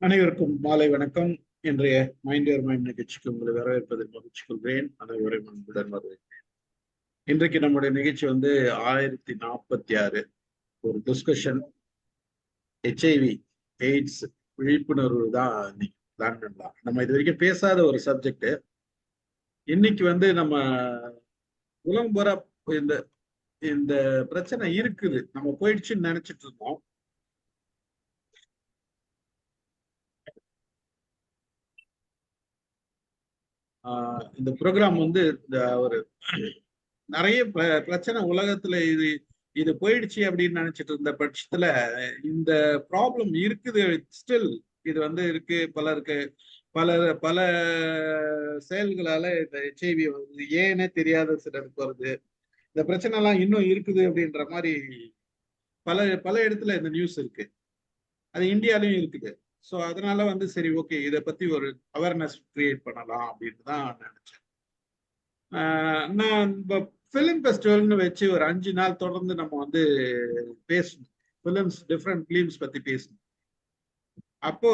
அனைவருக்கும் மாலை வணக்கம். இன்றைய மைண்ட் யுவர் மைண்ட் நிகழ்ச்சிக்கு உங்களை வரவேற்பதில் மகிழ்ச்சி கொள்கிறேன். அனைவரையும் அன்புடன் வரவேற்கிறேன். இன்றைக்கு நம்முடைய நிகழ்ச்சி 1046 ஒரு டிஸ்கஷன். HIV எய்ட்ஸ் விழிப்புணர்வு தான் பிளான் பண்ணலாம். நம்ம இது வரைக்கும் பேசாத ஒரு சப்ஜெக்ட். இன்னைக்கு நம்ம உலகம் இந்த இந்த பிரச்சனை இருக்குது, நம்ம போயிடுச்சுன்னு நினைச்சிட்டு இருக்கோம். இந்த ப்ரோக்ராம் ஒரு நிறைய பிரச்சனை உலகத்துல இது போயிடுச்சு அப்படின்னு நினைச்சிட்டு இருந்த பட்சத்துல இந்த ப்ராப்ளம் இருக்குது. ஸ்டில் இது இருக்கு, பல பல செயல்களால இந்த HIV ஏன்னே தெரியாத சிலருக்கு வருது. இந்த பிரச்சனை எல்லாம் இன்னும் இருக்குது அப்படின்ற மாதிரி பல பல இடத்துல இந்த நியூஸ் இருக்கு. அது இந்தியாலையும் இருக்குது. ஸோ அதனால சரி, ஓகே, இதை பத்தி ஒரு அவேர்னஸ் கிரியேட் பண்ணலாம் அப்படின்னு தான் நினைச்சேன். நான் இப்போ ஃபிலிம் ஃபெஸ்டிவல்னு வச்சு ஒரு 5 நாள் தொடர்ந்து நம்ம பேசணும். டிஃப்ரெண்ட் ஃபிலிம்ஸ் பத்தி பேசணும். அப்போ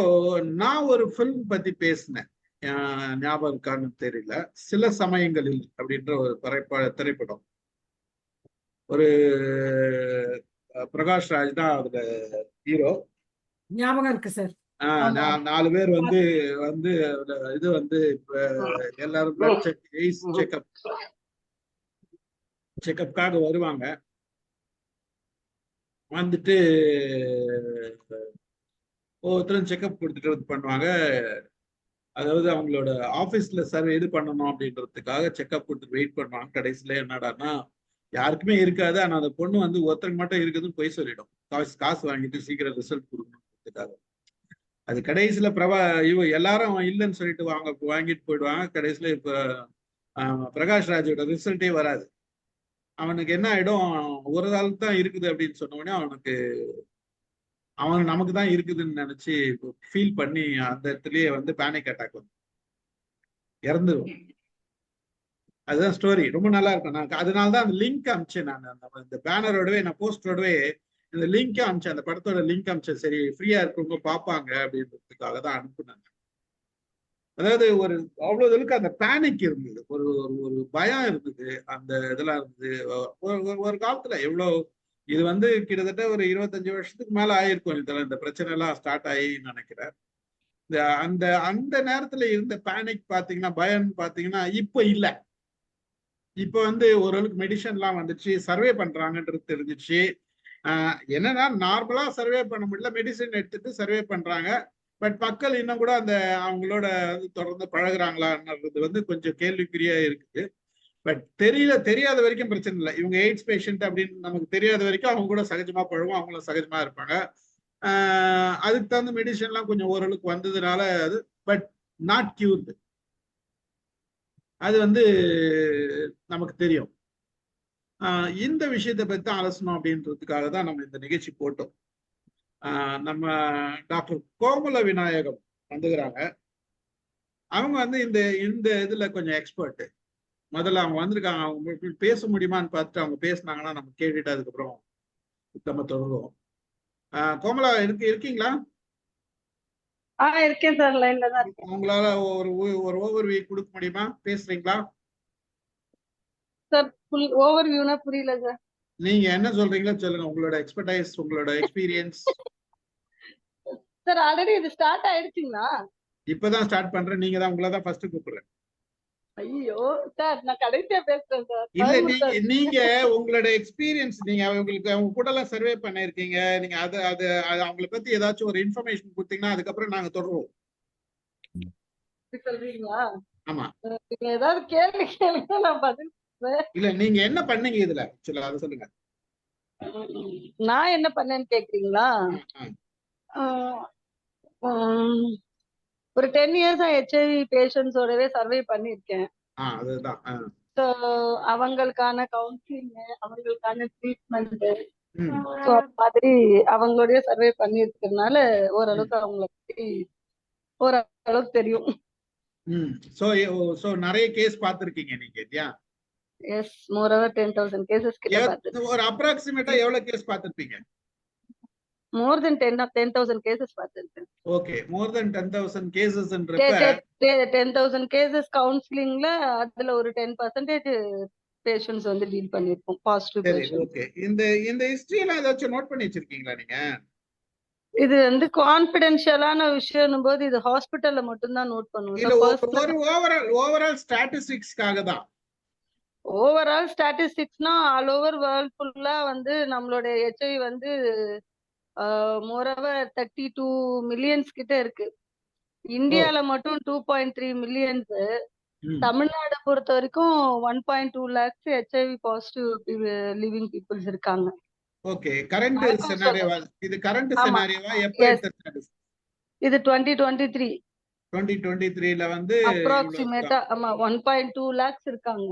நான் ஒரு ஃபிலிம் பத்தி பேசினேன், ஞாபகம் இருக்கான்னு தெரியல. சில சமயங்களில் அப்படின்ற ஒரு திரைப்படம். ஒரு பிரகாஷ் ராஜ் தான் அதுல ஹீரோ. ஞாபகம் இருக்கு சார். 4 பேர் இது இப்ப எல்லாரும் செக்அப்காக வருவாங்க. ஒவ்வொருத்தரும் செக்அப் கொடுத்துட்டு பண்ணுவாங்க. அதாவது அவங்களோட ஆபீஸ்ல இது பண்ணணும் அப்படின்றதுக்காக செக்அப் கொடுத்துட்டு வெயிட் பண்ணுவாங்க. கடைசியில என்னடான்னா யாருக்குமே இருக்காது. ஆனா அந்த பொண்ணு ஒருத்தருக்கு மட்டும் இருக்குதுன்னு போய் சொல்லிடும். காசு வாங்கிட்டு சீக்கிரம் ரிசல்ட் கொடுக்கணுன்றதுக்காக. அது கடைசியில எல்லாரும் இல்லைன்னு சொல்லிட்டு வாங்கிட்டு போயிடுவாங்க. கடைசியில இப்ப பிரகாஷ் ராஜோட ரிசல்ட்டே வராது. அவனுக்கு என்ன ஆயிடும், ஒரு ஆள் தான் இருக்குது அப்படின்னு சொன்ன உடனே அவன் நமக்கு தான் இருக்குதுன்னு நினைச்சு ஃபீல் பண்ணி அந்த இடத்துலயே பேனிக் அட்டாக் இறந்துடும். அதுதான் ஸ்டோரி. ரொம்ப நல்லா இருக்கும். நான் அதனாலதான் அந்த லிங்க் அமிச்சேன். நான் இந்த பேனரோடவே, நான் போஸ்டரோடவே இந்த லிங்க் அமிச்சேன், அந்த படத்தோட லிங்க் அமிச்சேன். சரி, ஃப்ரீயா இருக்கவங்க பார்ப்பாங்க அப்படின்றதுக்காக தான் அனுப்புனாங்க. அதாவது அவ்வளவு அளவுக்கு அந்த பேனிக் இருந்தது, ஒரு பயம் இருந்தது, அந்த இதெல்லாம் இருந்தது. ஒரு காலத்துல எவ்வளவு இது கிட்டத்தட்ட ஒரு 25 வருஷத்துக்கு மேல ஆயிருக்கும் இதெல்லாம், இந்த பிரச்சனை எல்லாம் ஸ்டார்ட் ஆகி நினைக்கிறேன். அந்த அந்த நேரத்துல இருந்த பேனிக் பாத்தீங்கன்னா, பயம் பாத்தீங்கன்னா இப்ப இல்ல. இப்ப ஓரளவுக்கு மெடிசன் எல்லாம் வந்துச்சு, சர்வே பண்றாங்கன்றது தெரிஞ்சிச்சு. என்னன்னா நார்மலா சர்வே பண்ண முடியல, மெடிசன் எடுத்துட்டு சர்வே பண்றாங்க. பட் மக்கள் இன்னும் கூட அவங்களோட தொடர்ந்து பழகுறாங்களான்றது கொஞ்சம் கேள்விக்குறியா இருக்குது. பட் தெரியாத வரைக்கும் பிரச்சனை இல்லை. இவங்க எய்ட்ஸ் பேஷண்ட் அப்படின்னு நமக்கு தெரியாத வரைக்கும் அவங்க கூட சகஜமா பழகும், அவங்களும் சகஜமா இருப்பாங்க. அதுக்கு தகுந்த மெடிசன் எல்லாம் கொஞ்சம் ஓரளவுக்கு வந்ததுனால அது, பட் நாட் கியூர்டு. அது நமக்கு தெரியும். இந்த விஷயத்தை பத்தி தான் அலசணும் அப்படின்றதுக்காக தான் நம்ம இந்த நிகழ்ச்சி போட்டோம். நம்ம டாக்டர் கோமல விநாயகம் வந்துக்கிறாங்க. அவங்க இந்த இந்த இதுல கொஞ்சம் எக்ஸ்பர்ட். முதல்ல அவங்க வந்திருக்காங்க. அவங்க பேச முடியுமான்னு பார்த்துட்டு அவங்க பேசினாங்கன்னா நம்ம கேட்டுட்டு அதுக்கப்புறம் நம்ம தொடருவோம். கோமலா இருக்கீங்களா? இருக்கேன் சார், லைன்ல தான் இருக்கேன். உங்களால ஒரு ஓவர்வியூ கொடுக்க முடியுமா? பேசுறீங்களா சார்? ஃபுல் ஓவர்வியூனா புரியல சார். நீங்க என்ன சொல்றீங்களோ சொல்லுங்க, உங்களோட எக்ஸ்பர்டைஸ், உங்களோட எக்ஸ்பீரியன்ஸ். சார் ஆல்ரெடி இது ஸ்டார்ட் ஆயிடுச்சுங்களா? இப்பதான் ஸ்டார்ட் பண்றேன். நீங்க தான், உங்களை தான் ஃபர்ஸ்ட் கூப்பிடுறேன். ஐயோ சார், நான் கடைசியா பேசுறேன் சார். இல்ல, நீங்க உங்களோட எக்ஸ்பீரியன்ஸ், நீங்க அவங்க கூட எல்லாம் சர்வே பண்ணிருக்கீங்க. நீங்க அது அவங்களை பத்தி ஏதாச்சும் ஒரு இன்ஃபர்மேஷன் கொடுத்தீங்கன்னா அதுக்கப்புறம் நாங்க தொடருவோம். சொல்றீங்களா? ஆமா, நீங்க ஏதாவது கேள்வி கேளுங்க, நான் பதில். இல்ல, நீங்க என்ன பண்ணீங்க இதுல சொல்ல, அதை சொல்லுங்க. நான் என்ன பண்ணேன்னு கேக்குறீங்களா? ஒரு 10 இயர்ஸா HIV பேஷண்ட்ஸோடவே சர்வே பண்ணிருக்கேன். அதுதான். அவங்களுக்கான கவுன்சிலிங், அவங்களுக்கான ட்ரீட்மெண்ட் மாதிரி அவங்களுடைய சர்வே பண்ணிருக்கிறதுனால ஓரளவுக்கு அவங்களை பத்தி ஓரளவுக்கு தெரியும். சோ நிறைய கேஸ் பாத்துருக்கீங்க நீங்க இல்லையா? எஸ், மோர் ஓவர் 10,000 கேसेस கிட்ட பாத்துட்டேன். ஒரு அப்ராக்ஸிமேட்டா எவ்வளவு கேஸ் பாத்துருப்பீங்க? மோர் தென் 10,000 கேசஸ் பார்த்திருக்கேன். ஓகே, மோர் தென் 10,000 கேசஸ்ன்றப்ப 10,000 கேசஸ் கவுன்சிலிங்ல அதுல ஒரு 10% பேஷண்ட்ஸ் வந்து டீல் பண்ணிருப்போம், பாசிட்டிவ் சரி. பேஷண்ட். ஓகே, இந்த இந்த ஹிஸ்டரி எல்லாம் ஏதாச்சும் நோட் பண்ணி வச்சிருக்கீங்களா நீங்க? இது வந்து கான்பிடென்ஷியலான விஷயம் போது இது ஹாஸ்பிட்டல்ல மட்டும் தான் நோட் பண்ணுவோம். இல்ல, பர்சனல் ஒரு ஓவரால் ஸ்டாட்டிஸ்டிக்ஸ்க்காக தான். ஓவரால் ஸ்டாட்டிஸ்டிக்ஸ்னா ஆல் ஓவர் வேர்ல்ட் ஃபுல்லா வந்து நம்மளோட ஹெச்ஐவி வந்து மோரோவர் 32 மில்லியன்ஸ் கிட்ட இருக்கு. இந்தியால மட்டும் 2.3 மில்லியன்ஸ். ம். தமிழ்நாடு பொறுத்த வரைக்கும் 1.2 lakhs HIV positive living peoples இருக்காங்க. ஓகே, கரண்ட் வணக்கம் சினாரியோவா? இது கரண்ட் ஆமா. சினாரியோவா? எப்ப Yes. எடுத்த ஸ்டாட்டிஸ்டிக்ஸ்? இது 2023 2023ல வந்து இவ்வளவு அப்ராக்சிமேட்டா. இருக்கா? ஆமா, 1.2 லேக்ஸ் இருக்காங்க.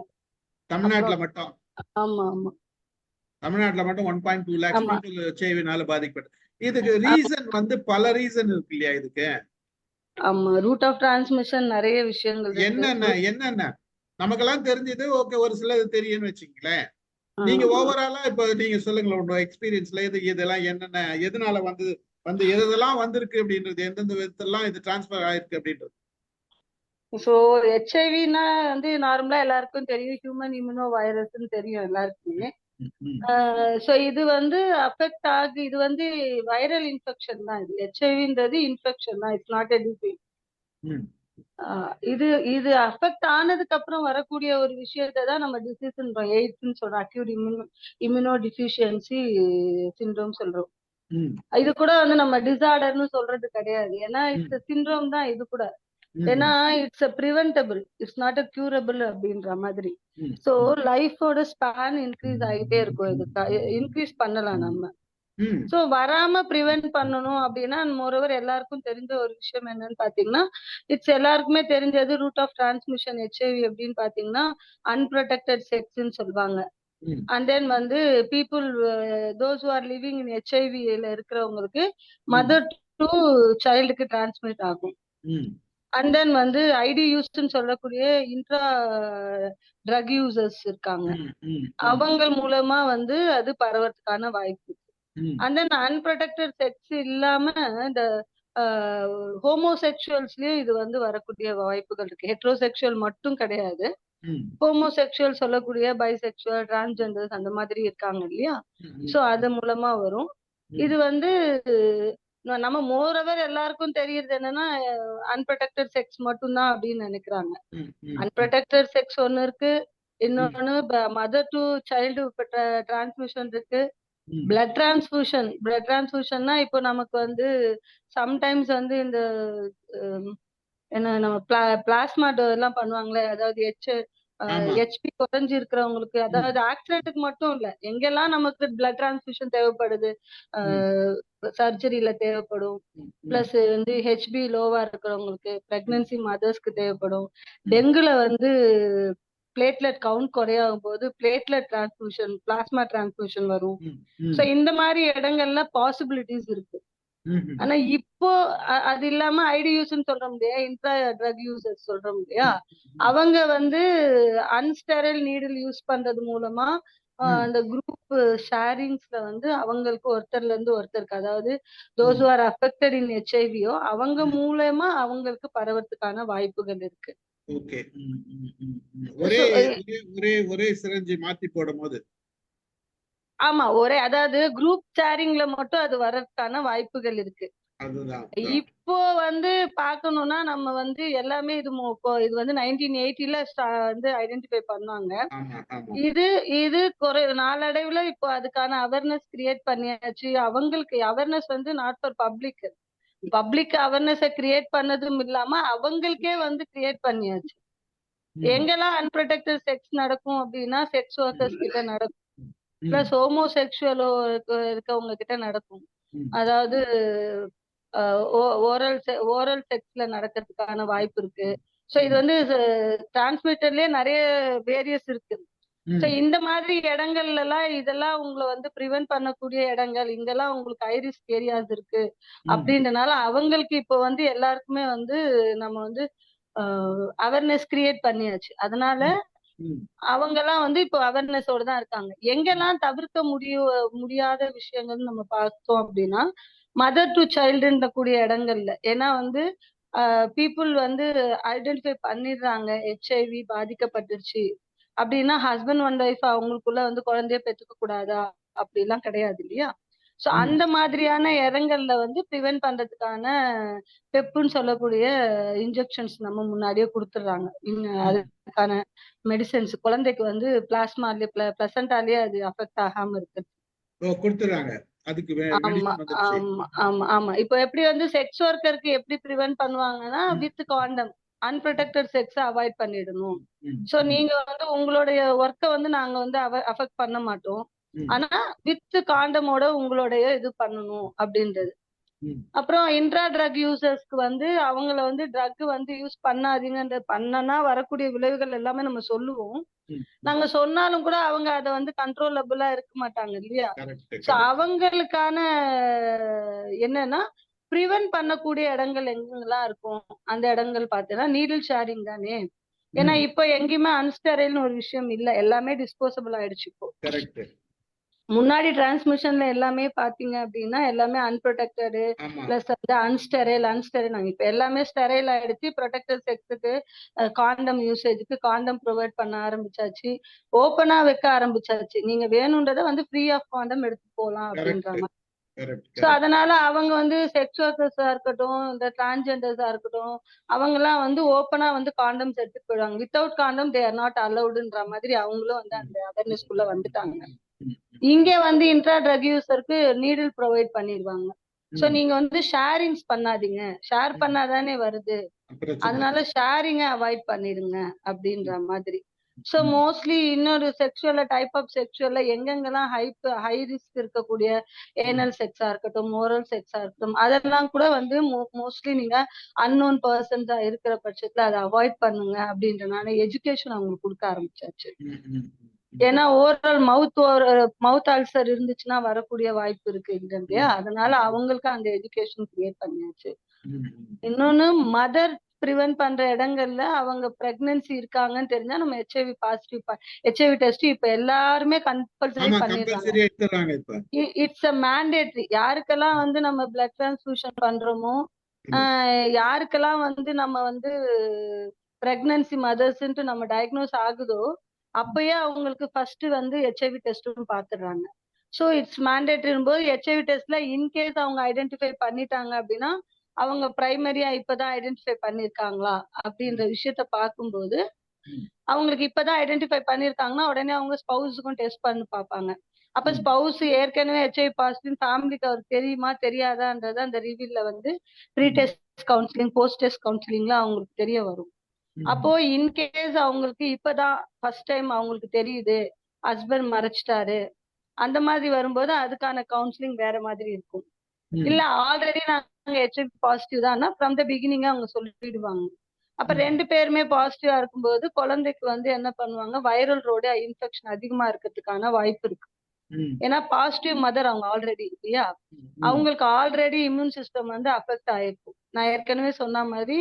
தமிழ்நாட்டுல மட்டும் ஆமா ஆமா தமிழ்நாட்டுல மட்டும் 1.2 லேக்ஸ் ஆமா பீப்புள் ஹெச்ஐவினால பாதிக்கப்பட்டு. இதுக்கு ரீசன் வந்து பல ரீசன் இருக்கு இல்லையா இதுக்கு? ஆமா. ரூட் ஆஃப் டிரான்ஸ்மிஷன் நிறைய விஷயங்கள் இருக்கு. என்னென்ன நமக்கெல்லாம் தெரிஞ்சது. ஓகே, ஒரு சிலது தெரியும்னு வச்சுங்களேன். நீங்க ஓவராலா இப்ப நீங்க சொல்லுங்களேன், உங்க எக்ஸ்பீரியன்ஸ்ல இதெல்லாம் என்னென்ன, எதனால வந்து எதெல்லாம் வந்திருக்கு அப்படின்றது, எந்தெந்த விதத்தெல்லாம் இது டிரான்ஸ்பர் ஆயிருக்கு அப்படின்றது. ஸோ ஹெச்ஐவினா வந்து நார்மலா எல்லாருக்கும் தெரியும், ஹியூமன் இம்யூனோ வைரஸ்ன்னு தெரியும் எல்லாருக்குமே. ஸோ இது வந்து அஃபெக்ட் ஆகி, இது வந்து வைரல் இன்ஃபெக்ஷன் தான். இது ஹெச்ஐவின்றது இன்ஃபெக்ஷன் தான், இட்ஸ் நாட் எ டிசீஸ். இது இது அஃபெக்ட் ஆனதுக்கு அப்புறம் வரக்கூடிய ஒரு விஷயத்தை தான் நம்ம டிசீஸ்ன்றோம், எய்ட்ஸ்ன்னு சொல்றோம், அக்யூட் இம்யூனோ டிஃபிஷியன்சி சிண்ட்ரோம் சொல்றோம். இது கூட வந்து நம்ம டிசார்டர்னு சொல்றது கிடையாது, ஏன்னா இட்ஸ் சிண்ட்ரோம் தான் இது கூட. ஏன்னா it's preventable, it's not a curable அப்படின்ற மாதிரி. ஸோ லைஃபோட ஸ்பேன் இன்க்ரீஸ் ஆகிட்டே இருக்கும், இது இன்க்ரீஸ் பண்ணலாம் நம்ம. ஸோ வராம ப்ரிவென்ட் பண்ணணும் அப்படின்னா, மோரோவர் எல்லாருக்கும் தெரிஞ்ச ஒரு விஷயம் என்னன்னு பாத்தீங்கன்னா, இட்ஸ் எல்லாருக்குமே தெரிஞ்சது ரூட் ஆஃப் டிரான்ஸ்மிஷன் ஹெச்ஐவி அப்படின்னு பாத்தீங்கன்னா அன்ப்ரொடெக்டட் செக்ஸ்ன்னு சொல்லுவாங்க. அண்ட் தென் வந்து people those who are living in ஹெச்ஐவில இருக்கிறவங்களுக்கு மதர் டு சைல்டுக்கு டிரான்ஸ்மிட் ஆகும். அண்ட் தென் வந்து ஐடியூஸ்ன்னு சொல்லக்கூடிய இன்ட்ரா ட்ரக் யூசர்ஸ் இருக்காங்க, அவங்க மூலமா வந்து அது பரவறதுக்கான வாய்ப்பு. அண்ட் தென் அன்ப்ரொடெக்டட் செக்ஸ் இல்லாம இந்த ஹோமோசெக்சுவல்ஸ்லயும் இது வந்து வரக்கூடிய வாய்ப்புகள் இருக்கு. ஹெட்ரோசெக்சுவல் மட்டும் கிடையாது, ஹோமோசெக்சுவல் சொல்லக்கூடிய பைசெக்சுவல், டிரான்ஸ்ஜெண்டர்ஸ் அந்த மாதிரி இருக்காங்க இல்லையா. சோ அது மூலமா வரும். இது வந்து நம்ம மோரோவர் எல்லாருக்கும் தெரியறது என்னன்னா அன்ப்ரொடெக்டட் செக்ஸ் மட்டும்தான் அப்படின்னு நினைக்கிறாங்க. அன்ப்ரொடெக்டட் செக்ஸ் ஒண்ணு இருக்கு, இன்னொன்னு மதர் டு சைல்டு டிரான்ஸ்மிஷன் இருக்கு. பிளட் டிரான்ஸ்ஃபியூஷன்னா இப்போ நமக்கு வந்து சம்டைம்ஸ் வந்து இந்த என்ன நம்ம பிளாஸ்மா எல்லாம் பண்ணுவாங்களே, அதாவது ஹெச்பி குறைஞ்சு இருக்கிறவங்களுக்கு, அதாவது ஆக்சிடென்ட்டுக்கு மட்டும் இல்ல, எங்கெல்லாம் நமக்கு பிளட் டிரான்ஸ்ஃபியூஷன் தேவைப்படுது, சர்ஜரியில தேவைப்படும், பிளஸ் வந்து ஹெச்பி லோவா இருக்கிறவங்களுக்கு, பிரெக்னன்சி மதர்ஸ்க்கு தேவைப்படும். டெங்குல வந்து பிளேட்லெட் கவுண்ட் குறையாகும் போது பிளேட்லெட் டிரான்ஸ்ஃபியூஷன், பிளாஸ்மா டிரான்ஸ்ஃபியூஷன் வரும். சோ இந்த மாதிரி இடங்கள்ல பாசிபிலிட்டிஸ் இருக்கு. ஆனா இப்போ அது இல்லாம ஐடியூஸ்ன்னு சொல்றோம் இல்லையா, இன்ட்ரா ட்ரக் யூசர்ஸ் சொல்றோம் இல்லையா, அவங்க வந்து அன்ஸ்டெரைல் நீடில் யூஸ் பண்றது மூலமா அந்த குரூப் ஷேரிங்ஸ்ல வந்து அவங்களுக்கு ஒருத்தர்ல இருந்து ஒருத்தருக்கு, அதாவது those who are affected in ஹெச்ஐவியோ அவங்க மூலமா அவங்களுக்கு பரவறதுக்கான வாய்ப்புகள் இருக்கு. ஓகே, ஒரே சிரஞ்சை மாத்தி போடும்போது, ஆமா, ஒரே, அதாவது குரூப் ஷேரிங்ல மட்டும் அது வர்றதுக்கான வாய்ப்புகள் இருக்கு. இப்போ வந்து பாக்கணும்னா நம்ம வந்து எல்லாமே இது வந்து 1980ல வந்து ஐடென்டிஃபை பண்ணாங்க. இது நாளடைவுல இப்போ அதுக்கான அவேர்னஸ் கிரியேட் பண்ணியாச்சு. அவங்களுக்கு அவேர்னஸ் வந்து not for public awareness create பண்ணதும் இல்லாம அவங்களுக்கே வந்து கிரியேட் பண்ணியாச்சு. எங்கெல்லாம் அன்ப்ரொடெக்டட் செக்ஸ் நடக்கும் அப்படின்னா செக்ஸ் ஒர்க்கர்ஸ் கிட்ட நடக்கும், பிளஸ் ஹோமோசெக்சுவல் இருக்கவங்க கிட்ட நடக்கும், அதாவது ஓரல் செக்ஸ்ல நடக்கிறதுக்கான வாய்ப்பு இருக்கு. சோ இது வந்து டிரான்ஸ்மிட்டர்லயே நிறைய வேரியஸ் இருக்கு. சோ இந்த மாதிரி இடங்கள்ல எல்லாம் இதெல்லாம் உங்களை வந்து ப்ரிவென்ட் பண்ணக்கூடிய இடங்கள், இங்கெல்லாம் உங்களுக்கு ஹை ரிஸ்க் ஏரியாஸ் இருக்கு அப்படின்றனால அவங்களுக்கு இப்போ வந்து எல்லாருக்குமே வந்து நம்ம வந்து அவேர்னஸ் கிரியேட் பண்ணியாச்சு. அதனால ம். அவங்கலாம் வந்து இப்போ அவேர்னஸோட தான் இருக்காங்க. எங்கெல்லாம் தவிர்க்க முடியாத விஷயங்கள்னு நம்ம பார்த்தோம் அப்படின்னா, மதர் டூ சைல்டுன்ற கூடிய இடங்கள்ல. ஏன்னா வந்து பீப்புள் வந்து ஐடென்டிஃபை பண்ணிடுறாங்க. HIV பாதிக்கப்பட்டுருச்சு அப்படின்னா, ஹஸ்பண்ட் அண்ட் ஒய்ஃப் அவங்களுக்குள்ள வந்து குழந்தைய பெத்துக்க கூடாதா? அப்படிலாம் கிடையாது இல்லையா? ஸோ ம். அந்த மாதிரியான இடங்கள்ல வந்து பிரிவென்ட் பண்றதுக்கான பெப்புன்னு சொல்லக்கூடிய இன்ஜெக்ஷன்ஸ் நம்ம முன்னாடியே குடுத்துடுறாங்க. ம். அதுக்கான மெடிசின்ஸ் குழந்தைக்கு வந்து பிளாஸ்மாலயே பிளசன்டாலயே அது அஃபெக்ட் ஆகாம இருக்கு. ஓ, குடுத்துறாங்க. அதுக்கு ஆமா, மெடிசன் வந்துருச்சு. ஆமா, ஆமா, ஆமா. இப்போ எப்படி வந்து செக்ஸ் ஒர்க்கருக்கு எப்படி பிரிவென்ட் பண்ணுவாங்கன்னா, ம். With condom. அன்ப்ரொடெக்டட் செக்ஸ அவாய்ட் பண்ணிடணும். ம். சோ ம். நீங்க வந்து உங்களுடைய ஒர்க்க வந்து நாங்க வந்து அஃபெக்ட் பண்ண மாட்டோம். ம். ஆனா வித் காண்டமோட உங்களுடைய இது பண்ணணும் அப்படின்றது. ம். அப்புறம் இன்ட்ரா ட்ரக் யூசர்ஸ்க்கு வந்து அவங்கள வந்து ட்ரக் வந்து யூஸ் பண்ணாதீங்கன்ற பண்ணனா வரக்கூடிய விளைவுகள் எல்லாமே நம்ம சொல்லுவோம். ம். நாங்க சொன்னாலும் கூட அவங்க அத வந்து கண்ட்ரோலபிளா இருக்க மாட்டாங்க இல்லையா? Correct, so correct. அவங்களுக்கான என்னன்னா, பிரிவென்ட் பண்ணக்கூடிய இடங்கள் எங்கெங்கலாம் இருக்கும்? அந்த இடங்கள் பார்த்தீங்கன்னா, நீடில் ஷேரிங் தானே. ஏன்னா ம். இப்ப எங்கேயுமே அன்ஸ்டெரைல்னு ஒரு விஷயம் இல்ல. எல்லாமே டிஸ்போசபிள் ஆயிடுச்சு இப்போ. கரெக்ட். முன்னாடி டிரான்ஸ்மிஷன்ல எல்லாமே பார்த்தீங்க அப்டின்னா, எல்லாமே அன்ப்ரொடெக்டடு ஆமா. பிளஸ் வந்து அன்ஸ்டெரைல் நாங்க இப்ப எல்லாமே ஸ்டெரைல் ஆயிடுச்சு. ப்ரொடெக்டட் செக்ஸுக்கு காண்டம் யூசேஜ்க்கு காண்டம் ப்ரொவைட் பண்ண ஆரம்பிச்சாச்சு. ஓப்பனா வைக்க ஆரம்பிச்சாச்சு. நீங்க வேணும்ன்றத வந்து ஃப்ரீ ஆஃப் காண்டம் எடுத்து போலாம் அப்டின்ற கரெக்ட், மாரி. Correct, so correct. அதனால அவங்க வந்து செக்ஸ் ஒர்க்கர்ஸா இருக்கட்டும், இந்த டிரான்ஸ்ஜெண்டர்ஸா இருக்கட்டும், அவங்கலாம் வந்து ஓப்பனா வந்து காண்டம்ஸ் எடுத்துட்டு போயிடுவாங்க. Without condom they are not அலவுடுன்ற மாதிரி அவங்களும் வந்து ம். அந்த அவேர்னஸ்க்குள்ள வந்துட்டாங்க. ம். இங்க வந்து இன்ட்ரா ட்ரக் யூசருக்கு நீடில் ப்ரொவைட் பண்ணிருவாங்க. சோ ம். நீங்க வந்து ஷேரிங்ஸ் பண்ணாதீங்க. ஷேர் ம். பண்ணா தானே வருது. பிரச்சனை. அதனால ஷேரிங்க அவாய்ட் பண்ணிடுங்க அப்படின்ற ம். மாதிரி. சோ ம். மோஸ்ட்லி இன்னொரு டைப் ஆஃப் செக்சுவல்ல எங்கெங்கெல்லாம் ஹை ரிஸ்க் இருக்கக்கூடிய ம். ஏனல் செக்ஸா இருக்கட்டும், ஓரல் செக்ஸா இருக்கட்டும், அதெல்லாம் கூட வந்து மோஸ்ட்லி நீங்க அன்னோன் பெர்சன்ஸா இருக்கிற பட்சத்துல அத அவாய்ட் பண்ணுங்க அப்படின்றனால எஜுகேஷன் அவங்களுக்கு குடுக்க ஆரம்பிச்சாச்சு. ம். ம். ம். ஏன்னா மவுத் அல்சர் இருந்துச்சுன்னா வரக்கூடிய வாய்ப்பு இருக்கு இல்லையா? ம். அதனால அவங்களுக்கு அந்த எஜுகேஷன் கிரியேட் பண்ணியாச்சு. ம். ம். இன்னொன்னு மதர் பிரிவென்ட் பண்ற இடங்கள்ல அவங்க பிரெக்னன்சி இருக்காங்கன்னு தெரிஞ்சா நம்ம HIV டெஸ்ட் இப்ப எல்லாருமே கம்பல்சரி ஆமா, பண்ணிடுறாங்க. கம்பல்சரி எடுத்துறாங்க இப்ப. It's a mandatory. யாருக்கெல்லாம் வந்து நம்ம பிளட் டிரான்ஸ்ஃபியூஷன் பண்றோமோ, ம். யாருக்கெல்லாம் வந்து நம்ம வந்து பிரெக்னன்சி மதர்ஸ்ன்ட்டு நம்ம டயக்னோஸ் ஆகுதோ, அப்பயே அவங்களுக்கு ஃபர்ஸ்ட் வந்து HIV டெஸ்ட்டும் பாத்துடுறாங்க. சோ இட்ஸ் மேண்டேட்டரின்னும்போது HIV டெஸ்ட்ல இன்கேஸ் அவங்க ஐடென்டிஃபை பண்ணிட்டாங்க அப்படின்னா, அவங்க பிரைமரியா இப்பதான் ஐடென்டிஃபை பண்ணியிருக்காங்களா? அப்படின்ற ம். விஷயத்த பார்க்கும்போது, ம். அவங்களுக்கு இப்பதான் ஐடென்டிஃபை பண்ணியிருக்காங்கன்னா, உடனே அவங்க ஸ்பௌஸுக்கும் டெஸ்ட் பண்ணி பார்ப்பாங்க. அப்ப ம். ஸ்பௌஸ் ஏற்கனவே HIV பாசிட்டிவ் ஃபேமிலிக்கு அவருக்கு தெரியுமா? தெரியாதான்றத அந்த ரிவீல்ல வந்து ப்ரீ ம். டெஸ்ட் கவுன்சிலிங், போஸ்ட் டெஸ்ட் கவுன்சிலிங்ல அவங்களுக்கு தெரிய வரும். ம். அப்போ இன்கேஸ் அவங்களுக்கு இப்பதான் ஃபர்ஸ்ட் டைம் அவங்களுக்கு தெரியுது. ஹஸ்பண்ட் மறைச்சிட்டாரு. அந்த மாதிரி வரும்போது அதுக்கான கவுன்சிலிங் வேற மாதிரி இருக்கும். இல்ல ம். ஆல்ரெடி நாங்க HIV பாசிட்டிவ் தான்னா ஃப்ரம் த பிகினிங் அவங்க சொல்லிடுவாங்க. அப்ப ம். 2 பேருமே பாசிட்டிவா இருக்கும்போது குழந்தைக்கு வந்து என்ன பண்ணுவாங்க, வைரல் ரோடு இன்ஃபெக்ஷன் அதிகமா இருக்கிறதுக்கான வாய்ப்பு இருக்கு. ம். ஏன்னா பாசிட்டிவ் மதர் அவங்க ஆல்ரெடி இல்லையா? ம். அவங்களுக்கு ஆல்ரெடி இம்யூன் சிஸ்டம் வந்து அஃபெக்ட் ஆயிருக்கும். நான் ஏற்கனவே சொன்ன மாதிரி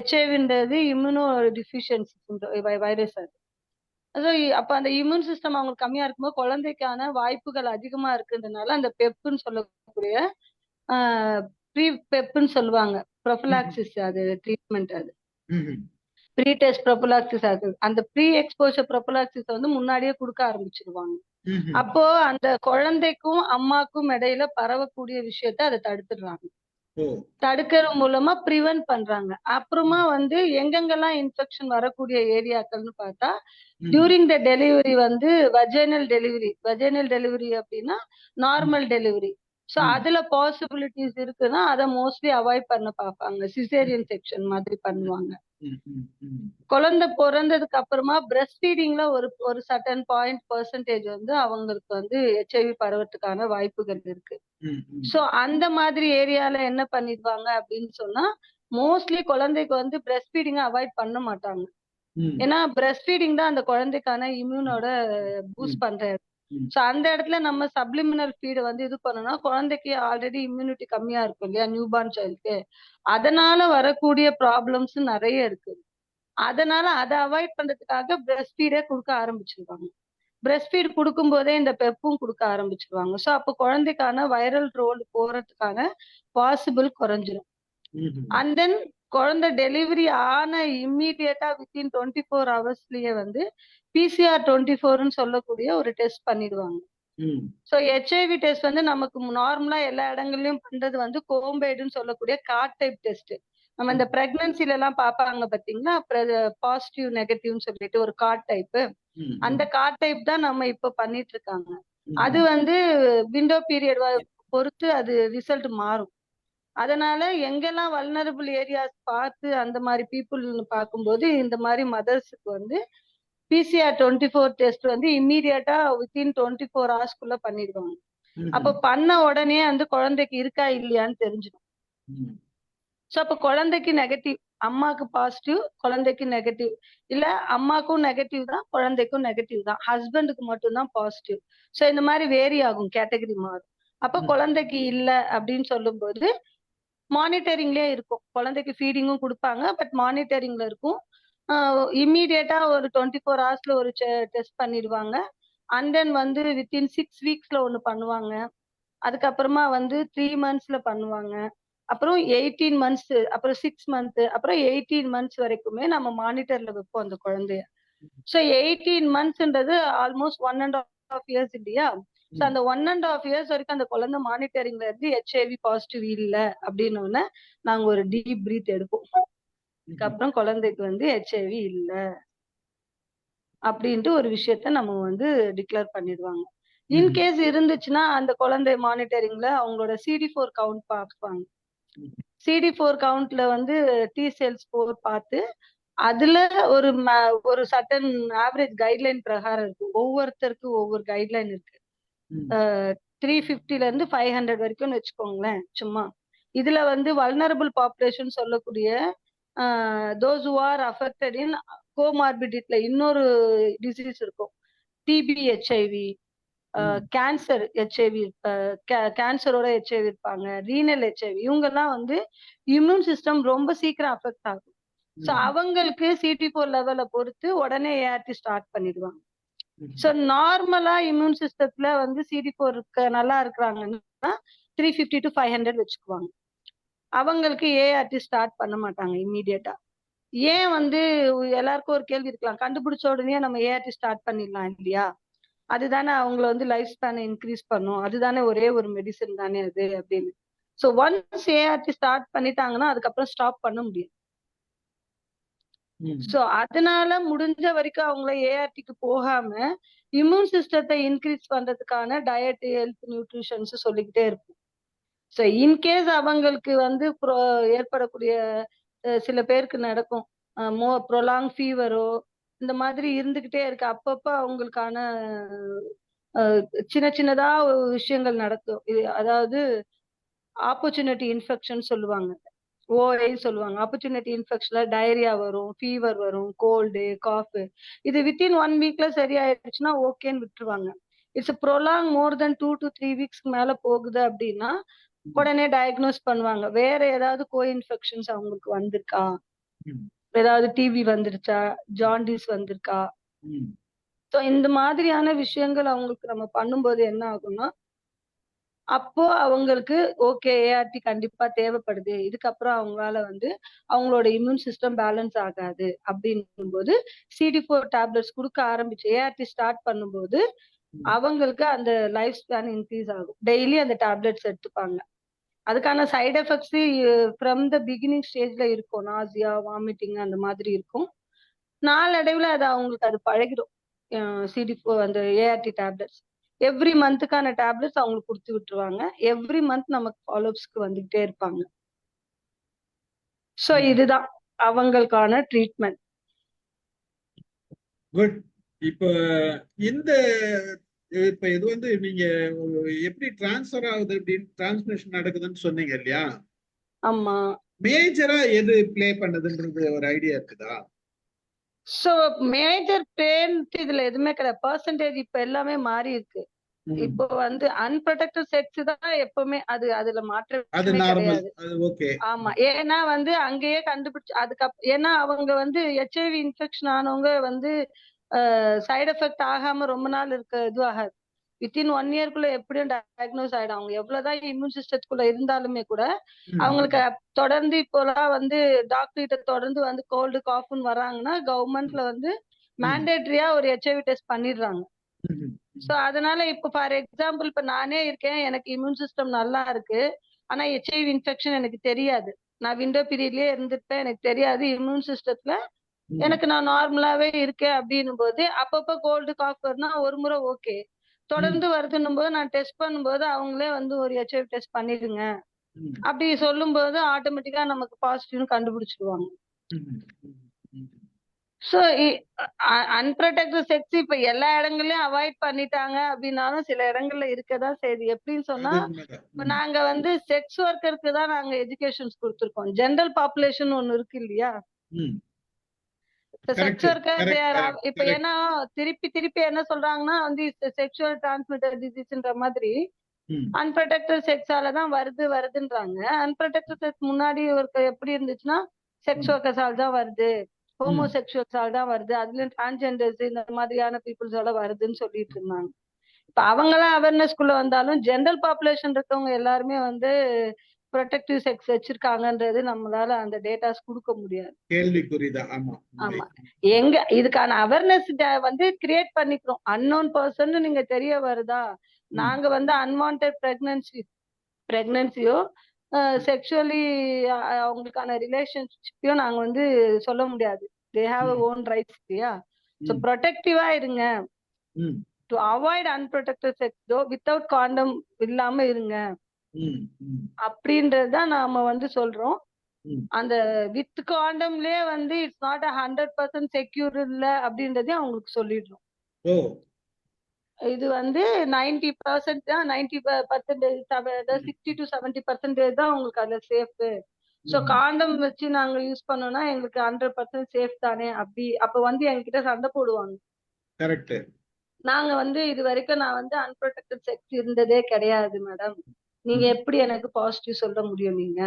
HIVன்றது இம்யூனோ டிஃபிஷியன்சி வைரஸ் அது. சோ அப்ப அந்த இம்யூன் சிஸ்டம் அவங்களுக்கு கம்மியா இருக்கும்போது குழந்தைக்கான வாய்ப்புகள் அதிகமா இருக்குன்றனால அந்த பெப்ன்னு சொல்லக்கூடிய ஆ ப்ரீ பெப்ன்னு சொல்லுவாங்க. ம். ப்ரொஃபிலாக்சிஸ் அது ட்ரீட்மெண்ட் அது. ம். ப்ரீ டெஸ்ட் ப்ரொஃபிலாக்சிஸ் அது. அந்த ப்ரீ எக்ஸ்போஷர் ப்ரொஃபிலாக்சிஸ் வந்து முன்னாடியே குடுக்க ஆரம்பிச்சுருவாங்க. ம். அப்போ அந்த குழந்தைக்கும், அம்மாக்கும் இடையில பரவக்கூடிய விஷயத்த அத தடுத்துடுறாங்க. ஓ. தடுக்கிறது மூலமா பிரிவென்ட் பண்றாங்க. அப்புறமா ம். வந்து எங்கெங்கெல்லாம் இன்ஃபெக்ஷன் வரக்கூடிய ஏரியாக்கள்னு பார்த்தா, ம். டியூரிங் த டெலிவரி வந்து வஜைனல் டெலிவரி அப்டின்னா ம். Normal delivery. சோ ம். அதுல பாசிபிலிட்டீஸ் இருக்குன்னா, அத மோஸ்ட்லி அவாய்ட் பண்ண பார்ப்பாங்க. சிசேரியன் செக்ஷன் மாதிரி பண்ணுவாங்க. ம். ம். ம். குழந்தை பொறந்ததுக்கு அப்புறமா பிரஸ்ட் ஃபீடிங்ல ஒரு ஒரு சர்டன் பெர்சன்டேஜ் வந்து அவங்களுக்கு வந்து HIV பரவறதுக்கான வாய்ப்புகள் இருக்கு. ம். ம். சோ அந்த மாதிரி ஏரியால என்ன பண்ணிடுவாங்க அப்படின்னு சொன்னா, மோஸ்ட்லி குழந்தைக்கு வந்து பிரஸ்ட் ஃபீடிங்க அவாய்ட் பண்ண மாட்டாங்க. ம். ஏன்னா பிரஸ்ட் ஃபீடிங் தான் அந்த குழந்தைக்கான ம். இம்யூனோட ம். பூஸ்ட் பண்ற இடம். ம். சோ அந்த இடத்துல நம்ம சப்ளிமினல் ஃபீட் வந்து இது பண்ணோம்னா, குழந்தைக்கு ஆல்ரெடி இம்யூனிட்டி கம்மியா இருக்கும் இல்லையா? நியூ பார்ன் சைல்டுக்கு. அதனால வரக்கூடிய ப்ராப்ளம்ஸ் நெறைய இருக்கு. அதனால அதை அவாய்ட் பண்றதுக்காக பிரஸ்ட் ஃபீடே கொடுக்க ஆரம்பிச்சிருவாங்க. பிரஸ்ட் ஃபீட் கொடுக்கும் போதே இந்த பெப்பும் கொடுக்க ஆரம்பிச்சிருவாங்க. ஸோ அப்போ குழந்தைக்கான வைரல் ரோல் போறதுக்கான பாசிபிள் குறைஞ்சிரும். அண்ட் தென் குழந்தை டெலிவரி ஆன இம்மீடியட்டா வித்தின் 24 ஹவர்ஸ்லயே வந்து பிசிஆர் 24ன்னு சொல்லக்கூடிய ஒரு டெஸ்ட் பண்ணிடுவாங்க. ஸோ ஹெச்ஐவி டெஸ்ட் வந்து நமக்கு நார்மலா எல்லா இடங்கள்லயும் பண்றது வந்து கோம்பேடுன்னு சொல்லக்கூடிய கார்ட் டைப் டெஸ்ட். நம்ம இந்த பிரெக்னன்சில எல்லாம் பாப்பாங்க பாத்தீங்கன்னா, பாசிட்டிவ் நெகட்டிவ்னு சொல்லிட்டு ஒரு கார்ட் டைப். அந்த கார்ட் டைப் தான் நம்ம இப்ப பண்ணிட்டு இருக்காங்க. அது வந்து விண்டோ பீரியட் பொறுத்து அது ரிசல்ட் மாறும். அதனால எங்கெல்லாம் வல்னரபிள் ஏரியாஸ் பார்த்து அந்த மாதிரி பீப்புள் பார்க்கும்போது இந்த மாதிரி மதர்ஸுக்கு வந்து பிசிஆர் 24 டெஸ்ட் வந்து இம்மீடியட்டா வித்தின் 24 ஹவர்ஸ்க்குள்ள பண்ணிடுவாங்க. அப்ப பண்ண உடனே வந்து குழந்தைக்கு இருக்கா இல்லையான்னு தெரிஞ்சிடும். ஸோ அப்ப குழந்தைக்கு நெகட்டிவ், அம்மாக்கு பாசிட்டிவ், குழந்தைக்கு நெகட்டிவ், இல்ல அம்மாக்கும் நெகட்டிவ் தான், குழந்தைக்கும் நெகட்டிவ் தான், ஹஸ்பண்டுக்கு மட்டும்தான் பாசிட்டிவ். ஸோ இந்த மாதிரி வேரி ஆகும், கேட்டகரி மாறும். அப்ப குழந்தைக்கு இல்ல அப்படின்னு சொல்லும்போது மானிட்டரிங்லயே இருக்கும். குழந்தைக்கு ஃபீடிங்கும் கொடுப்பாங்க, பட் மானிட்டரிங்ல இருக்கும். இம்மீடியட்டா ஒரு 24 ஹவர்ஸ்ல ஒரு டெஸ்ட் பண்ணிடுவாங்க. அண்ட் தென் வந்து வித்தின் 6 வீக்ஸ்ல ஒண்ணு பண்ணுவாங்க. அதுக்கப்புறமா வந்து 3 மந்த்ஸ்ல பண்ணுவாங்க. அப்புறம் 18 மந்த்ஸ், அப்புறம் 6 மந்த், அப்புறம் 18 மந்த்ஸ் வரைக்குமே நம்ம மானிட்டர்ல வைப்போம் அந்த குழந்தைய. ஸோ 18 மந்த்ஸ்ன்றது ஆல்மோஸ்ட் 1.5 இயர்ஸ் இல்லையா? ஸோ அந்த 1.5 இயர்ஸ் வரைக்கும் அந்த குழந்தை மானிட்டரிங்ல இருந்து ஹெச்ஐவி பாசிட்டிவ் இல்ல அப்படின்னு நாங்க ஒரு டீப் பிரீத் எடுப்போம். அதுக்கப்புறம் குழந்தைக்கு வந்து ஹெச்ஐவி இல்ல அப்படின்ட்டு ஒரு விஷயத்த நம்ம வந்து டிக்ளேர் பண்ணிடுவாங்க. இன்கேஸ் இருந்துச்சுன்னா அந்த குழந்தை மானிட்டரிங்ல அவங்களோட CD4 கவுண்ட் பார்ப்பாங்க. CD4 கவுண்ட்ல வந்து டி செல் ஸ்கோர் பார்த்து அதுல ஒரு சர்டன் ஆவரேஜ் கைட்லைன் பிரகாரம் இருக்கு. ஒவ்வொருத்தருக்கும் ஒவ்வொரு கைட்லைன் இருக்கு. 350ல இருந்து 500 வரைக்கும்னு வச்சுக்கோங்களேன் சும்மா. இதுல வந்து வல்னரபிள் பாப்புலேஷன் சொல்லக்கூடிய those who are affected in கோமார்பிடிட்ல இன்னொரு டிசீஸ் இருக்கும். டிபி ஹெச்ஐவி, கேன்சர் ஹெச்ஐவி, கேன்சரோட ஹெச்ஐவி இருப்பாங்க, ரீனல் ஹெச்ஐவி, இவங்கெல்லாம் வந்து இம்யூன் சிஸ்டம் ரொம்ப சீக்கிரம் அஃபெக்ட் ஆகும். ஸோ அவங்களுக்கு CD4 லெவல பொறுத்து உடனே ஏஆர்டி ஸ்டார்ட் பண்ணிடுவாங்க. ஸோ நார்மலா இம்யூன் சிஸ்டத்துல வந்து CD4 நல்லா இருக்கிறாங்கன்னா 350 to 500 வச்சுக்குவாங்க. அவங்களுக்கு ஏஆர்டி ஸ்டார்ட் பண்ண மாட்டாங்க இம்மீடியட்டா. ஏன் வந்து எல்லாருக்கும் ஒரு கேள்வி இருக்கலாம், கண்டுபிடிச்ச உடனே நம்ம ஏஆர்டி ஸ்டார்ட் பண்ணிடலாம் இல்லையா? அதுதானே அவங்கள வந்து லைஃப் ஸ்பேனை இன்க்ரீஸ் பண்ணும், அதுதானே ஒரே ஒரு மெடிசன் தானே அது அப்படின்னு. ஸோ ஒன்ஸ் ஏஆர்டி ஸ்டார்ட் பண்ணிட்டாங்கன்னா அதுக்கப்புறம் ஸ்டாப் பண்ண முடியாது. சோ அதனால முடிஞ்ச வரைக்கும் அவங்கள ஏஆர்டிக்கு போகாம இம்யூன் சிஸ்டத்தை இன்க்ரீஸ் பண்றதுக்கான டயட், ஹெல்த், நியூட்ரிஷன்ஸ் சொல்லிக்கிட்டே இருக்கும். சோ இன்கேஸ் அவங்களுக்கு வந்து ஏற்படக்கூடிய சில பேருக்கு நடக்கும் ப்ரொலாங் ஃபீவரோ இந்த மாதிரி இருந்துகிட்டே இருக்கு. அப்பப்ப அவங்களுக்கான சின்ன சின்னதா விஷயங்கள் நடக்கும். அதாவது ஆப்பர்ச்சுனிட்டி இன்ஃபெக்ஷன் சொல்லுவாங்க, ஓஐ சொல்லுவாங்க. ஆப்பர்ச்சுனிட்டி இன்ஃபெக்ஷன்ல டயரியா வரும், ஃபீவர் வரும், கோல்டு, காஃப். இது வித்தின் 1 வீக்ல சரியாயிடுச்சுன்னா ஓகேன்னு விட்டுருவாங்க. It's prolong more then 2 to 3 வீக்ஸ்க்கு மேல போகுது அப்படின்னா உடனே டயக்னோஸ் பண்ணுவாங்க. வேற ஏதாவது கோ இன்ஃபெக்ஷன்ஸ் அவங்களுக்கு வந்திருக்கா, ஏதாவது டிபி வந்துருச்சா, ஜாண்டிஸ் வந்திருக்கா. ஸோ இந்த மாதிரியான விஷயங்கள் அவங்களுக்கு நம்ம பண்ணும்போது என்ன ஆகும்னா, அப்போ அவங்களுக்கு ஓகே ஏஆர்டி கண்டிப்பா தேவைப்படுது, இதுக்கப்புறம் அவங்களால வந்து அவங்களோட இம்யூன் சிஸ்டம் பேலன்ஸ் ஆகாது அப்படிங்கும்போது CD4 டேப்லெட்ஸ் கொடுக்க ஆரம்பிச்சு ஏஆர்டி ஸ்டார்ட் பண்ணும்போது அவங்களுக்கு அந்த லைஃப் ஸ்பேன் இன்க்ரீஸ் ஆகும். டெய்லி அந்த டேப்லெட்ஸ் எடுத்துப்பாங்க. அதுக்கான side effects from the beginning ஸ்டேஜ்ல இருக்கும். நாசியா, வாமிட்டிங் அந்த மாதிரி இருக்கும். நாளடைவுல அது அவங்களுக்கு அது பழகிடும். CD4 அந்த ஏஆர்டி டேப்லெட்ஸ் எவ்ரி மந்த்துக்கான டேப்லெட்ஸ் அவங்களுக்கு கொடுத்து விட்டுருவாங்க. எவ்ரி மந்த் நமக்கு ஃபாலோஅப்ஸ்க்கு வந்துகிட்டே இருப்பாங்க. சோ இதுதான் அவங்களுக்கான ட்ரீட்மெண்ட். குட். இப்ப இந்த இப்ப இது வந்து நீங்க எப்படி டிரான்ஸ்ஃபர் ஆகுது அப்படின்னு டிரான்ஸ்மிஷன் நடக்குதுன்னு சொன்னீங்க இல்லையா? ஆமா. மேஜரா எது பிளே பண்ணுதுன்றது ஒரு ஐடியா இருக்குதா? சோ மேஜர் பிளேன்ட்டு இதுல எதுவுமே கிடையாது. பெர்சன்டேஜ் இப்ப எல்லாமே மாறி இருக்கு. இப்போ வந்து அன்ப்ரொடெக்டட் செக்ஸ் தான் எப்பவுமே அதுல அது மாற்றமே நார்மல், கிடையாது. அது ஓகே. ஆமா, ஏன்னா வந்து அங்கேயே கண்டுபிடிச்சு ஏன்னா அவங்க வந்து HIV இன்ஃபெக்ஷன் ஆனவங்க வந்து சைடு எஃபெக்ட் ஆகாம ரொம்ப நாள் இது ஆகாது. வித்தின் 1 இயர்க்குள்ள எப்படியும் டயக்னோஸ் ஆயிடும். அவங்க எவ்வளவுதான் இம்யூன் சிஸ்டத்துக்குள்ள இருந்தாலுமே கூட அவங்களுக்கு தொடர்ந்து இப்போலாம் வந்து டாக்டர் கிட்ட தொடர்ந்து வந்து கோல்டு காஃப்னு வராங்கன்னா கவர்மெண்ட்ல வந்து மேண்டேட்டரியா ஒரு HIV டெஸ்ட் பண்ணிடுறாங்க. சோ அதனால இப்ப ஃபார் எக்ஸாம்பிள் இப்ப நானே இருக்கேன், எனக்கு இம்யூன் சிஸ்டம் நல்லா இருக்கு, ஆனா HIV இன்ஃபெக்ஷன் எனக்கு தெரியாது. நான் விண்டோ பீரியட்லயே இருந்திருப்பேன், எனக்கு தெரியாது. இம்யூன் சிஸ்டத்துல எனக்கு நான் நார்மலாவே இருக்கேன் அப்படின்னும் போது அப்பப்ப கோல்டு காஃப் வருதுன்னா ஒரு முறை ஓகே, தொடர்ந்து வருதுன்னும் போது நான் டெஸ்ட் பண்ணும்போது அவங்களே வந்து ஒரு HIV டெஸ்ட் பண்ணிடுங்க அப்படி சொல்லும் போது ஆட்டோமேட்டிக்கா நமக்கு பாசிட்டிவ்னு கண்டுபிடிச்சிடுவாங்க. சோ அன்ப்ரொடெக்டட் செக்ஸ் இப்ப எல்லா இடங்கள்லயும் அவாய்ட் பண்ணிட்டாங்க அப்படின்னாலும் சில இடங்கள்ல இருக்கதான் செய்யுது. எப்படின்னு சொன்னா இப்ப நாங்க வந்து செக்ஸ் ஒர்க்கருக்கு தான் நாங்க எஜுகேஷன்ஸ் கொடுத்திருக்கோம். ஜெனரல் பாப்புலேஷன் ஒண்ணு இருக்கு இல்லையா? செக்ஸ் ஒர்க்கர் இப்ப ஏன்னா திருப்பி திருப்பி என்ன சொல்றாங்கன்னா வந்து செக்ஷுவல் டிரான்ஸ்மிட்டட் டிசீஸ்ன்ற மாதிரி அன்ப்ரொடெக்டட் செக்ஸால தான் வருதுன்றாங்க. அன்ப்ரொடெக்டட் செக்ஸ் முன்னாடி எப்படி இருந்துச்சுன்னா செக்ஸ் ஒர்க்கர்ஸால தான் வருது, ஹோமோசெக்சுவல்ஸால தான் வருது, அதுலயும் டிரான்ஸ்ஜெண்டர்ஸ் இந்த மாதிரியான பீப்புள்ஸால வருதுன்னு சொல்லிட்டு இருந்தாங்க. இப்ப அவங்களாம் அவேர்னஸ்குள்ள வந்தாலும் ஜெனரல் பாப்புலேஷன் இருக்கவங்க எல்லாருமே வந்து ப்ரொடெக்டிவ் செக்ஸ் வச்சிருக்காங்கன்றது நம்மளால அந்த டேட்டாஸ் கொடுக்க முடியாது. கேள்விக்குறிதான். ஆமா ஆமா, எங்க இதுக்கான அவேர்னஸ் வந்து கிரியேட் பண்ணிக்கிறோம். அன்னோன் பர்சன் நீங்க தெரிய வருதா, நாங்க வந்து அன்வான்டட் பிரெக்னன்சியோ செக்ஷுவலி அவங்களுக்கான ரிலேஷன்ஷிப்பையும் நாங்க வந்து சொல்ல முடியாது. தே ஹாவ் ஓன் ரைட்ஸ் இல்லையா? சோ ப்ரொடெக்டிவா இருங்க, to avoid unprotected sex without condom இல்லாம இருங்க அப்படின்றதுதான் நாம வந்து சொல்றோம். அந்த வித் காண்டம்லயே வந்து இட்ஸ் நாட் 100% செக்யூர் இல்ல அப்படின்றதையும் அவங்களுக்கு சொல்லிடுறோம். இது வந்து 90% தான், 90% 60 to 70% தான் உங்களுக்கு அதுல சேஃப். சோ காண்டம் வச்சு நாங்க யூஸ் பண்ணோம்னா எங்களுக்கு 100% சேஃப் தானே அப்படி அப்ப வந்து எங்ககிட்ட சண்டை போடுவாங்க. கரெக்ட். நாங்க வந்து இது வரைக்கும் நான் வந்து அன்ப்ரொடெக்டட் செக்ஸ் இருந்ததே கிடையாது மேடம், நீங்க எப்படி எனக்கு பாசிட்டிவ் சொல்ல முடியும் நீங்க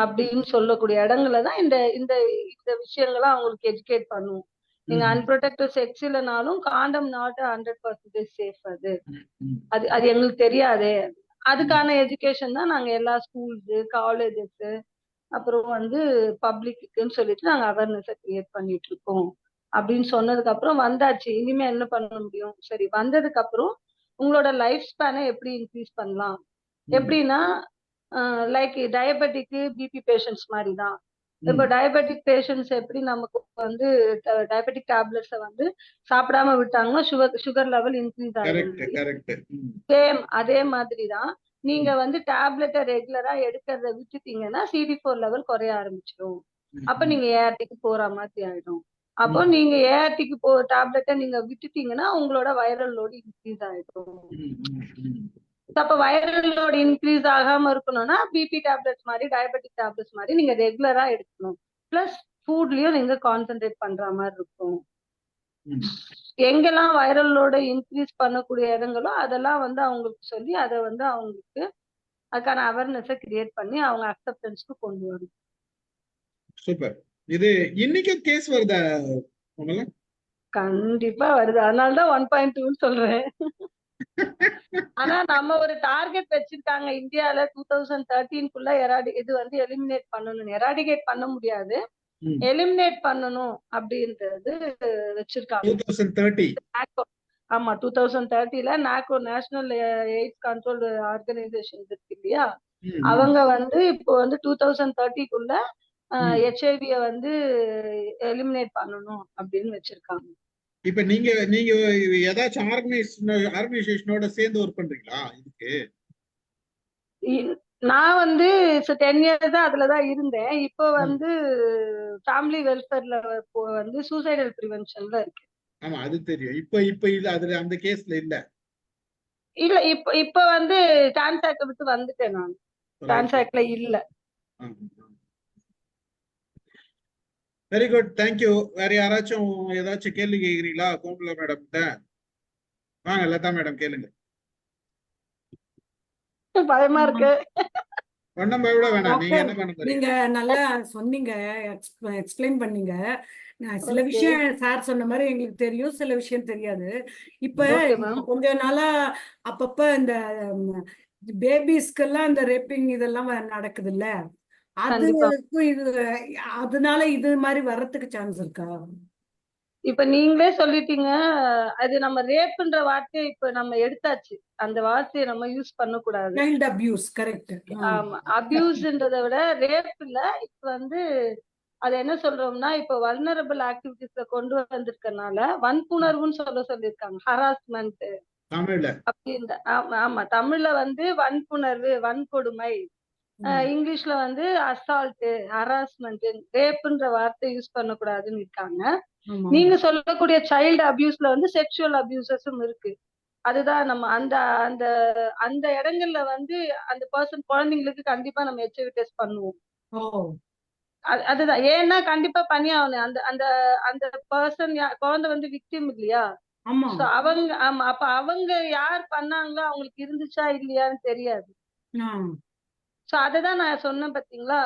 அப்படின்னு சொல்லக்கூடிய இடங்கள்ல தான் இந்த இந்த இந்த விஷயங்களை அவங்களுக்கு எஜுகேட் பண்ணுவோம். நீங்க அன்ப்ரொடெக்டட் செக்ஸ் இல்லைனாலும் காண்டம் நாட் 100% சேஃப். அது அது அது எங்களுக்கு தெரியாதே. அதுக்கான எஜுகேஷன் தான் நாங்க எல்லா ஸ்கூல்ஸ், காலேஜஸ், அப்புறம் வந்து பப்ளிக்குன்னு சொல்லிட்டு நாங்க அவேர்னஸை கிரியேட் பண்ணிட்டு இருக்கோம் அப்படின்னு சொன்னதுக்கு அப்புறம் வந்தாச்சு. இனிமே என்ன பண்ண முடியும்? சரி, வந்ததுக்கு அப்புறம் உங்களோட லைஃப் ஸ்பேனை எப்படி இன்க்ரீஸ் பண்ணலாம்? எப்படின்னா லைக் டயபெட்டிக், பிபி பேஷண்ட்ஸ் மாதிரி தான். இப்போ டயபெட்டிக் பேஷண்ட்ஸ் எப்படி நமக்கு வந்து டயபெட்டிக் டேப்லெட்ஸை வந்து சாப்பிடாம விட்டாங்கன்னா சுகர் லெவல் இன்க்ரீஸ் ஆகும். சேம் அதே மாதிரி தான் நீங்க வந்து டேப்லெட்டை ரெகுலரா எடுக்கிறத விட்டுட்டீங்கன்னா CD4 லெவல் குறைய ஆரம்பிச்சிடும். அப்ப நீங்க ஏஆர்டிக்கு போற மாதிரி ஆயிடும். அப்போ நீங்க ஏஆர்டிக்கு டேப்லெட்டை நீங்க விட்டுட்டீங்கன்னா உங்களோட வைரல் லோடு இன்க்ரீஸ் ஆயிடும். அப்ப வைரல் லோடு இன்க்ரீஸ் ஆகாம இருக்கணும்னா பிபி டேப்லெட்ஸ் மாதிரி, டயபெட்டிக் டேப்லெட்ஸ் மாதிரி நீங்க ரெகுலரா எடுக்கணும். பிளஸ் ஃபுட்லயும் நீங்க கான்சென்ட்ரேட் பண்ற மாதிரி இருக்கும். எங்கெல்லாம் வைரல் லோட இன்க்ரீஸ் பண்ணக்கூடிய இடங்களோ அதெல்லாம் வந்து அவங்களுக்கு சொல்லி அதை வந்து அவங்களுக்கு அதுக்கான அவேர்னஸை கிரியேட் பண்ணி அவங்க அக்செப்டன்ஸ்க்கு கொண்டு வரணும். சூப்பர். இது இன்னைக்கு கேஸ் வருதா? கண்டிப்பா வருது, அதனாலதான் 1.2 சொல்றேன். ஆனா நம்ம ஒரு டார்கெட் வச்சிருக்காங்க இந்தியால 2013 இது வந்து எலிமினேட் பண்ணணும். எராடிகேட் பண்ண முடியாது, எலிமினேட் பண்ணணும் அப்படின்றது வச்சிருக்காங்க. 2030. ஆமா, 2030ல நாக்கோ, நேஷனல் எய்ட்ஸ் கண்ட்ரோல் ஆர்கனைசேஷன் இருக்கு இல்லையா, அவங்க வந்து இப்போ வந்து 2030க்குள்ள HIV வந்து எலிமினேட் பண்ணணும் அப்படின்னு வச்சிருக்காங்க. இப்ப நீங்க ஏதாச்சும் ஆர்கனைசேஷனோட சேர்ந்து ஒர்க் பண்றீங்களா இதுக்கு? நான் வந்து 10 இயர்ஸ் தான் அதுலதான் இருந்தேன். இப்போ வந்து ஃபேமிலி வெல்ஃபேர்ல வந்து சூசைடல் பிரிவென்ஷன்ல இருக்கு. ஆமா, அது தெரியும். இப்ப இல்ல, அதுல அந்த கேஸ்ல இல்ல. இல்ல, இப்ப வந்து டான்சாக்ட விட்டு வந்துட்டேன் நான். டான்சாக்ட்ல இல்ல. Very good, thank you. வேற யாராச்சும் ஏதாச்சும் கேள்வி கேக்குறீங்களா கோமலா மேடம் கிட்ட? வாங்க லதா மேடம் கேளுங்க. பயமா இருக்கு. ஒண்ணும் பயப்பட வேணாம். நீங்க டாக்டர் என்ன பண்ண போறீங்க? நீங்க நல்லா சொன்னீங்க, எக்ஸ்பிளைன் பண்ணீங்க. சில ஓகே விஷயம் சார் சொன்ன மாதிரி எங்களுக்கு தெரியும், சில விஷயம் தெரியாது. இப்ப ஓகே மேம். கொஞ்ச நாளா அப்பப்ப இந்த பேபிஸ்க்கெல்லாம் இந்த ரேப்பிங் இதெல்லாம் நடக்குது இல்ல, கண்டிப்பா. அதுக்கும் இது அதனால இது மாதிரி வர்றதுக்கு சான்ஸ் இருக்கா? இப்ப நீங்களே சொல்லிட்டீங்க. அது நம்ம ரேப்ன்ற வார்த்தையை இப்ப நம்ம எடுத்தாச்சு. அந்த வார்த்தையை நம்ம யூஸ் பண்ணக்கூடாது. Child abuse, correct. ஆமா. அபியூஸ்ன்றத விட ரேப் இல்ல. இப்ப வந்து அத என்ன சொல்றோம்னா, இப்ப வல்னரபிள் ஆக்டிவிட்டீஸ்ல கொண்டு வந்திருக்கனால வன்புணர்வுன்னு சொல்லியிருக்காங்க. ஹராஸ்மென்ட் தமிழ்ல. அப்படின்ற ஆமா, ஆமா. தமிழ்ல வந்து வன்புணர்வு, வன்கொடுமை. இங்கிலீஷ்ல வந்து அசால்ட், ஹராஸ்மென்ட், ரேப்ன்ற வார்த்தை யூஸ் பண்ணக்கூடாதுன்னு இருக்காங்க. நீங்க சொல்லக்கூடிய சைல்டு அபியூஸ்ல வந்து செக்ஷுவல் அபியூசஸும் இருக்கு. அதுதான் நம்ம அந்த அந்த அந்த இடங்கள்ல வந்து அந்த பர்சன் குழந்தைங்களுக்கு கண்டிப்பா நம்ம ஹெச்ஐவி டெஸ்ட் பண்ணுவோம். அதுதான். ஏன்னா கண்டிப்பா பண்ணியே ஆகணும். அந்த அந்த அந்த பர்சன் குழந்தை வந்து விக்டிம் இல்லையா? ஆமா. சோ அவங்க ஆமா. அப்ப அவங்க யார் பண்ணாங்களோ அவங்களுக்கு இருந்துச்சா இல்லையான்னு தெரியாது. சோ அததான் நான் சொன்னேன் பாத்தீங்களா?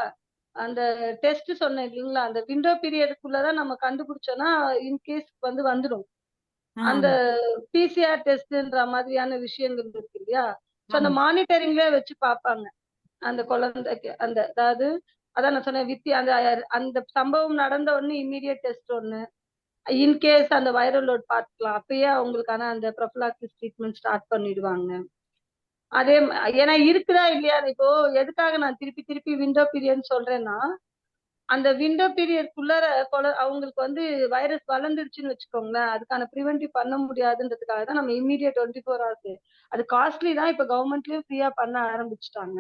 அந்த டெஸ்ட் சொன்னேன் இல்லைங்களா? அந்த விண்டோ பீரியடுக்குள்ளதான் நம்ம கண்டுபிடிச்சோம்னா இன்கேஸ் வந்து வந்துடும். அந்த பிசிஆர் டெஸ்ட்ன்ற மாதிரியான விஷயங்கள் இருக்கு இல்லையா? சோ அந்த மானிட்டரிங்லயே வச்சு பார்ப்பாங்க. அந்த குழந்தைக்கு அந்த அதாவது அதான் நான் சொன்னேன் அந்த அந்த சம்பவம் நடந்த உடனே இம்மீடியட் டெஸ்ட் ஒண்ணு. இன்கேஸ் அந்த வைரல் லோட் பார்த்துக்கலாம். அப்பயே அவங்களுக்கான அந்த ப்ரொஃபிலாக்சிஸ் ட்ரீட்மெண்ட் ஸ்டார்ட் பண்ணிடுவாங்க. ஏன்னா இருக்குதா இல்லையா? இப்போ எதுக்காக நான் திருப்பி திருப்பி விண்டோ பீரியட்னு சொல்றேன்னா, அந்த விண்டோ பீரியட்குள்ளார அவங்களுக்கு வந்து வைரஸ் வளர்ந்துருச்சுன்னு வச்சுக்கோங்களேன். அதுக்கான பிரிவென்டிவ் பண்ண முடியாதுன்றதுக்காக தான் நம்ம இம்மீடியட் 24 ஹவர்ஸ். அது காஸ்ட்லி தான். இப்ப கவர்மெண்ட்லயும் ஃப்ரீயா பண்ண ஆரம்பிச்சுட்டாங்க.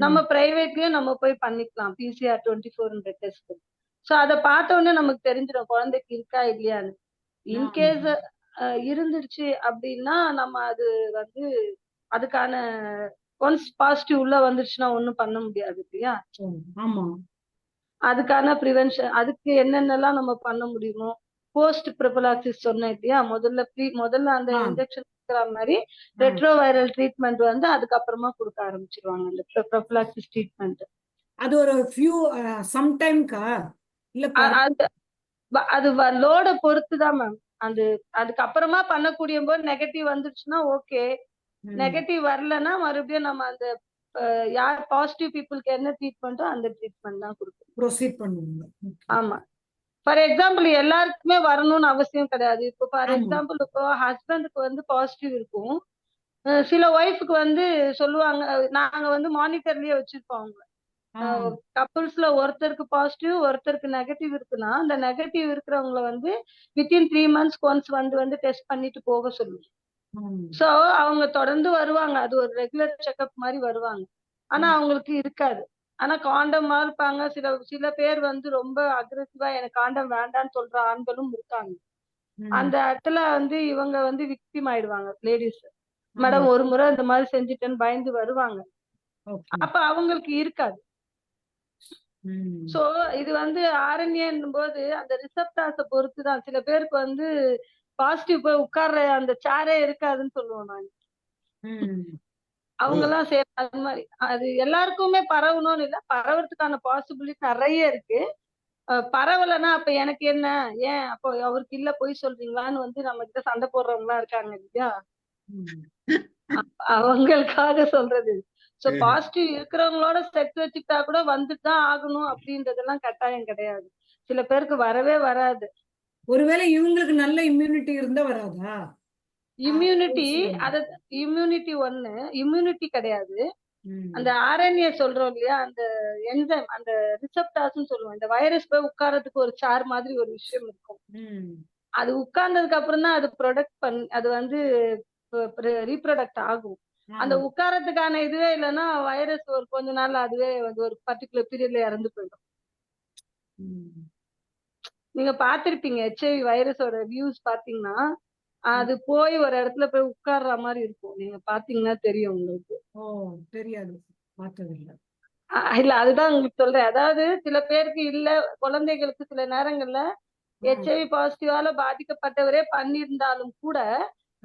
நம்ம பிரைவேட்லயும் நம்ம போய் பண்ணிக்கலாம். PCR 24ன்ற test. சோ அத பார்த்த உடனே நமக்கு தெரிஞ்சிடும் குழந்தைக்கு இருக்கா இல்லையான்னு. இன்கேஸ் இருந்துருச்சு அப்படின்னா நம்ம அது வந்து அதுக்கான ஒன்ஸ் பாசிட்டிவ் உள்ள வந்துருச்சுன்னா ஒண்ணும் பண்ண முடியாது இல்லையா? ஆமா. அதுக்கான பிரிவென்ஷன் அதுக்கு என்னென்னலாம் நம்ம பண்ண முடியுமோ போஸ்ட் ப்ரொபலாக்சிஸ் சொன்னேன் இல்லையா? முதல்ல அந்த இன்ஜெக்ஷன் கொடுக்குற மாதிரி ரெட்ரோ வைரல் ட்ரீட்மெண்ட் வந்து அதுக்கப்புறமா கொடுக்க ஆரம்பிச்சிருவாங்க அந்த ப்ரொபலாக்சிஸ் ட்ரீட்மெண்ட். அது ஒரு சம் டைம்க்கா இல்ல அது லோட பொறுத்து தான் மேம். அதுக்கப்புறமா பண்ணக்கூடிய போது நெகட்டிவ் வந்துருச்சுன்னா ஓகே. நெகட்டிவ் வரலன்னா மறுபடியும் நம்ம அந்த யார் பாசிட்டிவ் பீப்புளுக்கு என்ன ட்ரீட்மெண்ட்டோ அந்த ட்ரீட்மெண்ட் தான் கொடுக்கணும். ப்ரொசீட் பண்ணுவீங்க. ஆமா. ஃபார் எக்ஸாம்பிள் எல்லாருக்குமே வரணும்னு அவசியம் கிடையாது. இப்போ ஃபார் எக்ஸாம்பிள் இப்போ ஹஸ்பண்டுக்கு வந்து பாசிட்டிவ் இருக்கும். சில ஒய்ஃபுக்கு வந்து சொல்லுவாங்க நாங்க வந்து மானிட்டர்லயே வச்சிருப்போம் அவங்க. கப்புள்ஸ்ல ஒருத்தருக்கு பாசிட்டிவ் ஒருத்தருக்கு நெகட்டிவ் இருக்குன்னா அந்த நெகட்டிவ் இருக்கிறவங்கள வந்து வித்தின் 3 months ஒன்ஸ் வந்து டெஸ்ட் பண்ணிட்டு போக சொல்லுவோம். சோ அவங்க தொடர்ந்து வருவாங்க. அது ஒரு ரெகுலர் செக்அப் மாதிரி வருவாங்க. ஆனா அவங்களுக்கு இருக்காது. ஆனா காண்டமா இருப்பாங்க. சில பேர் வந்து ரொம்ப அக்ரெசிவா எனக்கு காண்டம் வேண்டான்னு சொல்ற ஆண்களும் இருக்காங்க. அந்த இடத்துல வந்து இவங்க வந்து விக்டிம் ஆயிடுவாங்க லேடிஸ். மேடம் ஒரு முறை இந்த மாதிரி செஞ்சுட்டேன்னு பயந்து வருவாங்க. அப்ப அவங்களுக்கு இருக்காது. சோ இது வந்து ஆர்என்ஏன்னும் போது அந்த ரிசப்டார்ஸ பொறுத்துதான். சில பேருக்கு வந்து பாசிட்டிவ் போய் உட்கார்ற அந்த சேரே இருக்காதுன்னு சொல்லுவோம் நாங்க. அவங்க எல்லாம் அது மாதிரி அது எல்லாருக்குமே பரவணும்னு இல்ல. பரவறதுக்கான பாசிபிலிட்டி நிறைய இருக்கு. பரவலன்னா அப்ப எனக்கு என்ன ஏன் அப்போ அவருக்கு இல்ல போய் சொல்றீங்களான்னு வந்து நம்ம கிட்ட சண்டை போடுறவங்களா இருக்காங்க இல்லையா? அவங்களுக்காக சொல்றது. சோ பாசிட்டிவ் இருக்கிறவங்களோட செட் வச்சுக்கிட்டா கூட வந்துதான் ஆகணும் அப்படின்றதெல்லாம் கட்டாயம் கிடையாது. சில பேருக்கு வரவே வராது. ஒருவேளை இவங்களுக்கு நல்ல இம்யூனிட்டி இருந்தா வராதா? இம்யூனிட்டி ஒண்ணு இம்யூனிட்டி கிடையாது. அந்த ஆர்என்ஏ சொல்றோம் இல்லையா? அந்த என்சைம் அந்த ரிசப்டார்ஸ்னு சொல்லுவோம். இந்த வைரஸ் போய் உட்கார்றதுக்கு ஒரு சேர் மாதிரி ஒரு விஷயம் இருக்கும். அது உட்கார்ந்ததுக்கு அப்புறம் தான் அது வந்து ரீப்ரொடக்ட் ஆகும். அந்த உட்காரத்துக்கான இதுவே இல்லைன்னா வைரஸ் ஒரு கொஞ்ச நாள் அதுவே வந்து ஒரு பர்டிகுலர் பீரியட்ல இறந்து போயிடும். நீங்க பாத்திருப்பீங்க ஹெச்ஐவி வைரஸோட வியூஸ் பாத்தீங்கன்னா அது போய் ஒரு இடத்துல போய் உட்கார்ற மாதிரி இருக்கும். நீங்க பாத்தீங்கன்னா தெரியும் உங்களுக்கு. தெரியாது, பார்த்தது இல்ல. இல்ல அதுதான் உங்களுக்கு சொல்றேன். அதாவது சில பேருக்கு இல்ல குழந்தைகளுக்கு சில நேரங்கள்ல ஹெச்ஐவி பாசிட்டிவால பாதிக்கப்பட்டவரே பண்ணியிருந்தாலும் கூட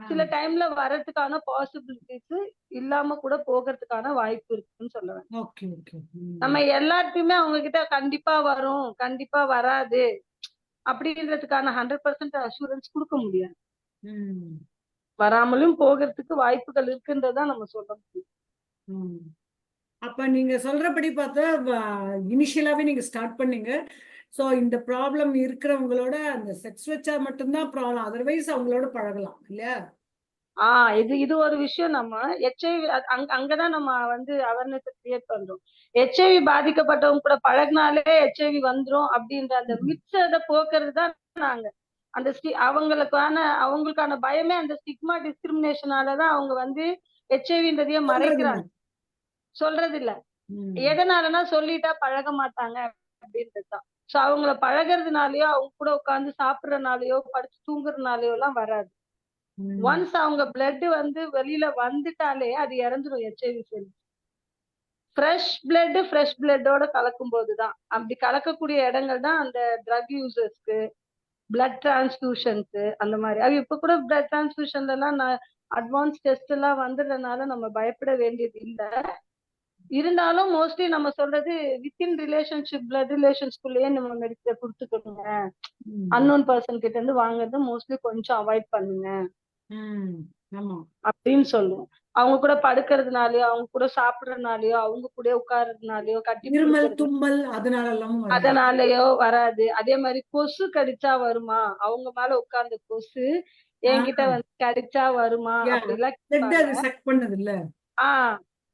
சில டைம்ல வர்றதுக்கான பாசிபிலிட்டிஸ் இல்லாம கூட போகிறதுக்கான வாய்ப்பு இருக்குன்னு சொல்லுவேன். Okay okay. நம்ம எல்லாத்தையுமே அவங்க கிட்ட கண்டிப்பா வரும் கண்டிப்பா வராது அப்படின்றதுக்கான 100% அஷூரன்ஸ் கொடுக்க முடியாது. வராமலும் போகிறதுக்கு வாய்ப்புகள் இருக்குன்றதா நம்ம சொல்ல முடியும். அப்ப நீங்க சொல்றபடி பார்த்தா இனிஷியலாவே நீங்க ஸ்டார்ட் பண்ணீங்க. சோ இந்த ப்ராப்ளம் இருக்கிறவங்களோட அந்த செக்ஸ் வச்சா மட்டும்தான் ப்ராப்ளம், அதர்வைஸ் அவங்களோட பழகலாம் இல்லையா? இது ஒரு விஷயம். நம்ம ஹெச்ஐவி அங்கதான் நம்ம வந்து அவேர்னஸ் கிரியேட் பண்றோம். ஹெச்ஐவி பாதிக்கப்பட்டவங்க கூட பழகினாலே ஹெச்ஐவி வந்துரும் அப்படின்ற அந்த மிச்சத்தை போக்குறது தான் நாங்க அந்த அவங்களுக்கான பயமே அந்த ஸ்டிக்மா டிஸ்கிரிமினேஷனாலதான் அவங்க வந்து ஹெச்ஐவின்றதையே மறைக்கிறாங்க, சொல்றது இல்ல. எதனாலன்னா சொல்லிட்டா பழக மாட்டாங்க அப்படின்றதுதான். சோ அவங்கள பழகிறதுனாலயோ அவங்க கூட உட்கார்ந்து சாப்பிடுறதுனாலயோ படுத்து தூங்குறதுனாலயோ எல்லாம் வராது. ஒன்ஸ் அவங்க பிளட் வந்து வெளியில வந்துட்டாலே அது இறந்துடும் ஹெச்ஐவி செல். ஃப்ரெஷ் பிளட்டோட கலக்கும் போதுதான், அப்படி கலக்கக்கூடிய இடங்கள் தான் அந்த ட்ரக் யூசர்ஸ்க்கு, பிளட் டிரான்ஸ்ஃபியூஷனுக்கு அந்த மாதிரி. அது இப்ப கூட பிளட் டிரான்ஸ்ஃபியூஷன்ல எல்லாம் அட்வான்ஸ் டெஸ்ட் எல்லாம் வந்ததுனால நம்ம பயப்பட வேண்டியது இல்லை. இருந்தாலும் மோஸ்ட்லி நம்ம சொல்றது வித்தின் ரிலேஷன்ஷிப் பிளட் ரிலேஷன்ஸ்குள்ளேயே நம்ம மெடிக்கல் கொடுத்துக்கணுங்க. அன்னோன் பர்சன் கிட்ட இருந்து வாங்குறது மோஸ்ட்லி கொஞ்சம் அவாய்ட் பண்ணுங்க அப்படின்னு சொல்லுவோம். அவங்க கூட படுக்கிறதுனாலயோ அவங்க கூட சாப்பிடுறதுனாலயோ அவங்க கூட உட்கார்றதுனாலயோ கட்டி தும்மல் அதனாலயோ வராது. அதே மாதிரி கொசு கடிச்சா வருமா, அவங்க மேல உட்கார்ந்த கொசு என்கிட்ட வந்து கடிச்சா வருமா அப்படிலாம்.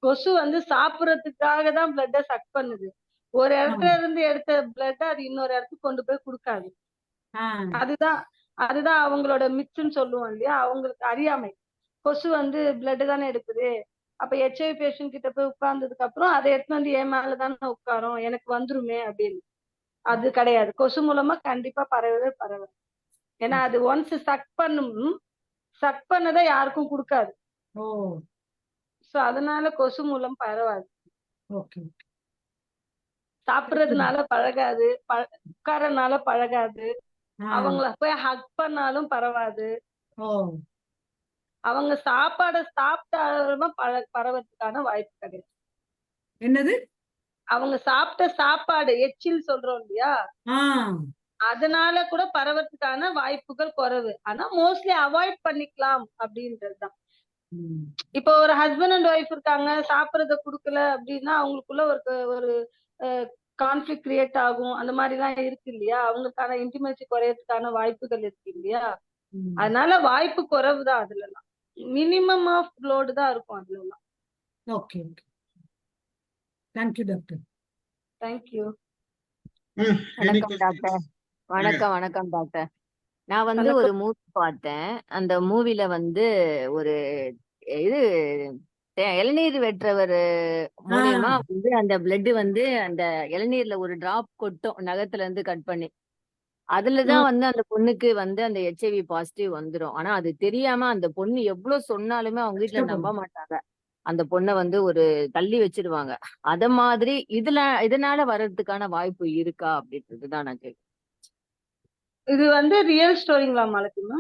கொசு வந்து சாப்பிடறதுக்காக தான் பிளட்ட சக் பண்ணுது. ஒரு இடத்துல இருந்து எடுத்த பிளட் அது இன்னொரு இடத்துக்கு கொண்டு போய் கொடுக்காது. அதுதான் அவங்களோட மிச்சுன்னு சொல்லுவோம் இல்லையா, அவங்களுக்கு அறியாமை. கொசு வந்து பிளட் தானே எடுக்குது, அப்ப ஹெச்ஐவி பேஷண்ட் கிட்ட போய் உட்கார்ந்ததுக்கு அப்புறம் அதை எடுத்து வந்து என் மேலதானே உட்காரும், எனக்கு வந்துருமே அப்படின்னு. அது கிடையாது. கொசு மூலமா கண்டிப்பா பரவவே பரவாது. ஏன்னா அது ஒன்ஸ் சக் பண்ணதை யாருக்கும் கொடுக்காது. சோ அதனால கொசு மூலம் பரவாது. சாப்பிடுறதுனால பழகாது, உட்காரனால பழகாது, அவங்கள போய் ஹக் பண்ணாலும் பரவாது. அவங்க சாப்பாடை சாப்பிட்டாலும் பரவறதுக்கான வாய்ப்பு கிடையாது. என்னது? அவங்க சாப்பிட்ட சாப்பாடு எச்சில் சொல்றோம் இல்லையா, அதனால கூட பரவறதுக்கான வாய்ப்புகள் குறைவு. ஆனா மோஸ்ட்லி அவாய்ட் பண்ணிக்கலாம் அப்படின்றதுதான். இப்போ ஒரு ஹஸ்பண்ட் அண்ட் ஒய்ஃப் இருக்காங்க, சாப்பிடறத குடுக்கல அப்படின்னா அவங்களுக்குள்ள ஒரு கான்ஃபிளிக்ட் கிரியேட் ஆகும். அந்த மாதிரி எல்லாம் இருக்கு இல்லையா, அவங்களுக்கான இன்டிமேசி குறையறதுக்கான வாய்ப்புகள் இருக்கு இல்லையா. அதனால வாய்ப்பு குறைவுதான். அதுல எல்லாம் மினிமம் ஆஃப் லோடு தான் இருக்கும் அதுல எல்லாம். Okay, thank you doctor. தேங்க்யூ. வணக்கம் டாக்டர். வணக்கம் டாக்டர். நான் வந்து ஒரு மூவி பார்த்தேன். அந்த மூவில வந்து ஒரு இது இளநீர் வெட்டுறவர் மூலியமா வந்து அந்த பிளட் வந்து அந்த இளநீர்ல ஒரு டிராப் கொட்டும் நகத்துல இருந்து கட் பண்ணி, அதுலதான் வந்து அந்த பொண்ணுக்கு வந்து அந்த ஹெச்ஐவி பாசிட்டிவ் வந்துடும். ஆனா அது தெரியாம அந்த பொண்ணு எவ்வளவு சொன்னாலுமே அவங்க வீட்டுல நம்ப மாட்டாங்க. அந்த பொண்ணை வந்து ஒரு தள்ளி வச்சிருவாங்க. அத மாதிரி இதனால வர்றதுக்கான வாய்ப்பு இருக்கா அப்படின்றதுதான் நான் கேட்கிறேன். இது வந்து ரியல் ஸ்டோரிங்களா மாலதிமா?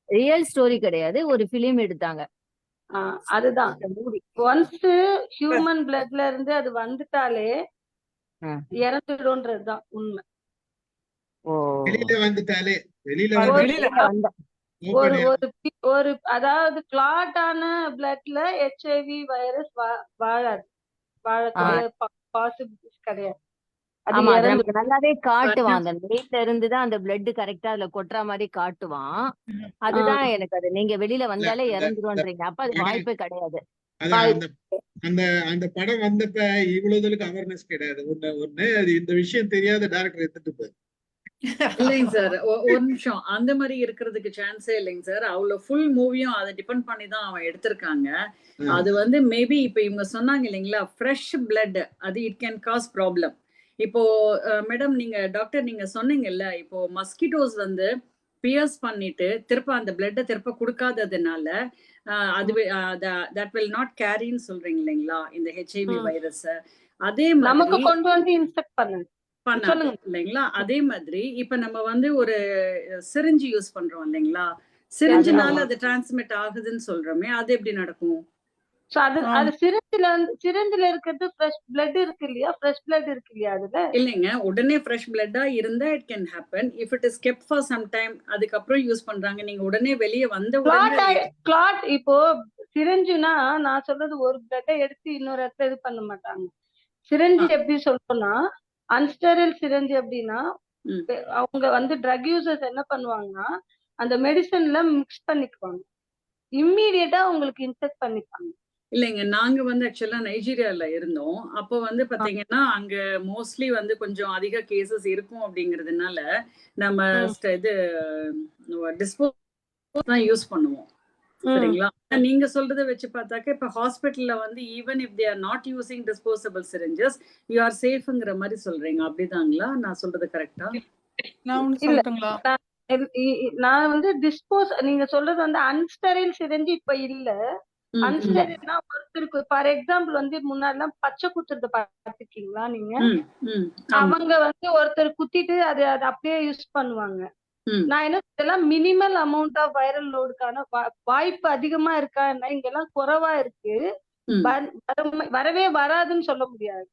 ரியல் ஸ்டோரி கிடையாது, ஒரு பிலிம் எடுத்தாங்க. அதுதான் ஒன்ஸ் ஹியூமன் பிளட்ல இருந்து அது வந்துட்டாலே இறந்துடும்ன்றதுதான் உண்மை. ஒரு அதாவது கிளாட்டான பிளட்ல ஹெச்ஐவி வைரஸ் வாழக்கூடிய பாசிபிலிட்டிஸ் கிடையாது. நல்லாவே காட்டுவான். அந்த வெளியில இருந்துதான் அந்த பிளட் கரெக்டா அதுல கொட்டுற மாதிரி காட்டுவான். அதுதான் எனக்கு அது நீங்க வெளியில வந்தாலே இறந்துருன்றீங்க, அப்ப அது வாய்ப்பே கிடையாது. அந்த படம் வந்தப்ப இவ்வளவுக்கு அவேர்னஸ் கிடையாது. ஒண்ணு அது இந்த விஷயம் தெரியாத டைரக்டர் எடுத்துட்டு போய் இல்லைங்க சார், ஒரு நிமிஷம். அந்த மாதிரி இருக்கிறதுக்கு சான்ஸே இல்லைங்க சார். அவ்வளவு ஃபுல் மூவியும் அதை டிபெண்ட் பண்ணி தான் அவன் எடுத்திருக்காங்க. அது வந்து மேபி இப்ப இவங்க சொன்னாங்க இல்லைங்களா, ஃப்ரெஷ் பிளட் அது இட் கேன் காஸ் ப்ராப்ளம். இப்போ மேடம் நீங்க டாக்டர் நீங்க சொன்னீங்கல்ல, இப்போ மஸ்கிட்டோஸ் வந்து பியர்ஸ் பண்ணிட்டு திருப்ப அந்த பிளட்டை திருப்ப கொடுக்காததுனால அது தட் வில் நாட் கேரின்னு சொல்றீங்க இல்லைங்களா இந்த ஹெச்ஐவி வைரஸ். அதே மாதிரி கொண்டு வந்து இன்ஃபெக்ட் பண்ணாங்க இல்லைங்களா. அதே மாதிரி இப்ப நம்ம வந்து ஒரு சிரிஞ்சு யூஸ் பண்றோம் இல்லைங்களா, சிரிஞ்சினால அது டிரான்ஸ்மிட் ஆகுதுன்னு சொல்றோமே, அது எப்படி நடக்கும்? சோ அது சிரிஞ்சில இருக்கிறது ஃப்ரெஷ் பிளட் இருக்கு இல்லையா, ஃப்ரெஷ் பிளட் இருக்கு இல்லையா அதுல. இல்லைங்க, உடனே ஃப்ரெஷ் பிளட்டா இருந்தா it can happen. If it is kept for some time, அதுக்கப்புறம் யூஸ் பண்றாங்க, நீங்க உடனே வெளியே வந்த உடனே கிளாட் இப்போ சிரிஞ்சுனா நான் சொல்றது ஒரு பிளட்டை எடுத்து இன்னொரு இடத்துல இது பண்ண மாட்டாங்க. சிரிஞ்சு எப்படி சொல்றோம்னா அன்ஸ்டெரைல் சிரிஞ்சு அப்படின்னா அவங்க வந்து ட்ரக் யூசர்ஸ் என்ன பண்ணுவாங்கன்னா அந்த மெடிசன்ல மிக்ஸ் பண்ணிக்குவாங்க, இம்மீடியட்டா உங்களுக்கு இன்செக்ட் பண்ணிப்பாங்க. இல்லைங்க, நாங்க வந்து ஆக்சுவலா நைஜீரியால இருந்தோம். அப்போ வந்து பாத்தீங்கன்னா அங்க மோஸ்ட்லி வந்து கொஞ்சம் அதிக கேசஸ் இருக்கும் அப்படிங்கறதுனால நம்ம இது டிஸ்போஸ் தான் யூஸ் பண்ணுவோம். சரிங்களா? நீங்க சொல்றதை வச்சு பார்த்தாக்க இப்ப ஹாஸ்பிட்டல்ல வந்து even if they are not using disposable syringes you are சேஃப்ங்கிற மாதிரி சொல்றீங்க, அப்படிதாங்களா? நான் சொல்றது கரெக்டா? நான் வந்து டிஸ்போஸ் நீங்க சொல்றது வந்து அன்ஸ்டெரைல் சிரிஞ்சு இப்ப இல்ல. அன்ஸ்டெரைல்னா ஒருத்தருக்கு ஃபார் எக்ஸாம்பிள் வந்து முன்னாடிலாம் பச்சை குத்துறது பார்த்திருக்கீங்களா நீங்க? அவங்க வந்து ஒருத்தர் குத்திட்டு அது அப்படியே யூஸ் பண்ணுவாங்க. நான் என்ன சொல்லலாம், மினிமல் அமௌண்ட் ஆஃப் வைரல் லோடுக்கான வாய்ப்பு அதிகமா இருக்கா, இங்கெல்லாம் குறைவா இருக்கு, வரவே வராதுன்னு சொல்ல முடியாது,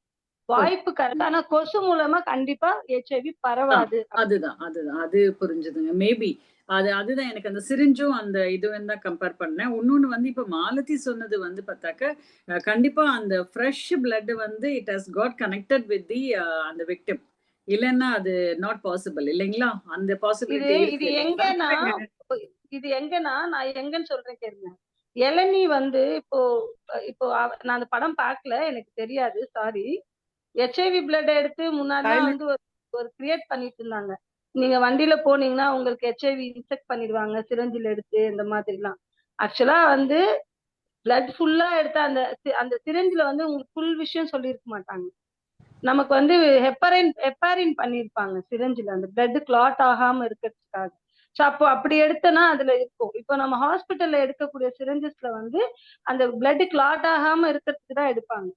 வாய்ப்பு கரெக்ட். ஆனா கொசு மூலமா கண்டிப்பா HIV பரவாது. அதுதான் அது புரிஞ்சுதுங்க. மேபி அதுதான் எனக்கு அந்த சிரிஞ்சும் அந்த இதுவும் தான் கம்பேர் பண்ணேன். இன்னொன்னு வந்து இப்ப மாலதி சொன்னது வந்து பார்த்தாக்க கண்டிப்பா அந்த ஃப்ரெஷ் பிளட் வந்து it has got connected with the அந்த விக்டிம், இல்லைன்னா அது நாட் பாசிபிள் இல்லைங்களா? அந்த பாசிபிலிட்டி இது எங்கன்னா நான் எங்கன்னு சொல்றேன் கேளுங்க. இளநீ வந்து இப்போ நான் அந்த படம் பார்க்கல, எனக்கு தெரியாது, சாரி. HIV பிளட் எடுத்து முன்னாடி வந்து ஒரு கிரியேட் பண்ணிட்டு இருந்தாங்க. நீங்க வண்டியில போனீங்கன்னா உங்களுக்கு HIV இன்செக்ட் பண்ணிடுவாங்க சிரஞ்சில எடுத்து, இந்த மாதிரி எல்லாம். ஆக்சுவலா வந்து பிளட் ஃபுல்லா எடுத்த அந்த சிரஞ்சில வந்து உங்களுக்கு ஃபுல் விஷயம் சொல்லியிருக்க மாட்டாங்க. நமக்கு வந்து ஹெப்பாரின் பண்ணிருப்பாங்க சிரஞ்சில அந்த பிளட் கிளாட் ஆகாம இருக்கிறதுக்காக. சோ அப்போ அப்படி எடுத்தனா அதுல இருக்கும். இப்போ நம்ம ஹாஸ்பிட்டல்ல எடுக்கக்கூடிய சிரஞ்சஸ்ல வந்து அந்த பிளட் கிளாட் ஆகாம இருக்கிறதுக்கு தான் எடுப்பாங்க,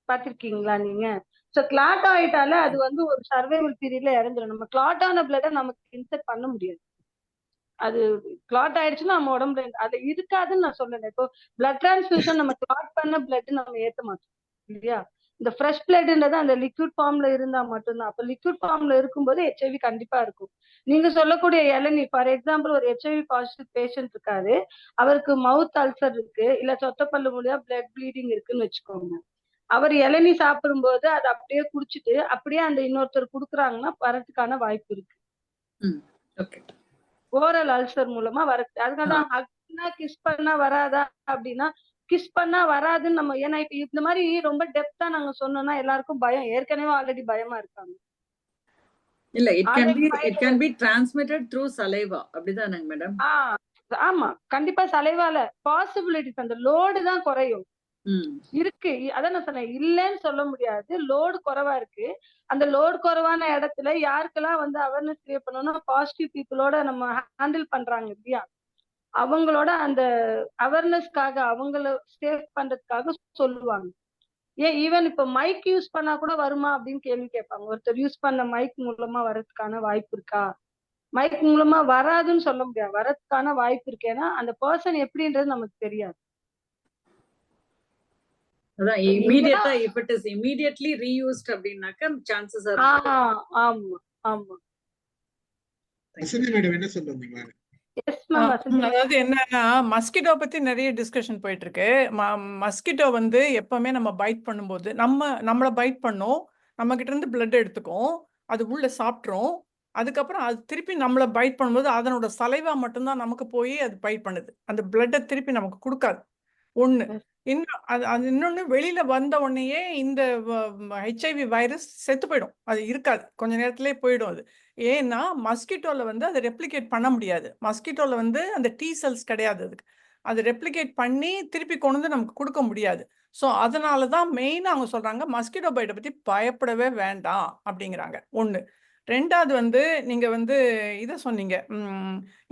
பாத்திருக்கீங்களா நீங்க? சோ கிளாட் ஆயிட்டாலே அது வந்து ஒரு சர்வைவல் பீரியட்ல இறந்துடும். நம்ம கிளாட் ஆன பிளட்டை நமக்கு இன்செக்ட் பண்ண முடியாது. அது கிளாட் ஆயிடுச்சுன்னா நம்ம உடம்புல அது இருக்காதுன்னு நான் சொல்லல. இப்போ பிளட் டிரான்ஸ்ஃபியூஷன் நம்ம கிளாட் பண்ண பிளட் நம்ம ஏத்த மாட்டோம் இல்லையா? இந்த ஃப்ரெஷ் பிளட்ன்றது அந்த லிக்விட் ஃபார்ம்ல இருந்தா மட்டும்தான். அப்ப லிக்விட் ஃபார்ம்ல இருக்கும்போது HIV கண்டிப்பா இருக்கும். நீங்க சொல்லக்கூடிய இளநீ ஃபார் எக்ஸாம்பிள் ஒரு HIV பாசிட்டிவ் பேஷண்ட் இருக்காரு, அவருக்கு மவுத் அல்சர் இருக்கு, இல்ல சொத்தப்பல்லு மூலியா பிளட் ப்ளீடிங் இருக்குன்னு வச்சுக்கோங்க. அவர் இளநீ சாப்பிடும்போது அதை அப்படியே குடிச்சிட்டு அப்படியே அந்த இன்னொருத்தர் குடுக்குறாங்கன்னா வரதுக்கான வாய்ப்பு இருக்கு. ஓரல் அல்சர் மூலமா வரது. அதனால கிஸ் பண்ணா வராதா அப்படின்னா கிஸ் பண்ணா வராதுன்னு நம்ம, ஏன்னா இப்ப இந்த மாதிரி ரொம்ப டெப்தா நாங்க சொன்னோம்னா எல்லாருக்கும் பயம், ஏற்கனவே ஆல்ரெடி பயமா இருக்காங்க. இல்ல it can be transmitted through saliva, அப்படிதானங்க மேடம்? ஆமா, கண்டிப்பா சலைவால பாசிபிலிட்டிஸ் அந்த லோடு தான் குறையும் இருக்கு. அதான் நான் சொன்னேன், இல்லைன்னு சொல்ல முடியாது, லோடு குறைவா இருக்கு. அந்த லோடு குறைவான இடத்துல யாருக்கெல்லாம் வந்து அவேர்னஸ் கிரியேட் பண்ணணும்னா பாசிட்டிவ் பீப்புளோட நம்ம ஹேண்டில் பண்றாங்க இல்லையா, அவங்களோட அந்த அவேர்னஸ்க்காக அவங்கள சேவ் பண்றதுக்காக சொல்லுவாங்க. ஏன் ஈவன் இப்ப மைக் யூஸ் பண்ணா கூட வருமா அப்படின்னு கேள்வி கேட்பாங்க. ஒருத்தர் யூஸ் பண்ண மைக் மூலமா வர்றதுக்கான வாய்ப்பு இருக்கா? மைக் மூலமா வராதுன்னு சொல்ல முடியாது, வரதுக்கான வாய்ப்பு இருக்கு. ஏன்னா அந்த பர்சன் எப்படின்றது நமக்கு தெரியாது. அதான் இமிடியேட்டா if it is immediately reused அப்படினாக்க chances are. ஆமா ஆமா. அஸ்வினி மேடம் என்ன சொல்றீங்க? அதாவது என்னன்னா மஸ்கிட்டோ பத்தி நிறைய டிஸ்கஷன் போயிட்டு இருக்கு. மஸ்கிட்டோ வந்து எப்பவுமே நம்ம பைட் பண்ணும்போது நம்மளை பைட் பண்ணும், நம்ம கிட்ட இருந்து பிளட் எடுத்துக்கும், அது உள்ள சாப்பிட்ரும், அதுக்கப்புறம் அது திருப்பி நம்மளை பைட் பண்ணும்போது அதனோட சலைவா மட்டும்தான் நமக்கு போய் அது பைட் பண்ணுது, அந்த பிளட்டை திருப்பி நமக்கு கொடுக்காது. ஒண்ணு. இன்னொன்னு வெளியில வந்த உடனேயே இந்த HIV வைரஸ் செத்து போயிடும், அது இருக்காது, கொஞ்ச நேரத்திலே போயிடும் அது. ஏன்னா மஸ்கிட்டோல வந்து அதை ரெப்ளிகேட் பண்ண முடியாது. மஸ்கிட்டோல வந்து அந்த T செல்ஸ் கிடையாது, அதுக்கு அது ரெப்ளிகேட் பண்ணி திருப்பி கொண்டு வந்து நமக்கு கொடுக்க முடியாது. ஸோ அதனால தான் மெயினாக அவங்க சொல்றாங்க மஸ்கிட்டோ பைட்டை பற்றி பயப்படவே வேண்டாம் அப்படிங்கிறாங்க. ஒன்று. ரெண்டாவது வந்து நீங்க வந்து இதை சொன்னீங்க,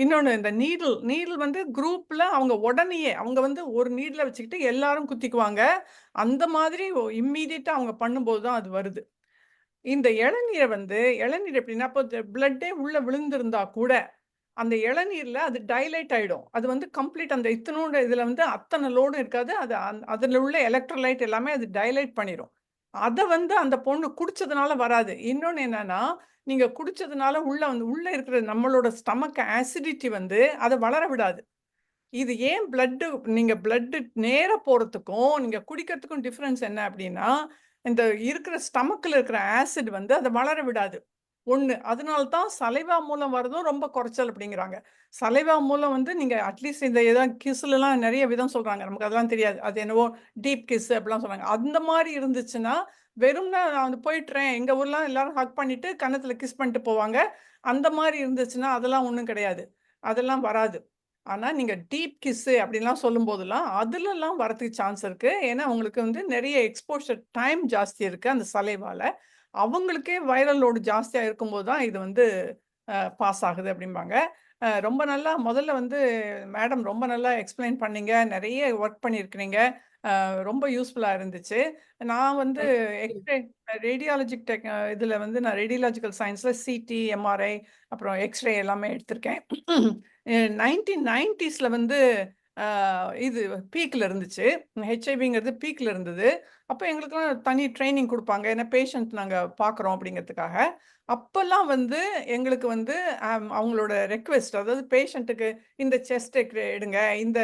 இன்னொன்று இந்த நீடில் வந்து குரூப்ல அவங்க உடனேயே அவங்க வந்து ஒரு நீடில் வச்சுக்கிட்டு எல்லாரும் குத்திக்குவாங்க, அந்த மாதிரி இம்மீடியட்டா அவங்க பண்ணும்போது தான் அது வருது. இந்த இளநீரை வந்து இளநீர் எப்படின்னா இப்போ பிளட்டே உள்ள விழுந்திருந்தா கூட அந்த இளநீர்ல அது டைலேட் ஆயிடும். அது வந்து கம்ப்ளீட் அந்த இத்தனோட இதுல வந்து அத்தனை லோடும் இருக்காது. அது அதுல உள்ள எலக்ட்ரோலைட் எல்லாமே அது டைலேட் பண்ணிடும். அத வந்து அந்த பொண்ணு குடிச்சதுனால வராது. இன்னொன்னு என்னன்னா, நீங்க குடிச்சதுனால உள்ள இருக்கிற நம்மளோட ஸ்டமக் ஆசிடிட்டி வந்து அத வளர விடாது. இது ஏன் நீங்க பிளட் நேரா போறதுக்கும், நீங்க குடிக்கிறதுக்கும் டிஃபரன்ஸ் என்ன அப்படின்னா, இந்த இருக்கிற ஸ்டமக்ல இருக்கிற ஆசிட் வந்து அத வளர விடாது. ஒண்ணு. அதனால தான் சலைவா மூலம் வரதும் ரொம்ப குறைச்சல் அப்படிங்கிறாங்க. சலைவா மூலம் வந்து நீங்க அட்லீஸ்ட் இந்த ஏதோ கிஸ்லலாம் நெறைய விதம் சொல்றாங்க. நமக்கு அதெல்லாம் தெரியாது. அது என்னவோ டீப் கிஸ் அப்படிலாம் சொல்றாங்க. அந்த மாரி இருந்துச்சுன்னா, வெறும்னா நான் வந்து போயிட்டுறேன். எங்க ஊர்லாம் எல்லாரும் ஹக் பண்ணிட்டு கன்னத்துல கிஸ் பண்ணிட்டு போவாங்க. அந்த மாரி இருந்துச்சுன்னா, அதெல்லாம் ஒண்ணும் கிடையாது. அதெல்லாம் வராது. ஆனா, நீங்க டீப் கிஸ்ஸு அப்படின்லாம் சொல்லும்போதெல்லாம், அதுலலாம் வரதுக்கு சான்ஸ் இருக்கு. ஏன்னா, உங்களுக்கு வந்து நெறைய எக்ஸ்போஷர் டைம் ஜாஸ்தி இருக்கு அந்த சலைவால. அவங்களுக்கே வைரல் லோடு ஜாஸ்தியா இருக்கும்போது தான் இது வந்து பாஸ் ஆகுது அப்படிம்பாங்க. ரொம்ப நல்லா முதல்ல வந்து மேடம் ரொம்ப நல்லா எக்ஸ்ப்ளைன் பண்ணீங்க. நெறைய ஒர்க் பண்ணியிருக்கிறீங்க. ரொம்ப யூஸ்ஃபுல்லா இருந்துச்சு. நான் வந்து எக்ஸ்ரே ரேடியாலஜிக் இதுல வந்து நான் ரேடியாலாஜிக்கல் சயன்ஸ்ல சிடி, எம்ஆர்ஐ அப்புறம் எக்ஸ்ரே எல்லாமே எடுத்திருக்கேன். 1990ஸ்ல வந்து அ இது பீக்ல இருந்துச்சு. ஹெச்ஐவிங்கிறது பீக்ல இருந்தது. அப்ப எங்களுக்கெல்லாம் தனி ட்ரெய்னிங் குடுப்பாங்க. ஏன்னா பேஷண்ட் நாங்க பார்க்குறோம் அப்படிங்கிறதுக்காக. அப்பல்லாம் வந்து எங்களுக்கு வந்து அவங்களோட ரெக்வெஸ்ட் அதாவது பேஷண்ட்டுக்கு இந்த செஸ்ட் எடுங்க, இந்த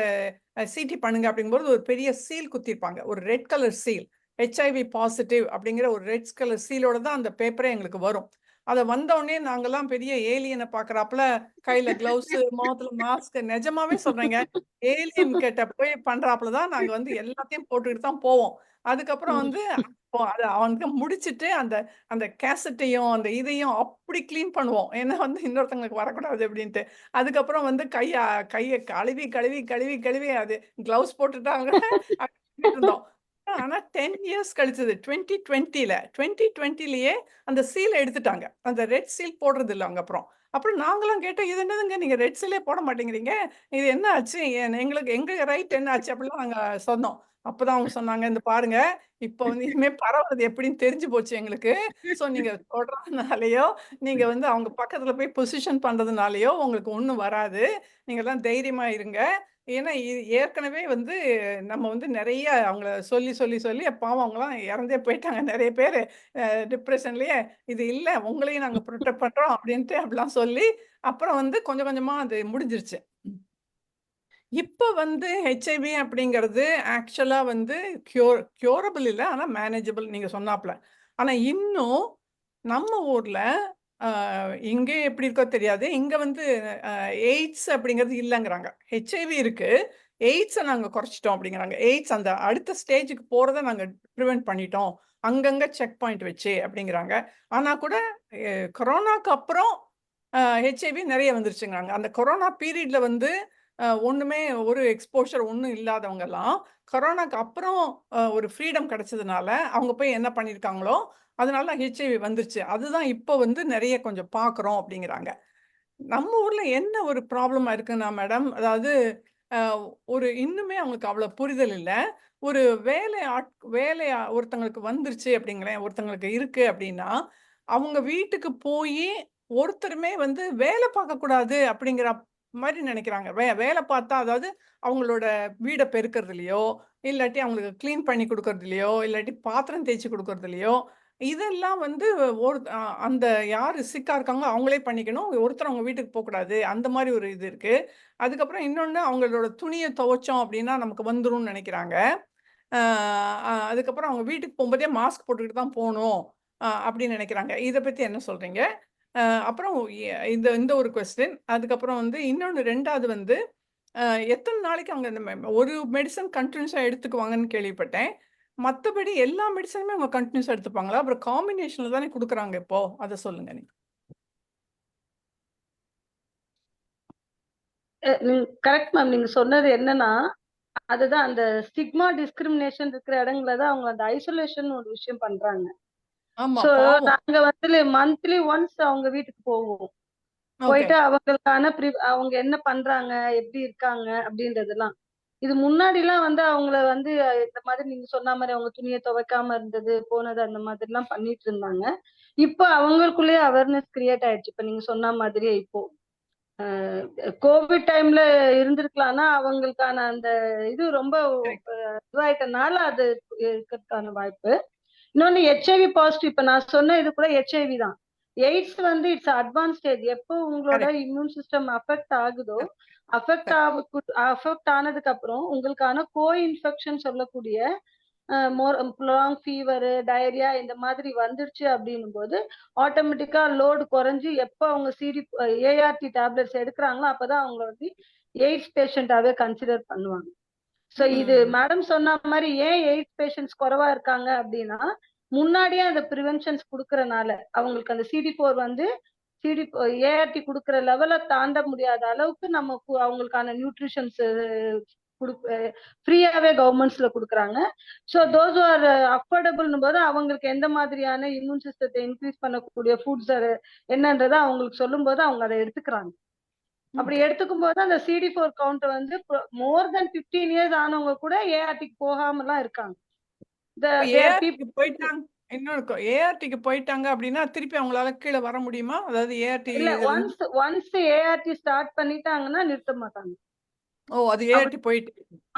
சிடி பண்ணுங்க அப்படிங்கும்போது ஒரு பெரிய சீல் குத்திருப்பாங்க. ஒரு red colour seal. HIV positive அப்படிங்கிற ஒரு ரெட் கலர் சீலோட தான் அந்த பேப்பரே எங்களுக்கு வரும். அத வந்தவுடனே நாங்கலாம் பெரிய ஏலியன பார்க்குறாப்புல கையில கிளவுஸ், முகத்துல மாஸ்க் நிஜமாவே சொல்றேங்க. ஏலியன் கெட்டப் போய் பண்றாப்புல தான் நாங்க வந்து எல்லாத்தையும் போட்டுக்கிட்டு தான் போவோம். அதுக்கப்புறம் வந்து அப்போ அத அவனுக்கு முடிச்சுட்டு அந்த அந்த கேசட்டையும், அந்த இதையும் அப்படி கிளீன் பண்ணுவோம். ஏன்னா வந்து இன்னொருத்தவங்களுக்கு வரக்கூடாது அப்படின்ட்டு. அதுக்கப்புறம் வந்து கைய கழுவி, கழுவி, கழுவி, கழுவி அது கிளவுஸ் போட்டுட்டாங்க இருந்தோம். ஆனா 10 இயர்ஸ் கழிச்சது 2020லயே அந்த சீல எடுத்துட்டாங்க. அந்த ரெட் சீல் போடுறது இல்ல அங்க அப்புறம். அப்புறம் நாங்கலாம் கேட்டோம், "இது என்னதுங்க நீங்க ரெட் சீலே போட மாட்டேங்கிறீங்க? இது என்ன ஆச்சு? எங்களுக்கு எங்க ரைட் என்ன ஆச்சு?" அப்படிலாம் நாங்க சொன்னோம். அப்பதான் அவங்க சொன்னாங்க, "இந்த பாருங்க, இப்ப வந்து இனிமே பரவுறது எப்படின்னு தெரிஞ்சு போச்சு எங்களுக்கு. ஸோ நீங்க தொடுறதுனாலயோ, நீங்க வந்து அவங்க பக்கத்துல போய் பொசிஷன் பண்றதுனாலயோ உங்களுக்கு ஒண்ணும் வராது. நீங்கலாம் தைரியமா இருங்க. ஏன்னா ஏற்கனவே வந்து நம்ம வந்து நெறைய அவங்கள சொல்லி, சொல்லி, சொல்லி பாவம் அவங்கலாம் இறந்தே போயிட்டாங்க நெறைய பேரு. டிப்ரஷன்லயே. இது இல்ல உங்களையும் நாங்க புரொடெக்ட் பண்றோம் அப்படின்ட்டு அப்படிலாம் சொல்லி, அப்புறம் வந்து கொஞ்சம் கொஞ்சமா அது முடிஞ்சிருச்சு. இப்ப வந்து ஹெச்ஐவி அப்படிங்கிறது ஆக்சுவலா வந்து க்யூரபிள் இல்ல. ஆனா மேனேஜபிள் நீங்க சொன்னாப்ல. ஆனா இன்னும் நம்ம ஊர்ல அ இங்கே எப்படி இருக்கோ தெரியாது. இங்க வந்து அ எய்ட்ஸ் அப்படிங்கிறது இல்லங்கிறாங்க. ஹெச்ஐவி இருக்கு. எய்ட்ஸ நாங்க குறைச்சுட்டோம் அப்படிங்கிறாங்க. எய்ட்ஸ் அந்த அடுத்த ஸ்டேஜ்க்கு போறத நாங்க பிரிவென்ட் பண்ணிட்டோம். அங்கங்க செக் பாயிண்ட் வச்சு அப்படிங்கிறாங்க. ஆனா கூட கொரோனாக்கு அப்புறம் ஹெச்ஐவி நெறைய வந்துருச்சுங்கிறாங்க. அந்த கொரோனா பீரியட்ல வந்து ஒண்ணுமே ஒரு எக்ஸ்போஷர் ஒண்ணும் இல்லாதவங்கலாம், கொரோனாக்கு அப்புறம் ஒரு ஃப்ரீடம் கிடைச்சதுனால, அவங்க போய் என்ன பண்ணியிருக்காங்களோ, அதனால ஹெச்ஐவி வந்துருச்சு. அதுதான் இப்போ வந்து நெறைய கொஞ்சம் பார்க்குறோம் அப்படிங்கிறாங்க. நம்ம ஊர்ல என்ன ஒரு ப்ராப்ளமா இருக்குன்னா மேடம், அதாவது அ ஒரு இன்னுமே அவங்களுக்கு அவ்வளோ புரிதல் இல்ல. ஒரு வேலை ஒருத்தங்களுக்கு வந்துருச்சு அப்படிங்களேன், ஒருத்தங்களுக்கு இருக்கு அப்படின்னா, அவங்க வீட்டுக்கு போயி ஒருத்தருமே வந்து வேலை பார்க்கக்கூடாது அப்படிங்கிற மாரி நெனைக்கிறாங்க. வேலை பார்த்தா அதாவது அவங்களோட வீட பெருக்குறதுலயோ, இல்லாட்டி அவங்களுக்கு கிளீன் பண்ணி குடுக்குறதுலயோ, இல்லாட்டி பாத்திரம் தேய்ச்சு குடுக்குறதுலயோ, இதெல்லாம் வந்து ஒரு அந்த யாரு சிக்கா இருக்காங்களோ அவங்களே பண்ணிக்கணும். ஒருத்தர் அவங்க வீட்டுக்கு போக்கூடாது. அந்த மாரி ஒரு இது இருக்கு. அதுக்கப்புறம் இன்னொன்னு அவங்களோட துணிய துவைச்சோம் அப்டின்னா நமக்கு வந்துரும்னு நெனைக்கிறாங்க. அ அதுக்கப்புறம் அவங்க வீட்டுக்கு போம்போதே மாஸ்க் போட்டுக்கிட்டு தான் போணும். அப்டின்னு நெனைக்கிறாங்க. இத பத்தி என்ன சொல்றீங்க? அ அப்புறம் இந்த இந்த ஒரு கொஸ்டின். அதுக்கப்புறம் வந்து இன்னொன்னு 2வது வந்து அ எத்தன நாளைக்கு அவங்க இந்த ஒரு மெடிசின் கன்டினியூஸா எடுத்துக்குவாங்கன்னு கேள்விப்பட்டேன். மத்தபடி எல்லா மெடிசினுமே அவங்க கன்டினியூஸா எடுத்துப்பாங்களா? அப்புறம் காம்பினேஷன்ல தானே குடுக்குறாங்க இப்போ. அத சொல்லுங்க நீங்க. Correct ma'am. நீங்க சொன்னது என்னன்னா, அதுதான் அந்த ஸ்டிக்மா, டிஸ்கிரிமினேஷன் இருக்கிற இடங்கள்ல தான் அவங்க அந்த ஐசோலேஷன் ஒரு விஷயம் பண்றாங்க. ஆமா, சோ பாவம். நாங்க வந்து மந்த்லி ஒன்ஸ் அவங்க வீட்டுக்கு போவோம். ஓகே. போயிட்டு அவங்களுக்கான அவங்க என்ன பண்றாங்க, எப்படி இருக்காங்க அப்படின்றதெல்லாம். இது முன்னாடிலாம் வந்து அவங்கள வந்து இந்த மாதிரி நீங்க சொன்ன மாரி அவங்க துணிய துவைக்காம இருந்தது, போனது அந்த மாதிரிலாம் பண்ணிட்டு இருந்தாங்க. இப்ப அவங்களுக்குள்ளேயே அவேர்னஸ் கிரியேட் ஆயிடுச்சு. இப்ப நீங்க சொன்ன மாதிரியே இப்போ. கோவிட் டைம்ல இருந்திருக்கலாம்னா அவங்களுக்கான அந்த இது ரொம்ப இதுவாயிட்டனால அது இருக்கிறதுக்கான வாய்ப்பு. இன்னொன்னு ஹெச்ஐவி பாசிட்டிவ், இப்ப நான் சொன்ன இது கூட ஹெச்ஐவி தான். எய்ட்ஸ் வந்து இட்ஸ் அட்வான்ஸ் ஸ்டேஜ். எப்போ உங்களோட இம்யூன் சிஸ்டம் அஃபெக்ட் ஆகுதோ, அஃபெக்ட் ஆனதுக்கு அப்புறம் உங்களுக்கான கோ இன்ஃபெக்ஷன் சொல்லக்கூடிய லாங் ஃபீவர், டயரியா இந்த மாதிரி வந்துடுச்சு அப்படின்னும் போது ஆட்டோமேட்டிக்கா லோடு குறைஞ்சு எப்போ அவங்க ஏஆர்டி டேப்லெட்ஸ் எடுக்கிறாங்களோ அப்பதான் அவங்க வந்து எய்ட்ஸ் பேஷண்டாவே கன்சிடர் பண்ணுவாங்க. சோ இது மேடம் சொன்ன மாதிரி ஏன் எய்ட்ஸ் பேஷண்ட்ஸ் குறைவா இருக்காங்க அப்படின்னா, முன்னாடியே அந்த ப்ரிவென்ஷன்ஸ் கொடுக்கறனால அவங்களுக்கு அந்த CD4 வந்து ஏஆர்டி கொடுக்குற லெவலை தாண்ட முடியாத அளவுக்கு நம்ம அவங்களுக்கான நியூட்ரிஷன்ஸ் ஃப்ரீயாவே கவர்மெண்ட்ஸ்ல கொடுக்குறாங்க. ஸோ தோஸ் ஆர் அஃபோர்டபுள்னும் போது அவங்களுக்கு எந்த மாதிரியான இம்யூன் சிஸ்டத்தை இன்க்ரீஸ் பண்ணக்கூடிய ஃபுட்ஸ் என்னன்றதை அவங்களுக்கு சொல்லும் போது அவங்க அதை எடுத்துக்கிறாங்க. அப்படி எடுத்துக்கும் போது அந்த CD4 கவுண்ட் வந்து மோர் தென் 15 இயர்ஸ் ஆனவங்க கூட ஏஆர்டிக்கு போகாம எல்லாம் இருக்காங்க. ஏஆர்டிக்கு போயிட்டாங்க அப்படின்னா திருப்பி அவங்களால கீழே வர முடியுமா? அதாவது ஏஆர்டி இல்ல, ஒன்ஸ் ஏஆர்டி ஸ்டார்ட் பண்ணிட்டாங்கன்னா நிறுத்த மாட்டாங்க. அது ஏஆர்டி போயிட்டு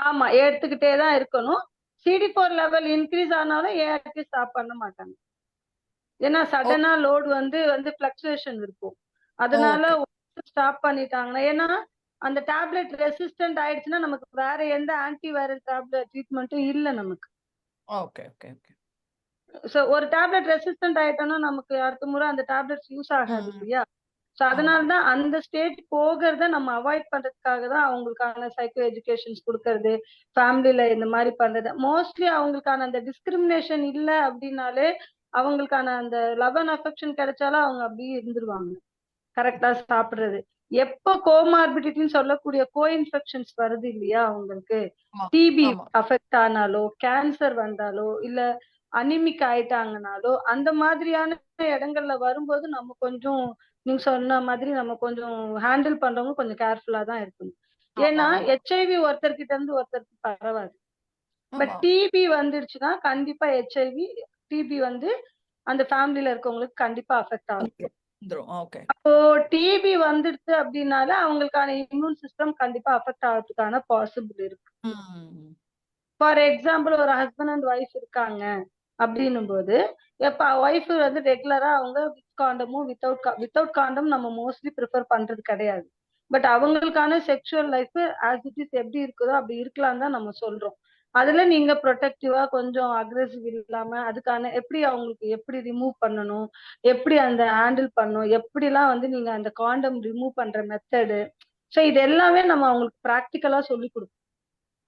ஆமா, எடுத்துக்கிட்டே தான் இருக்கணும். CD4 லெவல் இன்க்ரீஸ் ஆனாலும் ஏஆர்டி ஸ்டாப் பண்ண மாட்டாங்க. ஏன்னா சடனா லோடு வந்து பிளக்சுவேஷன் இருக்கும். அதனால ஸ்டாப் பண்ணிட்டாங்கன்னா, ஏன்னா அந்த டேப்லெட் ரெசிஸ்டன்ட் ஆயிடுச்சுன்னா நமக்கு வேற எந்த ஆன்டி வைரல் டேப்லெட் ட்ரீட்மெண்ட்டும் இல்ல நமக்கு. Okay okay okay. சோ ஒரு டேப்லெட் ரெசிஸ்டன்ட் ஆயிட்டோம்னா நமக்கு அடுத்த முறை அந்த டேப்லெட்ஸ் யூஸ் ஆகாது இல்லையா? சோ அதனாலதான் அந்த ஸ்டேட் போகிறத நம்ம அவாய்ட் பண்றதுக்காக தான் அவங்களுக்கான சைக்கோ எஜுகேஷன்ஸ் கொடுக்கறது, ஃபேமிலில இந்த மாதிரி பண்றது. மோஸ்ட்லி அவங்களுக்கான அந்த டிஸ்கிரிமினேஷன் இல்ல அப்படின்னாலே அவங்களுக்கான அந்த லவ் அண்ட் அஃபெக்ஷன் கிடைச்சாலும் அவங்க அப்படியே இருந்துருவாங்க. கரெக்டா சாப்பிடுறது. எப்போ கோமார்பிடிட்டின்னு சொல்லக்கூடிய கோ இன்ஃபெக்ஷன்ஸ் வருது இல்லையா அவங்களுக்கு, டிபி அஃபெக்ட் ஆனாலோ, கேன்சர் வந்தாலோ, இல்ல அனிமிக் ஆயிட்டாங்கனாலோ, அந்த மாதிரியான இடங்கள்ல வரும்போது நம்ம கொஞ்சம் நீங்க சொன்ன மாதிரி நம்ம கொஞ்சம் ஹேண்டில் பண்றவங்க கொஞ்சம் கேர்ஃபுல்லா தான் இருக்கணும். ஏன்னா ஹெச்ஐவி ஒருத்தர்கிட்ட இருந்து ஒருத்தருக்கு பரவாது. பட் டிபி வந்துடுச்சுன்னா கண்டிப்பா ஹெச்ஐவி டிபி வந்து அந்த ஃபேமிலில இருக்கவங்களுக்கு கண்டிப்பா அஃபெக்ட் ஆகும். அப்போ டிபி வந்துடுச்சு அப்படின்னால அவங்களுக்கான இம்யூன் சிஸ்டம் கண்டிப்பா அஃபெக்ட் ஆகிறதுக்கான பாசிபிள் இருக்கு. ஃபார் எக்ஸாம்பிள், ஒரு ஹஸ்பண்ட் அண்ட் ஒய்ஃப் இருக்காங்க அப்படின்னும் போது எப்ப ஒய்ஃப் வந்து ரெகுலரா அவங்க வித் காண்டமும் வித்தவுட் காண்டம் நம்ம மோஸ்ட்லி ப்ரிஃபர் பண்றது கிடையாது. பட் அவங்களுக்கான sexual life as it is எப்படி இருக்குதோ அப்படி இருக்கலாம் தான் நம்ம சொல்றோம். அதுல நீங்க ப்ரொடெக்டிவா கொஞ்சம் அக்ரெசிவ் இல்லாம அதுக்கான அவங்களுக்கு எப்படி ரிமூவ் பண்ணணும், எப்படி அந்த ஹேண்டில் பண்ணணும், எப்படிலாம் வந்து நீங்க அந்த காண்டம் ரிமூவ் பண்ற மெத்தடு, ஸோ இது எல்லாமே நம்ம அவங்களுக்கு ப்ராக்டிக்கலா சொல்லி கொடுப்போம்.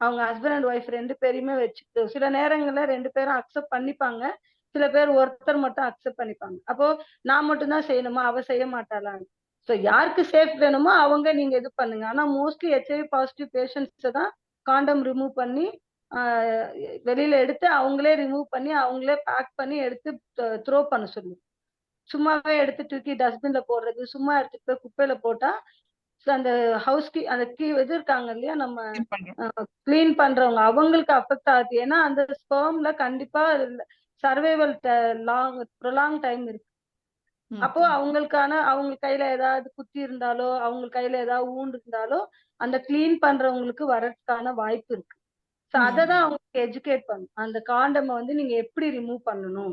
அவங்க ஹஸ்பண்ட் அண்ட் ஒய்ஃப் 2 பேரையுமே வச்சுட்டு சில நேரங்கள்ல 2 பேரும் அக்செப்ட் பண்ணிப்பாங்க, சில பேர் ஒருத்தர் மட்டும் அக்செப்ட் பண்ணிப்பாங்க. அப்போ நான் மட்டும்தான் செய்யணுமா, அவ செய்ய மாட்டாளான்னு. ஸோ யாருக்கு சேஃப் வேணுமோ அவங்க நீங்க இது பண்ணுங்க. ஆனா மோஸ்ட்லி ஹெச்ஐவி பாசிட்டிவ் பேஷண்ட்ஸ் தான் காண்டம் ரிமூவ் பண்ணி வெளியில எடுத்து அவங்களே ரிமூவ் பண்ணி அவங்களே பேக் பண்ணி எடுத்து த்ரோ பண்ண சொல்லு. சும்மாவே எடுத்து தூக்கி டஸ்ட்பின்ல போடுறது, சும்மா எடுத்துட்டு போய் குப்பையில போட்டா அந்த அந்த இது இருக்காங்க இல்லையா நம்ம கிளீன் பண்றவங்க அவங்களுக்கு அஃபெக்ட் ஆகுது. ஏன்னா அந்த ஸ்பெர்ம்ல கண்டிப்பா சர்வைவல் ப்ரொலாங் டைம் இருக்கு. அப்போ அவங்க கையில ஏதாவது குத்தி இருந்தாலோ அவங்க கையில ஏதாவது ஊண்டு இருந்தாலோ அந்த கிளீன் பண்றவங்களுக்கு வர்றதுக்கான வாய்ப்பு இருக்கு. சோ அததான் அவங்களுக்கு எஜுகேட் பண்ணும். அந்த காண்டம் வந்து நீங்க எப்படி ரிமூவ் பண்ணணும்,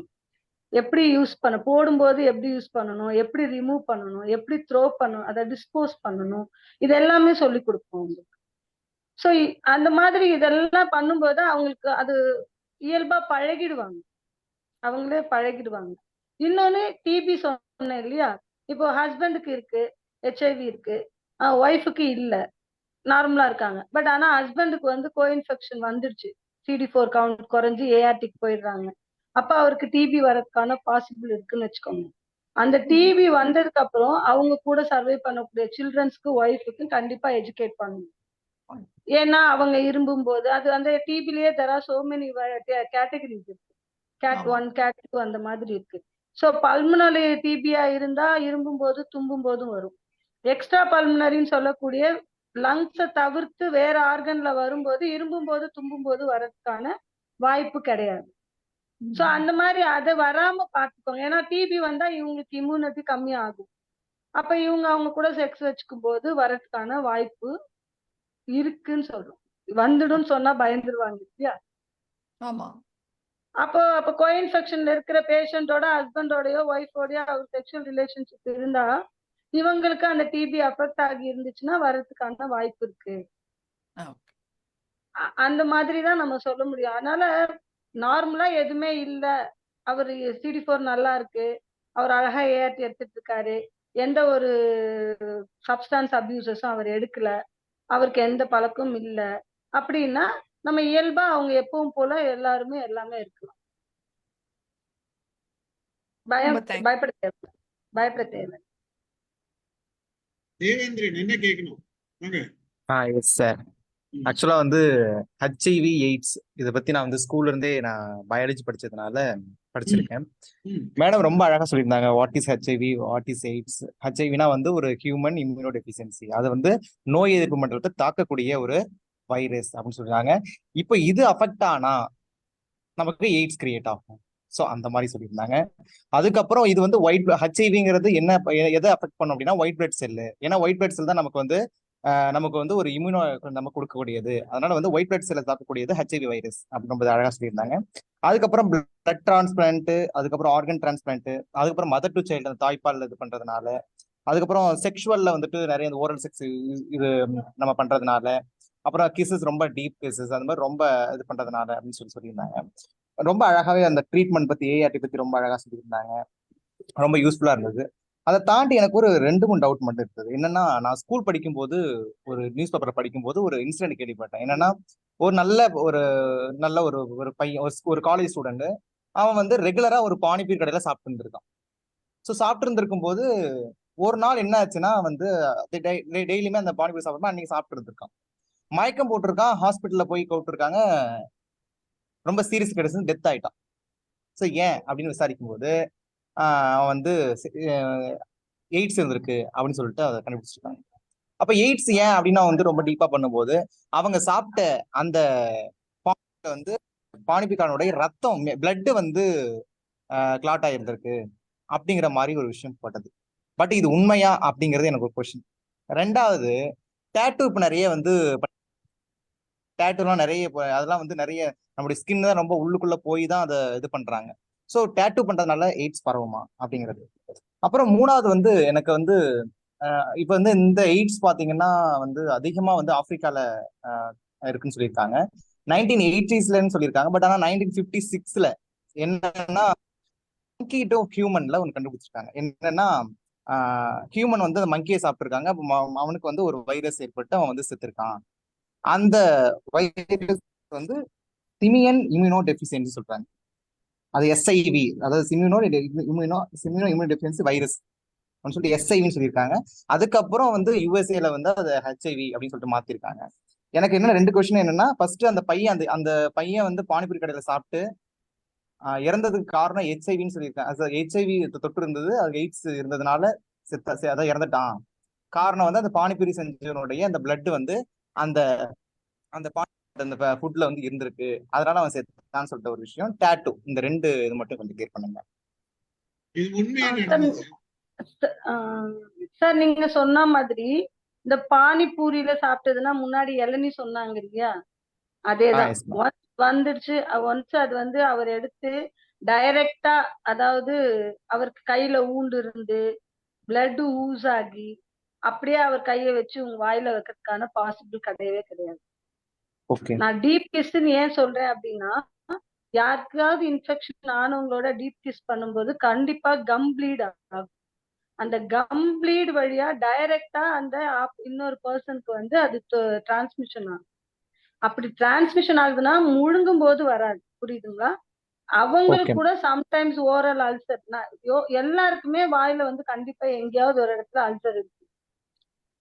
எப்படி யூஸ் போடும்போது எப்படி யூஸ் பண்ணணும், எப்படி ரிமூவ் பண்ணணும், எப்படி த்ரோ பண்ணணும், அதை டிஸ்போஸ் பண்ணணும், இது எல்லாமே சொல்லி கொடுப்போம் அவங்களுக்கு. ஸோ அந்த மாதிரி இதெல்லாம் பண்ணும்போது அவங்களுக்கு அது இயல்பா பழகிடுவாங்க, அவங்களே பழகிடுவாங்க. இன்னொன்னு டிபி சொன்னேன் இல்லையா, இப்போ ஹஸ்பண்டுக்கு இருக்கு ஹெச்ஐவி இருக்கு, ஒய்ஃபுக்கு இல்ல, நார்மலா இருக்காங்க. பட் ஆனா ஹஸ்பண்டுக்கு வந்து கோ இன்ஃபெக்ஷன் வந்துடுச்சு, CD4 கவுண்ட் குறைஞ்சு ஏஆர்டிக்கு போயிடுறாங்க. அப்ப அவருக்கு டிபி வரதுக்கான பாசிபிள் இருக்குன்னு வச்சுக்கோங்க. அந்த டிபி வந்ததுக்கு அப்புறம் அவங்க கூட சர்வை பண்ணக்கூடிய சில்ட்ரன்ஸ்க்கு ஒய்ஃபுக்கு கண்டிப்பா எஜுகேட் பண்ணணும். ஏன்னா அவங்க இரும்பும் போது அது அந்த டிபிலேயே தெரா சோ மெனி கேட்டகரிஸ் இருக்கு. கேட் 1 கேட் 2 அந்த மாதிரி இருக்கு. ஸோ பல்முனரி டிபியா இருந்தா இரும்பும் போது தும்பும் போதும் வரும். எக்ஸ்ட்ரா பல்முனரின்னு சொல்லக்கூடிய லங்ஸை தவிர்த்து வேற ஆர்கன்ல வரும்போது இரும்பும் போது தும்பும் போது வர்றதுக்கான வாய்ப்பு கிடையாது. சோ அந்த மாதிரி அதை வராம பாத்துக்கோங்க. ஏன்னா டிபி வந்தா இவங்களுக்கு இம்யூனிட்டி கம்மி ஆகும். அப்ப இவங்க அவங்க கூட செக்ஸ் வச்சுக்கும் போது வரதுக்கான வாய்ப்பு இருக்குன்னு சொல்றோம். வந்துடும் சொன்னா பயந்துருவாங்க இல்லையா? ஆமா. அப்போ கோஇன்ஃபெக்ஷன்ல இருக்கிற பேஷண்டோட ஹஸ்பண்டோடயோ ஒய்ஃபோடயோ அவர் செக்ஷுவல் ரிலேஷன்ஷிப் இருந்தா இவங்களுக்கு அந்த டிபி அஃபெக்ட் ஆகி இருந்துச்சுன்னா வர்றதுக்கான வாய்ப்பு இருக்கு. ஓகே. அந்த மாதிரி தான் நம்ம சொல்ல முடியும். அதனால நார்மலா எதுவுமே இல்ல, அவரு CD4 நல்லா இருக்கு, அவர் அழகா ஏஆர்டி எடுத்துட்டு இருக்காரு, எந்த ஒரு சப்ஸ்டான்ஸ் அபியூசஸும் அவர் எடுக்கல, அவருக்கு எந்த பழக்கமும் இல்ல அப்படின்னா நம்ம இயல்பா அவங்க எப்பவும் போல எல்லாருமே எல்லாமே இருக்கலாம். ரொம்ப தேங்க்ஸ். பயப்பட தேவை பயப்பட தேவை. தேவேந்திரன் என்ன கேட்கணும்? வாங்க. Yes sir. ஆக்சுவலா வந்து ஹெச்ஐவி எய்ட்ஸ் இதை பத்தி நான் வந்து ஸ்கூல்ல இருந்தே நான் பயாலஜி படிச்சதுனால படிச்சிருக்கேன். மேடம் ரொம்ப அழகா சொல்லியிருந்தாங்க what is HIV, what is AIDS. ஹெச்ஐவினா வந்து ஒரு ஹியூமன் இம்யூனோ டெஃபிஷியன்சி, அது வந்து நோய் எதிர்ப்பு மண்டலத்தை தாக்கக்கூடிய ஒரு வைரஸ் அப்படின்னு சொல்றாங்க. இப்போ இது அஃபெக்ட் ஆனா நமக்கு எய்ட்ஸ் கிரியேட் ஆகும். ஸோ அந்த மாதிரி சொல்லியிருந்தாங்க. அதுக்கப்புறம் இது வந்து ஒயிட் ஹெச்ஐவிங்கிறது என்ன எதை அஃபெக்ட் பண்ணும் அப்படின்னா ஒயிட் பிளட் செல்லு. ஏன்னா ஒயிட் பிளட் செல் தான் நமக்கு வந்து ஒரு இம்யூனோ நம்ம கொடுக்கக்கூடியது. அதனால வந்து ஒயிட் பிளட் செல்லை தாக்கக்கூடியது ஹெச்ஐவி வைரஸ் அப்படின்னு ரொம்ப அழகா சொல்லியிருந்தாங்க. அதுக்கப்புறம் பிளட் டிரான்ஸ்பிளான்ட், அதுக்கப்புறம் ஆர்கன் டிரான்ஸ்பிளான்ட், அதுக்கப்புறம் மதர் டு சைல்டு அந்த தாய்ப்பால் இது பண்றதுனால, அதுக்கப்புறம் செக்ஷுவல்ல வந்துட்டு நிறைய ஓரல் செக்ஸ் இது நம்ம பண்றதுனால, அப்புறம் கிசஸ் ரொம்ப டீப் கிசஸ் அந்த மாதிரி ரொம்ப இது பண்றதுனால அப்படின்னு சொல்லியிருந்தாங்க. ரொம்ப அழகாவே அந்த ட்ரீட்மெண்ட் பத்தி ஏஆர்டி பத்தி ரொம்ப அழகா சொல்லியிருந்தாங்க. ரொம்ப யூஸ்ஃபுல்லா இருந்தது. அதை தாண்டி எனக்கு ஒரு 2-3 டவுட் மட்டும் இருந்தது. என்னன்னா நான் ஸ்கூல் படிக்கும்போது ஒரு நியூஸ் பேப்பரை படிக்கும்போது ஒரு இன்சிடென்ட் கேள்விப்பட்டேன். என்னன்னா ஒரு நல்ல ஒரு பையன், ஒரு காலேஜ் ஸ்டூடெண்ட், அவன் வந்து ரெகுலரா ஒரு பானிபூரி கடையில சாப்பிட்டு இருந்திருக்கான். ஸோ சாப்பிட்டு இருந்திருக்கும் போது ஒரு நாள் என்ன ஆச்சுன்னா வந்து டெய்லியுமே அந்த பானிபூரி சாப்பிடுமா அன்னைக்கு சாப்பிட்டு இருந்திருக்கான். மயக்கம் போட்டிருக்கான், ஹாஸ்பிட்டல்ல போய் கூப்பிட்டுருக்காங்க, ரொம்ப சீரியஸ் கிடைச்சு டெத் ஆயிட்டான். ஸோ ஏன் அப்படின்னு விசாரிக்கும் போது அவன் வந்து எய்ட்ஸ் இருந்திருக்கு அப்படின்னு சொல்லிட்டு அதை கண்டுபிடிச்சிருக்காங்க. அப்ப எய்ட்ஸ் ஏன் அப்படின்னா வந்து ரொம்ப டீப்பா பண்ணும்போது அவங்க சாப்பிட்ட அந்த வந்து பானிபிகானுடைய ரத்தம் பிளட் வந்து கிளாட் ஆயிருந்திருக்கு அப்படிங்கிற மாதிரி ஒரு விஷயம் போட்டது. பட் இது உண்மையா அப்படிங்கிறது எனக்கு ஒரு கொஸ்டின். ரெண்டாவது, டேட்டூ இப்ப நிறைய வந்து டேட்டூலாம் நிறைய அதெல்லாம் வந்து நிறைய நம்மளுடைய ஸ்கின் தான் ரொம்ப உள்ளுக்குள்ள போய் தான் அதை இது பண்றாங்க. ஸோ டேட்டூ பண்றதுனால எய்ட்ஸ் பரவுமா அப்படிங்கிறது. அப்புறம் மூணாவது வந்து எனக்கு வந்து இப்ப வந்து இந்த எய்ட்ஸ் பாத்தீங்கன்னா வந்து அதிகமா வந்து ஆப்பிரிக்கால இருக்குன்னு சொல்லியிருக்காங்க. 1980s சொல்லியிருக்காங்க. பட் ஆனா 1956 என்னன்னா மங்கி டு ஹியூமன்ல ஒன்று கண்டுபிடிச்சிருக்காங்க. என்னன்னா ஹியூமன் வந்து அந்த மங்கியை சாப்பிட்டுருக்காங்க. அவனுக்கு வந்து ஒரு வைரஸ் ஏற்பட்டு அவன் வந்து செத்துருக்கான். அந்த வைரஸ் வந்து சிமியன் இம்யூனோ டெஃபிஷியன்சி சொல்றாங்க. அது எஸ்ஐவி, அதாவது இம்யூனோ டெஃபிஷியன்சி வைரஸ் அப்படின்னு சொல்லிட்டு எஸ்ஐவின்னு சொல்லியிருக்காங்க. அதுக்கப்புறம் வந்து யுஎஸ்ஏல வந்து அது ஹெச்ஐவி அப்படின்னு சொல்லிட்டு மாத்திருக்காங்க. எனக்கு என்ன 2 கொஸ்டின் என்னன்னா, ஃபர்ஸ்ட் அந்த பையன் வந்து பானிபூரி கடையில சாப்பிட்டு இறந்ததுக்கு காரணம் ஹெச்ஐவின்னு சொல்லியிருக்காங்க. ஹெச்ஐவி தொற்று இருந்தது, அது எய்ட்ஸ் இருந்ததுனால அதான் இறந்துட்டான். காரணம் வந்து அந்த பானிபூரி செஞ்சவனுடைய அந்த பிளட் வந்து அந்த ஃபுட்ல வந்து இருந்திருக்கு, அதனால அவன் செத்தான்னு சொல்லிட்ட ஒரு விஷயம். டேட்டூ, இந்த 2 இது மட்டும் கொஞ்சம் கிளியர் பண்ணுங்க. இது உண்மையான சார் நீங்க சொன்ன மாதிரி இந்த பானிபூரியில சாப்பிட்டதுன்னா முன்னாடி இளநீ சொன்னாங்க இல்லையா, அதேதான் வந்துடுச்சு. ஒன்ஸ் அது வந்து அவர் எடுத்து டைரக்டா, அதாவது அவருக்கு கையில ஊண்டு இருந்து பிளட் ஊஸ் ஆகி அப்படியே அவர் கையை வச்சு உங்க வாயில வைக்கிறதுக்கான பாசிபிள் கிடையவே கிடையாது. நான் டீப் கிஸ்ன்னு ஏன் சொல்றேன் அப்படின்னா, யாருக்காவது இன்ஃபெக்ஷன் ஆனவங்களோட டீப் கிஸ் பண்ணும்போது கண்டிப்பா கம் ப்ளீட் ஆகும். அந்த கம் ப்ளீட் வழியா டைரக்டா அந்த இன்னொரு பர்சனுக்கு வந்து அது டிரான்ஸ்மிஷன் ஆகும். அப்படி டிரான்ஸ்மிஷன் ஆகுதுன்னா முழுங்கும் போது வராது, புரியுதுங்களா? அவங்களுக்கு கூட சம்டைம்ஸ் ஓரல் அல்சர், எல்லாருக்குமே வாயில வந்து கண்டிப்பா எங்கேயாவது ஒரு இடத்துல அல்சர் இருக்கு,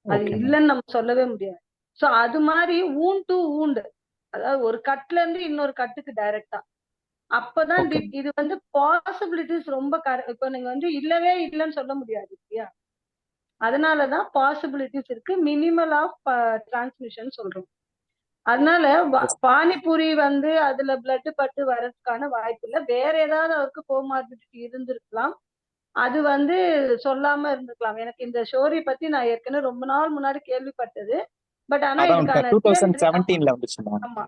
அது இல்லைன்னு நம்ம சொல்லவே முடியாது. சோ அது மாதிரி ஊண்ட் டு ஊண்டு, அதாவது ஒரு கட்ல இருந்து இன்னொரு கட்டுக்கு டைரக்டா, அப்பதான் இது வந்து பாசிபிலிட்டிஸ் ரொம்ப இப்ப நீங்க வந்து இல்லவே இல்லைன்னு சொல்ல முடியாது இல்லையா? அதனாலதான் பாசிபிலிட்டிஸ் இருக்கு, மினிமல் ஆஃப் டிரான்ஸ்மிஷன் சொல்றோம். அதனால பானிபூரி வந்து அதுல பிளட் பட்டு வர்றதுக்கான வாய்ப்பு இல்லை. வேற ஏதாவது அவருக்கு கோமார்பிடிட்டி இருந்திருக்கலாம், அது வந்து சொல்லாம இருந்திருக்கலாம். எனக்கு இந்த ஸ்டோரி பத்தி நான் ஏற்கனவே ரொம்ப நாள் முன்னாடி கேள்விப்பட்டது. பட் ஆனா அதான் இதுக்கான ரியல் 2017ல வந்துச்சுமா. ஆமா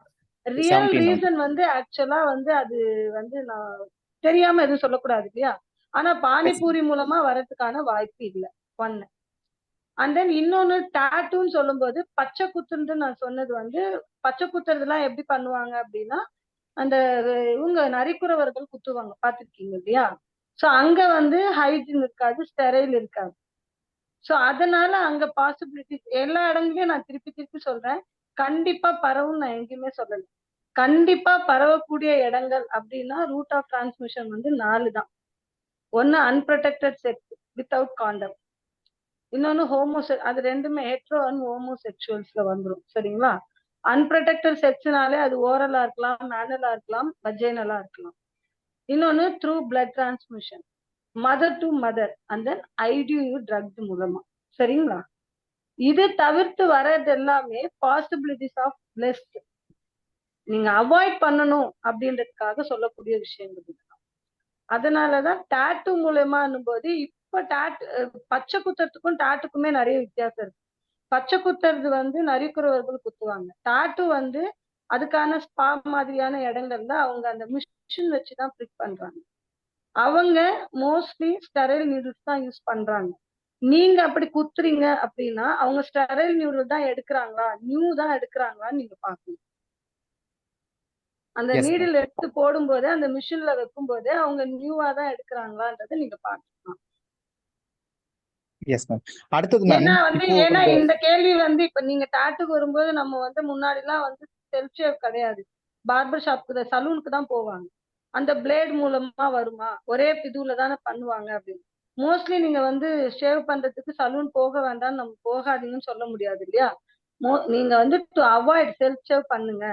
ரியல் 17 ரீசன் வந்து ஆக்சுவலா வந்து அது வந்து நான் தெரியாம எதுவும் சொல்லக்கூடாது இல்லையா? ஆனா பானிபூரி மூலமா வரதுக்கான வாய்ப்பு இல்லை. ஒண்ணு. அண்ட் தென் இன்னொன்னு டாட்டூன்னு சொல்லும்போது பச்சை குத்துன்னு நான் சொன்னது வந்து பச்சை குத்துறதுலாம் எப்படி பண்ணுவாங்க அப்படின்னா அந்த இவங்க நரிக்குறவர்கள் குத்துவாங்க பாத்துருக்கீங்க இல்லையா? சோ அங்க வந்து ஹைஜீன் இருக்காது, ஸ்டெரைல் இருக்காது. சோ அதனால அங்க பாசிபிலிட்டிஸ் எல்லா இடங்களையும் நான் திருப்பி திருப்பி சொல்றேன். கண்டிப்பா பரவும் நான் எங்கேயுமே சொல்லல. கண்டிப்பா பரவக்கூடிய இடங்கள் அப்படின்னா ரூட் ஆஃப் டிரான்ஸ்மிஷன் வந்து 4 தான். ஒன்னு அன்ப்ரொடெக்டட் செக்ஸ் வித்தவுட் காண்டம், இன்னொன்னு அது ரெண்டுமே ஹெட்ரோ அண்ட் ஹோமோசெக்சுவல்ஸ்ல வந்துரும். சரிங்களா? அன்ப்ரொடெக்டட் செக்ஸ்னாலே அது ஓரலா இருக்கலாம், மேனலா இருக்கலாம், வஜைனலா இருக்கலாம். இன்னொன்னு through blood transmission, mother to mother and then IDU drugs மூலமா. சரிங்களா? இது தவிர்த்து வர்றது எல்லாமே பாசிபிலிட்டிஸ் ஆஃப் பிளஸ்ட். நீங்க அவாய்ட் பண்ணணும் அப்படின்றதுக்காக சொல்லக்கூடிய விஷயங்கள். அதனாலதான் டாட்டூ மூலமானும் போது இப்ப பச்சை குத்துறதுக்கும் டாட்டுக்குமே நிறைய வித்தியாசம் இருக்கு. பச்சை குத்துறது வந்து நரிக்குறவர்கள் குத்துவாங்க. டாட்டூ வந்து அதுக்கான ஸ்பா மாதிரியான இடங்கள்ல அவங்க அந்த மிஷின் வச்சுதான் பிரிக் பண்றாங்க. அவங்க மோஸ்ட்லி ஸ்டெரைல் நீடில்ஸ் தான் யூஸ் பண்றாங்க. நீங்க அப்படி குத்துறீங்க அப்படின்னா அவங்க ஸ்டெரைல் நீடில் தான் எடுக்கிறாங்களா, நியூ தான் எடுக்கிறாங்களான்னு நீங்க பாக்கணும். அந்த Yes, ma'am. நீடில் எடுத்து போடும்போது அந்த மிஷின்ல வைக்கும் போது அவங்க நியூவா தான் எடுக்கிறாங்களான்றதை நீங்க பாக்கணும். Yes ma'am. அடுத்தது மேம், ஏன்னா வந்து இப்போ ஏன்னா இந்த இந்த கேள்வி வந்து இப்ப நீங்க டாட்டுக்கு வரும்போது நம்ம வந்து முன்னாடி எல்லாம் வந்து செல்ஃப் ஷேவ் கிடையாது. பார்பர் ஷாப்க்கு சலூனுக்கு தான் போவாங்க. அந்த பிளேட் மூலமா வருமா, ஒரே இதுல தானே பண்ணுவாங்க அப்படின்னு. மோஸ்ட்லி நீங்க வந்து ஷேவ் பண்றதுக்கு சலூன் போக வேண்டாம், நம்ம போகாதீங்கன்னு சொல்ல முடியாது இல்லையா? நீங்க வந்து டு அவாய்ட் செல்ஃப் ஷேவ் பண்ணுங்க.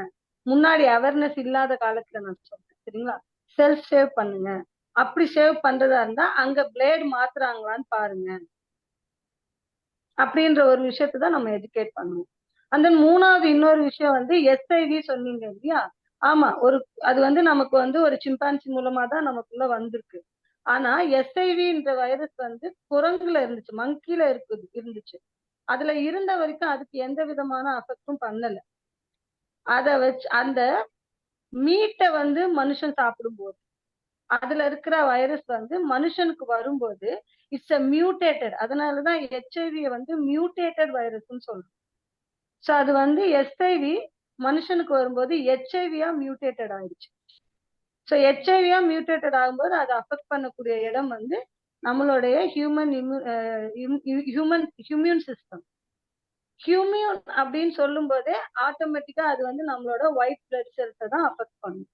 முன்னாடி அவேர்னஸ் இல்லாத காலத்துல நான் சொல்றேன். சரிங்களா? செல்ஃப் ஷேவ் பண்ணுங்க. அப்படி ஷேவ் பண்றதா இருந்தா அங்க பிளேட் மாத்துறாங்களான்னு பாருங்க அப்படின்ற ஒரு விஷயத்தை தான் நம்ம எஜுகேட் பண்ணுவோம். அந்த மூணாவது இன்னொரு விஷயம் வந்து எஸ்ஐவி சொன்னீங்க இல்லையா? ஆமா, அது வந்து நமக்கு வந்து ஒரு சிம்பான்சி மூலமா தான் நமக்குள்ள வந்திருக்கு. ஆனா எஸ்ஐவின்ற வைரஸ் வந்து குரங்குல இருந்துச்சு, மங்கில இருந்துச்சு. அதுல இருந்த வரைக்கும் அதுக்கு எந்த விதமான அஃபெக்டும் பண்ணல. அத வச்சு அந்த மீட்டை வந்து மனுஷன் சாப்பிடும்போது அதுல இருக்கிற வைரஸ் வந்து மனுஷனுக்கு வரும்போது இட்ஸ் அ மியூட்டேட்டட். அதனாலதான் ஹெச்ஐவி வந்து மியூட்டேட்டட் வைரஸ்ன்னு சொல்றோம். சோ அது வந்து எஸ்ஐவி மனுஷனுக்கு வரும்போது ஹெச்ஐவியா மியூட்டேட்டட் ஆயிடுச்சு. சோ ஹெச்ஐவியா மியூட்டேட்டட் ஆகும்போது அதை அஃபெக்ட் பண்ணக்கூடிய இடம் வந்து நம்மளுடைய ஹியூமன் சிஸ்டம். ஹியூமியூன் அப்படின்னு சொல்லும் போதே ஆட்டோமேட்டிக்கா அது வந்து நம்மளோட ஒயிட் பிளட் செல்ஸை தான் அஃபெக்ட் பண்ணும்.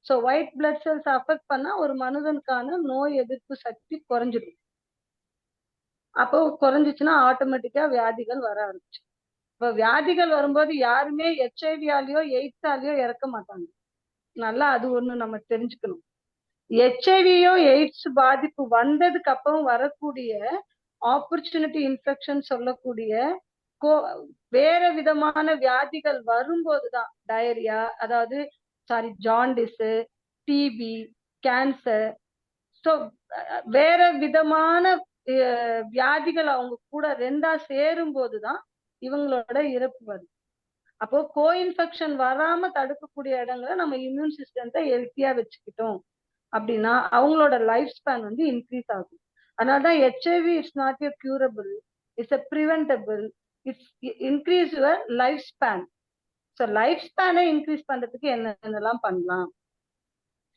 So white blood cells affect பண்ணா ஒரு மனிதனுக்கான நோய் எதிர்ப்பு சக்தி குறைஞ்சிடும். அப்போ குறைஞ்சிச்சுன்னா ஆட்டோமேட்டிக்கா வியாதிகள் வர ஆரம்பிச்சு. இப்போ வியாதிகள் வரும்போது யாருமே ஹெச்ஐவியாலேயோ எய்ட்ஸாலேயோ இறக்க மாட்டாங்க. நல்லா அது ஒண்ணு நம்ம தெரிஞ்சுக்கணும். ஹெச்ஐவியோ எய்ட்ஸ் பாதிப்பு வந்ததுக்கு அப்புறம் வரக்கூடிய ஆப்பர்ச்சுனிட்டி இன்ஃபெக்ஷன் சொல்லக்கூடிய வேற விதமான வியாதிகள் வரும்போதுதான் டயரியா, அதாவது ஜாண்டிஸ், டிபி, கேன்சர், ஸோ வேற விதமான வியாதிகள் அவங்க கூட ரெண்டா சேரும் போதுதான் இவங்களோட இறப்பு வருது. அப்போ கோஇன்ஃபெக்ஷன் வராம தடுக்கக்கூடிய இடங்களை நம்ம இம்யூன் சிஸ்டத்தை ஹெல்த்தியா வச்சுக்கிட்டோம் அப்படின்னா அவங்களோட லைஃப் ஸ்பேன் வந்து இன்க்ரீஸ் ஆகும். அதனாலதான் HIV it's not a curable, it's a preventable, it's increase your life span. So life ஸ்பேனை இன்க்ரீஸ் பண்றதுக்கு என்னென்னலாம் பண்ணலாம்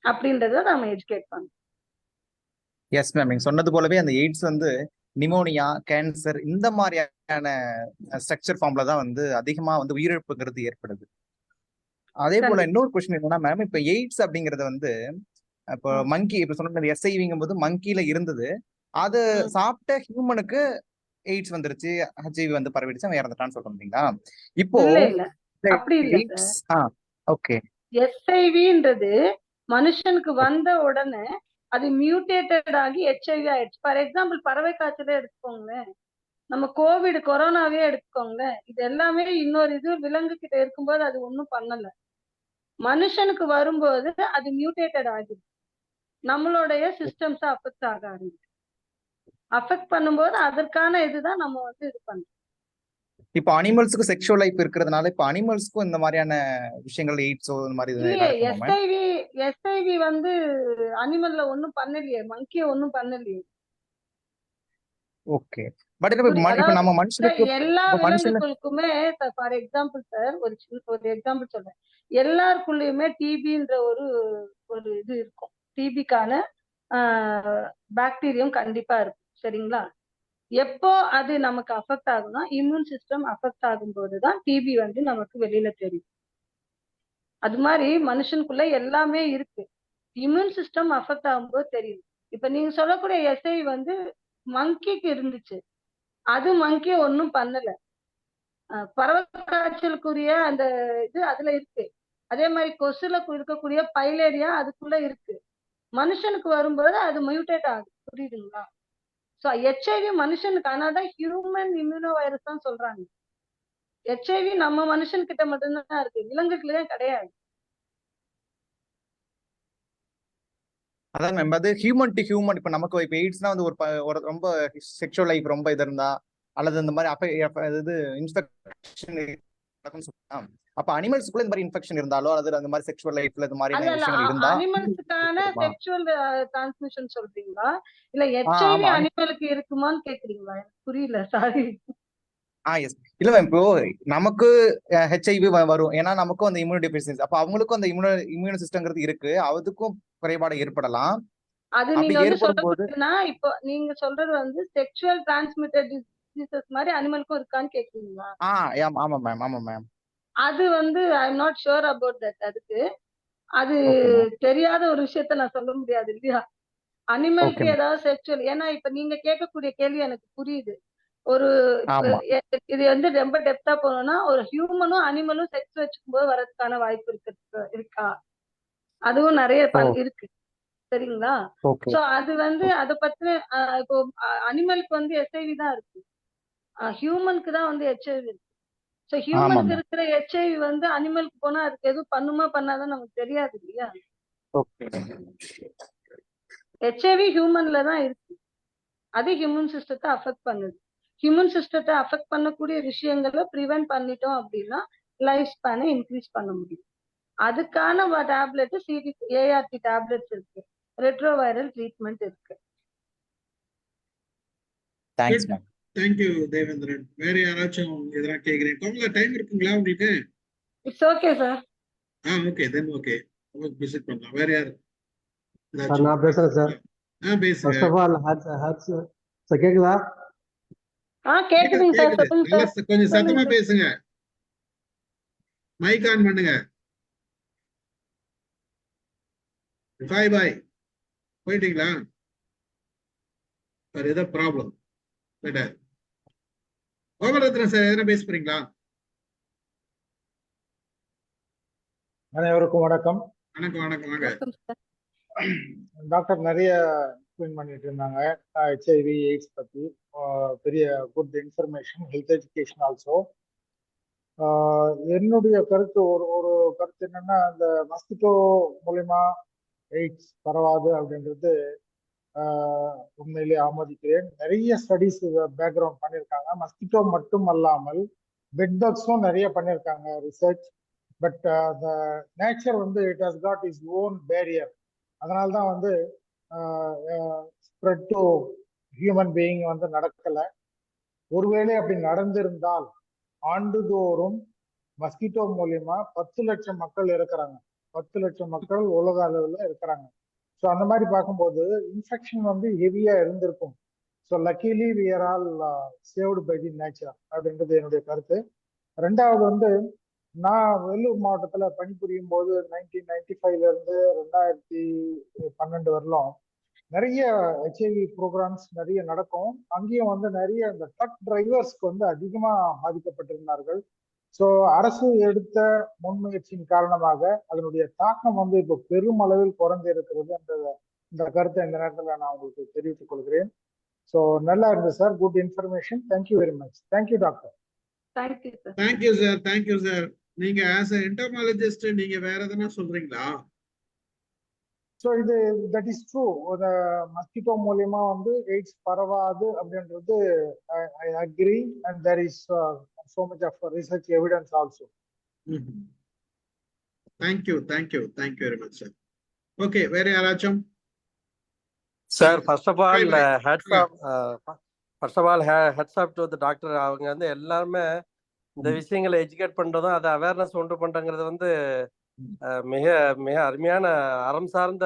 அப்படின்றத நம்ம எஜுகேட் பண்ணணும். எஸ் மேம், நீங்க சொன்னது போலவே அந்த எய்ட்ஸ் வந்து நிமோனியா, கேன்சர் இந்த மாதிரியான ஸ்ட்ரக்சர் ஃபார்ம்ல தான் வந்து அதிகமா வந்து உயிரிழப்புங்கிறது ஏற்படுது. அதே போல இன்னொரு கொஸ்டின் என்னன்னா மேம், இப்ப எய்ட்ஸ் அப்படிங்கறது வந்து இப்போ மங்கி இப்ப சொன்ன எஸ்ஐவிங்கும் போது மங்கில இருந்தது, அது சாப்பிட்ட ஹியூமனுக்கு எய்ட்ஸ் வந்துருச்சு, ஹெச்ஐவி வந்து பரவிடுச்சு, அவன் இறந்துட்டான்னு சொல்றீங்களா? இப்போ அப்படி இல்ல. ஓகே, எஸ்ஐவின்றது மனுஷனுக்கு வந்த உடனே அது மியூட்டேட்டட் ஆகி ஹெச்ஐவி ஆயிடுச்சு. ஃபார் எக்ஸாம்பிள் பறவை காய்ச்சலே எடுத்துக்கோங்களேன், நம்ம கொரோனாவே எடுத்துக்கோங்களேன். இது எல்லாமே இன்னொரு இது விலங்கு கிட்ட இருக்கும்போது அது ஒண்ணும் பண்ணல. மனுஷனுக்கு வரும்போது அது மியூட்டேட்டட் ஆகிடுது, நம்மளுடைய சிஸ்டம்ஸ் அஃபெக்ட் ஆக ஆரம்பிச்சு. அஃபெக்ட் பண்ணும்போது அதற்கான இதுதான் நம்ம வந்து இது பண்றோம். இப்போ அனிமல்ஸ்க்கு செக்ஷுவல் லைஃப் இருக்கிறதுனால இப்போ அனிமல்ஸ்க்கும் இந்த மாதிரியான விஷயங்கள் எய்ட்ஸோ இந்த மாதிரி இல்லையே, நடக்குமா மேம்? எஸ்ஐவி வந்து அனிமல்ல ஒண்ணும் பண்ணலையே, மங்கிய ஒண்ணும் பண்ணலையே. ஓகே. பட் இப்போ இப்போ நம்ம மனுஷனுக்கு எல்லா இப்போ மனுஷனு விலங்குகளுக்குமே ஃபார் எக்ஸாம்பிள் சார், ஒரு எக்ஸாம்பிள் சொல்றேன். எல்லாருக்குள்ளயுமே டிபின்ற ஒரு ஒரு இது இருக்கும். டிபிக்கான பாக்டீரியம் கண்டிப்பா இருக்கும். சரிங்களா? எப்போ அது நமக்கு அஃபெக்ட் ஆகும்னா, இம்யூன் சிஸ்டம் அஃபெக்ட் ஆகும்போது தான் டிபி வந்து நமக்கு வெளியில தெரியும். அது மாதிரி மனுஷனுக்குள்ள எல்லாமே இருக்கு. இம்யூன் சிஸ்டம் அஃபெக்ட் ஆகும்போது தெரியும். இப்ப நீங்க சொல்லக்கூடிய எஸ்ஐ வந்து மங்கிக்கு இருந்துச்சு. அது மங்கிய ஒண்ணும் பண்ணல. பறவை காய்ச்சலுக்குரிய அந்த இது அதுல இருக்கு. அதே மாதிரி கொசுல இருக்கக்கூடிய பைலேரியா அதுக்குள்ள இருக்கு. மனுஷனுக்கு வரும்போது அது மியூட்டேட் ஆகுது. புரியுதுங்களா? சோ ஹெச்ஐவி மனுஷனுக்கு, ஆனாதான் ஹியூமன் இம்யூனோ வைரஸ் தான் சொல்றாங்க. ஹெச்ஐவி நம்ம மனுஷன்கிட்ட மட்டும்தான் இருக்கு, விலங்குகளே கிடையாது. அதான் மேம், அது ஹியூமன் டு ஹியூமன். இப்போ நமக்கு இப்போ எய்ட்ஸ்னா வந்து ஒரு ரொம்ப செக்ஷுவல் லைஃப் ரொம்ப இது இருந்தா அல்லது இந்த மாதிரி இது இன்ஃபெக்ஷன் சொல்லலாம். அப்ப அனிமல்ஸ்க்குள்ள இந்த மாதிரி இன்ஃபெக்ஷன் இருந்தாலோ அல்லது அந்த மாதிரி செக்ஷுவல் லைஃப்ல இந்த மாதிரி விஷயங்கள் இருந்தா அனிமல்ஸுக்கான செக்ஷுவல் டிரான்ஸ்மிஷன் சொல்றீங்களா, இல்ல ஹெச்ஐவி அனிமலுக்கு இருக்குமான்னு கேக்குறீங்களா? எனக்கு புரியல, சாரி. எஸ். இல்ல மேம், இப்போ நமக்கு ஹெச்ஐவி வரும், ஏன்னா நமக்கும் அந்த இம்யூனோ டெஃபிஷியன்சி. அப்ப அவங்களுக்கும் அந்த இம்யூனோ சிஸ்டம்ங்கிறது இருக்கு, அதுக்கும் குறைபாடு ஏற்படலாம். அது நீங்க வந்து சொல்றதுன்னா, இப்போ நீங்க சொல்றது வந்து செக்ஷுவல் டிரான்ஸ்மிட்டட் டிசீசஸ் மாதிரி அனிமலுக்கும் இருக்கான்னு கேக்குறீங்களா? ஆமா மேம், ஆமா மேம். அது வந்து I am not sure about that. அதுக்கு அது தெரியாத ஒரு விஷயத்த நான் சொல்ல முடியாது இல்லையா? அனிமலுக்கு ஏதாவது செக்ஷுவல், ஏன்னா இப்ப நீங்க கேட்கக்கூடிய கேள்வி எனக்கு புரியுது. ஒரு இது வந்து ரொம்ப டெப்தா போனோம்னா, ஒரு ஹியூமனும் அனிமலும் செக்ஸ் வச்சுக்கும் போது வரதுக்கான வாய்ப்பு இருக்கா? அதுவும் நிறைய இருக்கு. சரிங்களா? சோ அது வந்து அத பத்தி இப்போ அனிமலுக்கு வந்து எஸ்ஐவி தான் இருக்கு, ஹியூமனுக்கு தான் வந்து ஹெச்ஐவி இருக்கு. சோ ஹியூமனுக்கு இருக்கிற ஹெச்ஐவி வந்து அனிமலுக்கு போனா அதுக்கு எதுவும் பண்ணுமா பண்ணாதான் நமக்கு தெரியாது இல்லையா? ஹெச்ஐவி ஹியூமன்ல தான் இருக்கு. அது ஹியூமன் சிஸ்டத்தை அஃபெக்ட் பண்ணுது. ஹியூமன் சிஸ்டத்தை அஃபெக்ட் பண்ணக்கூடிய விஷயங்களை ப்ரிவென்ட் பண்ணிட்டோம் அப்படின்னா லைஃப் ஸ்பேனை இன்க்ரீஸ் பண்ண முடியும். அதுக்கான டேப்லெட் ஏஆர்டி டேப்லெட்ஸ் இருக்கு, ரெட்ரோவைரல் ட்ரீட்மெண்ட் இருக்கு. Thanks ma'am. தேங்க்யூ தேவேந்திரன். வேற யாராச்சும் எதனா கேக்குறீங்க? கோமலா, டைம் இருக்குங்களா உங்களுக்கு? It's okay sir. Okay then okay, visit பண்ணலாம். வேற யாரு? நான் பேசுறேன் சார். பேசுங்க. ஃபர்ஸ்ட் ஆஃப் ஆல் சார் கேக்குதா? கேக்குதுங்க சார், சொல்லுங்க சார். கொஞ்சம் சத்தமா பேசுங்க, மைக் ஆன் பண்ணுங்க. பாய் போயிட்டீங்களா? வேற ஏதோ ப்ராப்ளம்? கோமரத்ன சார் எதனா பேச போறீங்களா? அனைவருக்கும் வணக்கம். வணக்கம் வணக்கம். வாங்க டாக்டர் நிறைய எக்ஸ்பிளைன் பண்ணிட்டு இருந்தாங்க ஹெச்ஐவி எய்ட்ஸ் பத்தி. பெரிய good information, health education also. என்னுடைய கருத்து ஒரு கருத்து என்னன்னா, இந்த மஸ்கிட்டோ மூலியமா எய்ட்ஸ் பரவாது அப்படின்றது உண்மையிலே ஆமோதிக்கிறேன். நிறைய ஸ்டடிஸ் பேக்ரவுண்ட் பண்ணியிருக்காங்க. மஸ்கிட்டோ மட்டும் அல்லாமல் பெட்பக்ஸும் நிறைய பண்ணியிருக்காங்க ரிசர்ச். பட் த நேச்சர் வந்து it has got is own barrier. அதனால தான் வந்து ஸ்ப்ரெட் டு ஹியூமன் பீயிங் வந்து நடக்கலை. ஒருவேளை அப்படி நடந்திருந்தால் ஆண்டுதோறும் மஸ்கிட்டோ மூலியமா 10 லட்சம் மக்கள் இருக்கிறாங்க. 10 லட்சம் மக்கள் உலக அளவில் இருக்கிறாங்க. ஸோ அந்த மாதிரி பார்க்கும்போது இன்ஃபெக்ஷன் வந்து ஹெவியா இருந்திருக்கும். So luckily we are all saved by the nature அப்படின்றது என்னுடைய கருத்து. ரெண்டாவது வந்து, நான் வேலூர் மாவட்டத்துல பணிபுரியும் போது 1995 இருந்து 2012 வரலாம் நிறைய ஹெச்ஐவி ப்ரோக்ராம்ஸ் நிறைய நடக்கும். அங்கேயும் வந்து நிறைய இந்த ட்ரக் டிரைவர்ஸ்க்கு வந்து அதிகமா பாதிக்கப்பட்டிருந்தார்கள். ஸோ அரசு எடுத்த முன்முயற்சியின் காரணமாக அதனுடைய தாக்கம் வந்து இப்போ பெருமளவில் குறைந்து இருக்கிறது என்ற இந்த கருத்தை இந்த நேரத்தில் நான் உங்களுக்கு தெரிவித்துக் கொள்கிறேன். ஸோ நல்லா இருந்தது sir, good information. Thank you very much. Thank you doctor. Thank you sir. Thank you sir. நீங்க ஆஸ் எ என்டோமாலஜிஸ்ட் நீங்க வேற எதனா சொல்றீங்களா? ஸோ இது தட் இஸ் ட்ரூ. இந்த மஸ்கிட்டோ மூலியமா வந்து எய்ட்ஸ் பரவாது அப்படின்றது I agree, and there is so much of research evidence also. Thank you very much, sir. Okay, வேற யாராச்சும்? Sir first of all hats off to the doctor. அவங்க வந்து எல்லாருமே இந்த விஷயங்களை எஜுகேட் பண்றதும் அதை அவேர்னஸ் உண்டு பண்றங்கிறது வந்து மிக மிக அருமையான அறம் சார்ந்த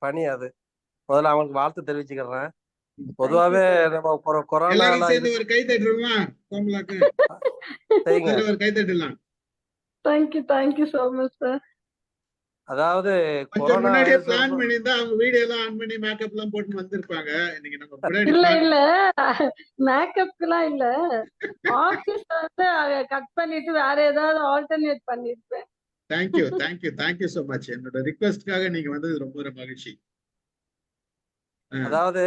பணி. அது முதல்ல அவங்களுக்கு வாழ்த்து தெரிவிச்சுக்கிறேன். பொதுவாகவே நம்ம கொரோனா ஒரு கை தட்டலாம் கோமலாக்கு. செய்யுங்க. ஒரு கை தட்டலாம். Thank you so much sir. அதாவது கொஞ்சம் முன்னாடியே பிளான் பண்ணிருந்தா அவங்க வீடியோ எல்லாம் ஆன் பண்ணி மேக்கப் எல்லாம் போட்டு வந்திருப்பாங்க. இன்னைக்கு நம்ம முன்னாடி இல்ல மேக்கப்லாம் இல்ல, ஆபீஸ் வந்து கட் பண்ணிட்டு வேற ஏதாவது ஆல்டர்னேட் பண்ணிருப்பேன். Thank you so much. என்னோட ரிக்வெஸ்ட்காக நீங்க வந்தது ரொம்ப மகிழ்ச்சி. அதாவது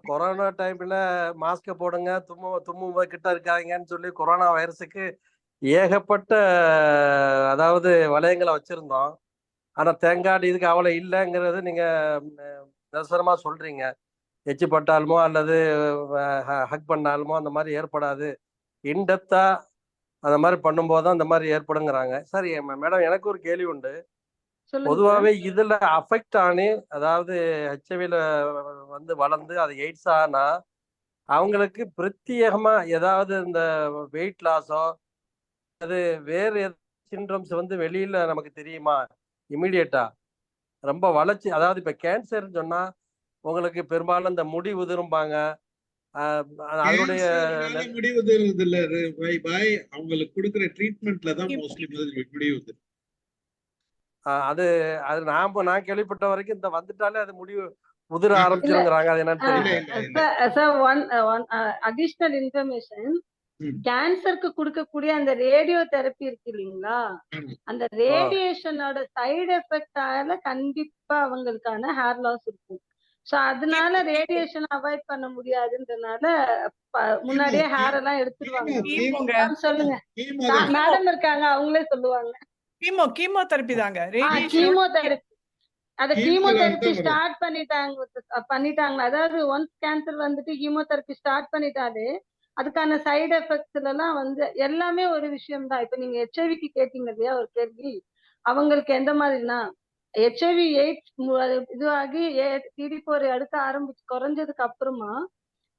கொரோனா டைம்ல மாஸ்க போடுங்க, தும்மும் கிட்ட இருக்காங்கன்னு சொல்லி கொரோனா வைரஸுக்கு ஏகப்பட்ட அதாவது வளையங்களை வச்சிருந்தோம். ஆனா தேங்காடு இதுக்கு அவ்வளவு இல்லைங்கிறது நீங்க நிரசனமா சொல்றீங்க. எச்சு பட்டாலுமோ அல்லது ஹக் பண்ணாலுமோ அந்த மாதிரி ஏற்படாது. இன்டெப்தா அந்த மாதிரி பண்ணும்போது தான் அந்த மாதிரி ஏற்படுங்கிறாங்க. சரி மேடம், எனக்கு ஒரு கேள்வி உண்டு. பொதுவாகவே இதுல அஃபெக்ட் ஆனி, அதாவது ஹெச்ஐவில வந்து வளர்ந்து அது எய்ட்ஸ் ஆனா அவங்களுக்கு பிரத்யேகமா ஏதாவது இந்த வெயிட் லாஸோ அது வேறு சிண்ட்ரம்ஸ் வந்து வெளியில நமக்கு தெரியுமா? இமீடியட்டா ரொம்ப வளர்ச்சி, அதாவது இப்ப கேன்சர் சொன்னா உங்களுக்கு பெரும்பாலும் இந்த முடி உதிரும்பாங்க. அதனுடைய முடி உதிர்றது இல்ல, அவங்களுக்கு கொடுக்குற ட்ரீட்மெண்ட்ல தான் மோஸ்ட்லி முடி உதிரும். அது நான் கேள்விப்பட்ட வரைக்கும் இந்த வந்துட்டாலே அது முடி உதிர ஆரம்பிச்சிருங்கிறாங்க. அது என்னன்னு தெரியல. அடிஷனல் இன்ஃபர்மேஷன், கேன்சருக்கு கொடுக்கக்கூடிய அந்த ரேடியோ தெரப்பி இருக்கு இல்லைங்களா, அந்த ரேடியேஷனோட சைடு எஃபெக்டால கண்டிப்பா அவங்களுக்கான ஹேர் லாஸ் இருக்கும். சோ அதனால ரேடியேஷன் அவாய்ட் பண்ண முடியாதுன்றனால முன்னாடியே ஹேர் எல்லாம் எடுத்துருவாங்க. சொல்லுங்க மேடம் இருக்காங்க, அவங்களே சொல்லுவாங்க. கீமோதெரபி தாங்க. கீமோதெரபி, அத கீமோதெரபி ஸ்டார்ட் பண்ணிட்டாங்க. அதாவது ஒன்ஸ் கேன்சர் வந்துட்டு கீமோதெரபி ஸ்டார்ட் பண்ணிட்டாலே அதுக்கான சைடு எஃபெக்ட்ஸ்ல எல்லாம் வந்து எல்லாமே ஒரு விஷயம் தான். இப்ப நீங்க ஹெச்ஐவிக்கு கேட்டீங்க இல்லையா ஒரு கேள்வி, அவங்களுக்கு எந்த மாதிரினா ஹெச்ஐவி எய்ட்ஸ் இதுவாகி CD4 எடுக்க ஆரம்பிச்சு குறைஞ்சதுக்கு அப்புறமா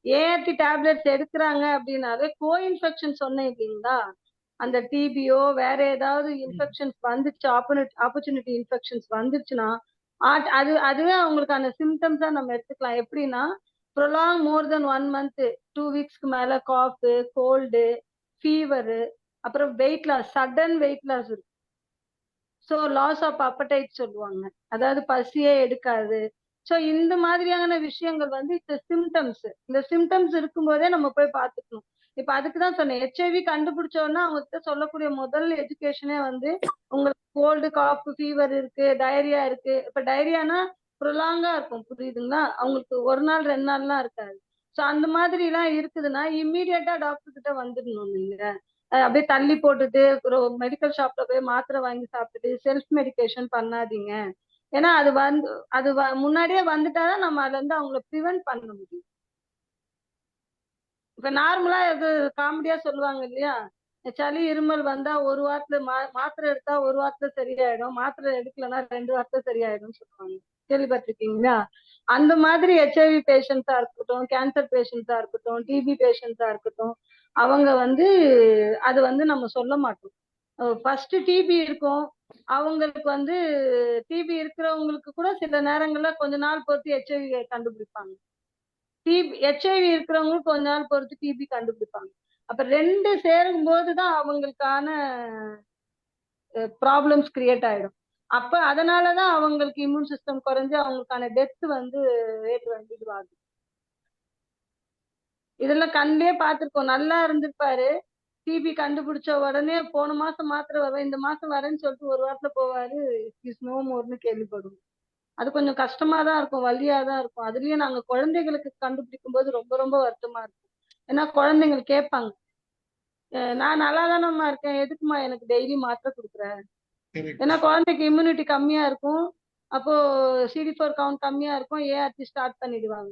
ஏஆர்டி டேப்லெட்ஸ் எடுக்கிறாங்க அப்படின்னாலே கோ-இன்ஃபெக்ஷன் சொன்னேன் இல்லைங்களா, அந்த டிபியோ வேற ஏதாவது இன்ஃபெக்ஷன்ஸ் வந்துச்சு, ஆப்பர்ச்சுனிட்டி இன்ஃபெக்ஷன்ஸ் வந்துச்சுன்னா அதுவே அவங்களுக்கான சிம்டம்ஸா நம்ம எடுத்துக்கலாம். எப்படின்னா ப்ரொலாங் மோர் தென் 1 month, 2 weeksக்கு மேல காஃப், கோல்டு, ஃபீவர், அப்புறம் weight loss, sudden weight loss இருக்கு. ஸோ லாஸ் ஆஃப் அப்படைட் சொல்லுவாங்க, அதாவது பசியே எடுக்காது. ஸோ இந்த மாதிரியான விஷயங்கள் வந்து இந்த சிம்டம்ஸ் இருக்கும்போதே நம்ம போய் பார்த்துக்கணும். இப்ப அதுக்குதான் சொன்னேன், ஹெச்ஐவி கண்டுபிடிச்சோன்னா அவங்ககிட்ட சொல்லக்கூடிய முதல் எஜுகேஷனே வந்து உங்களுக்கு கோல்டு, காஃப், ஃபீவர் இருக்கு, டயரியா இருக்கு. இப்ப டயரியானா ப்ரொலாங்கா இருக்கும், புரியுதுங்களா, அவங்களுக்கு 1 நாள் 2 நாள்லாம் இருக்காது. ஸோ அந்த மாதிரி எல்லாம் இருக்குதுன்னா இம்மீடியட்டா டாக்டர் கிட்ட வந்துடணும். நீங்க அப்படியே தள்ளி போட்டுட்டு மெடிக்கல் ஷாப்ல போய் மாத்திரை வாங்கி சாப்பிட்டுட்டு செல்ஃப் மெடிகேஷன் பண்ணாதீங்க. ஏன்னா அது முன்னாடியே வந்துட்டாதான் நம்ம அதுல இருந்து அவங்களை ப்ரிவென்ட் பண்ண முடியும். இப்ப நார்மலா இது காமெடியா சொல்லுவாங்க இல்லையா, சளி இருமல் வந்தா 1 வாரத்துல மாத்திரை எடுத்தா 1 வாரத்துல சரியாயிடும், மாத்திரை எடுக்கலன்னா 2 வாரத்துல சரியாயிடும் சொல்லுவாங்க, கேள்விப்பட்டிருக்கீங்களா? அந்த மாதிரி ஹெச்ஐவி பேஷண்ட்ஸா இருக்கட்டும், கேன்சர் பேஷண்ட்ஸா இருக்கட்டும், டிபி பேஷண்ட்ஸா இருக்கட்டும், அவங்க வந்து அது வந்து நம்ம சொல்ல மாட்டோம். ஃபர்ஸ்ட் டிபி இருக்கும், அவங்களுக்கு வந்து டிபி இருக்கிறவங்களுக்கு கூட சில நேரங்கள்ல கொஞ்ச நாள் பொறுத்து ஹெச்ஐவி கண்டுபிடிப்பாங்க. ஹெச்ஐவி இருக்கிறவங்களுக்கு கொஞ்ச நாள் பொறுத்து டிபி கண்டுபிடிப்பாங்க. அப்ப 2 சேரும் போதுதான் அவங்களுக்கான ப்ராப்ளம்ஸ் கிரியேட் ஆயிடும். அப்ப அதனாலதான் அவங்களுக்கு இம்யூன் சிஸ்டம் குறைஞ்சு அவங்களுக்கான டெத் வந்து ரேட் வந்து இதுவாகுது. இதெல்லாம் கண்ணிலே பார்த்திருக்கோம். நல்லா இருந்திருப்பாரு, டிபி கண்டுபிடிச்ச உடனே போன மாசம் மாத்திரை வரேன், இந்த மாசம் வரேன்னு சொல்லிட்டு 1 வாரத்துல போவாரு, இஸ் நோ மோர்னு கேள்விப்படுவோம். அது கொஞ்சம் கஷ்டமா தான் இருக்கும், வலியா தான் இருக்கும். அதுலயும் நாங்க குழந்தைகளுக்கு கண்டுபிடிக்கும் போது ரொம்ப ரொம்ப வருத்தமா இருக்கும். ஏன்னா குழந்தைங்க கேட்பாங்க, நான் நல்லா தானம்மா இருக்கேன், எதுக்குமா எனக்கு டெய்லி மாத்திரை கொடுக்குற? ஏன்னா குழந்தைக்கு இம்யூனிட்டி கம்மியா இருக்கும், அப்போ CD4 கவுண்ட் கம்மியா இருக்கும், ஏஆர்டி ஸ்டார்ட் பண்ணிடுவாங்க.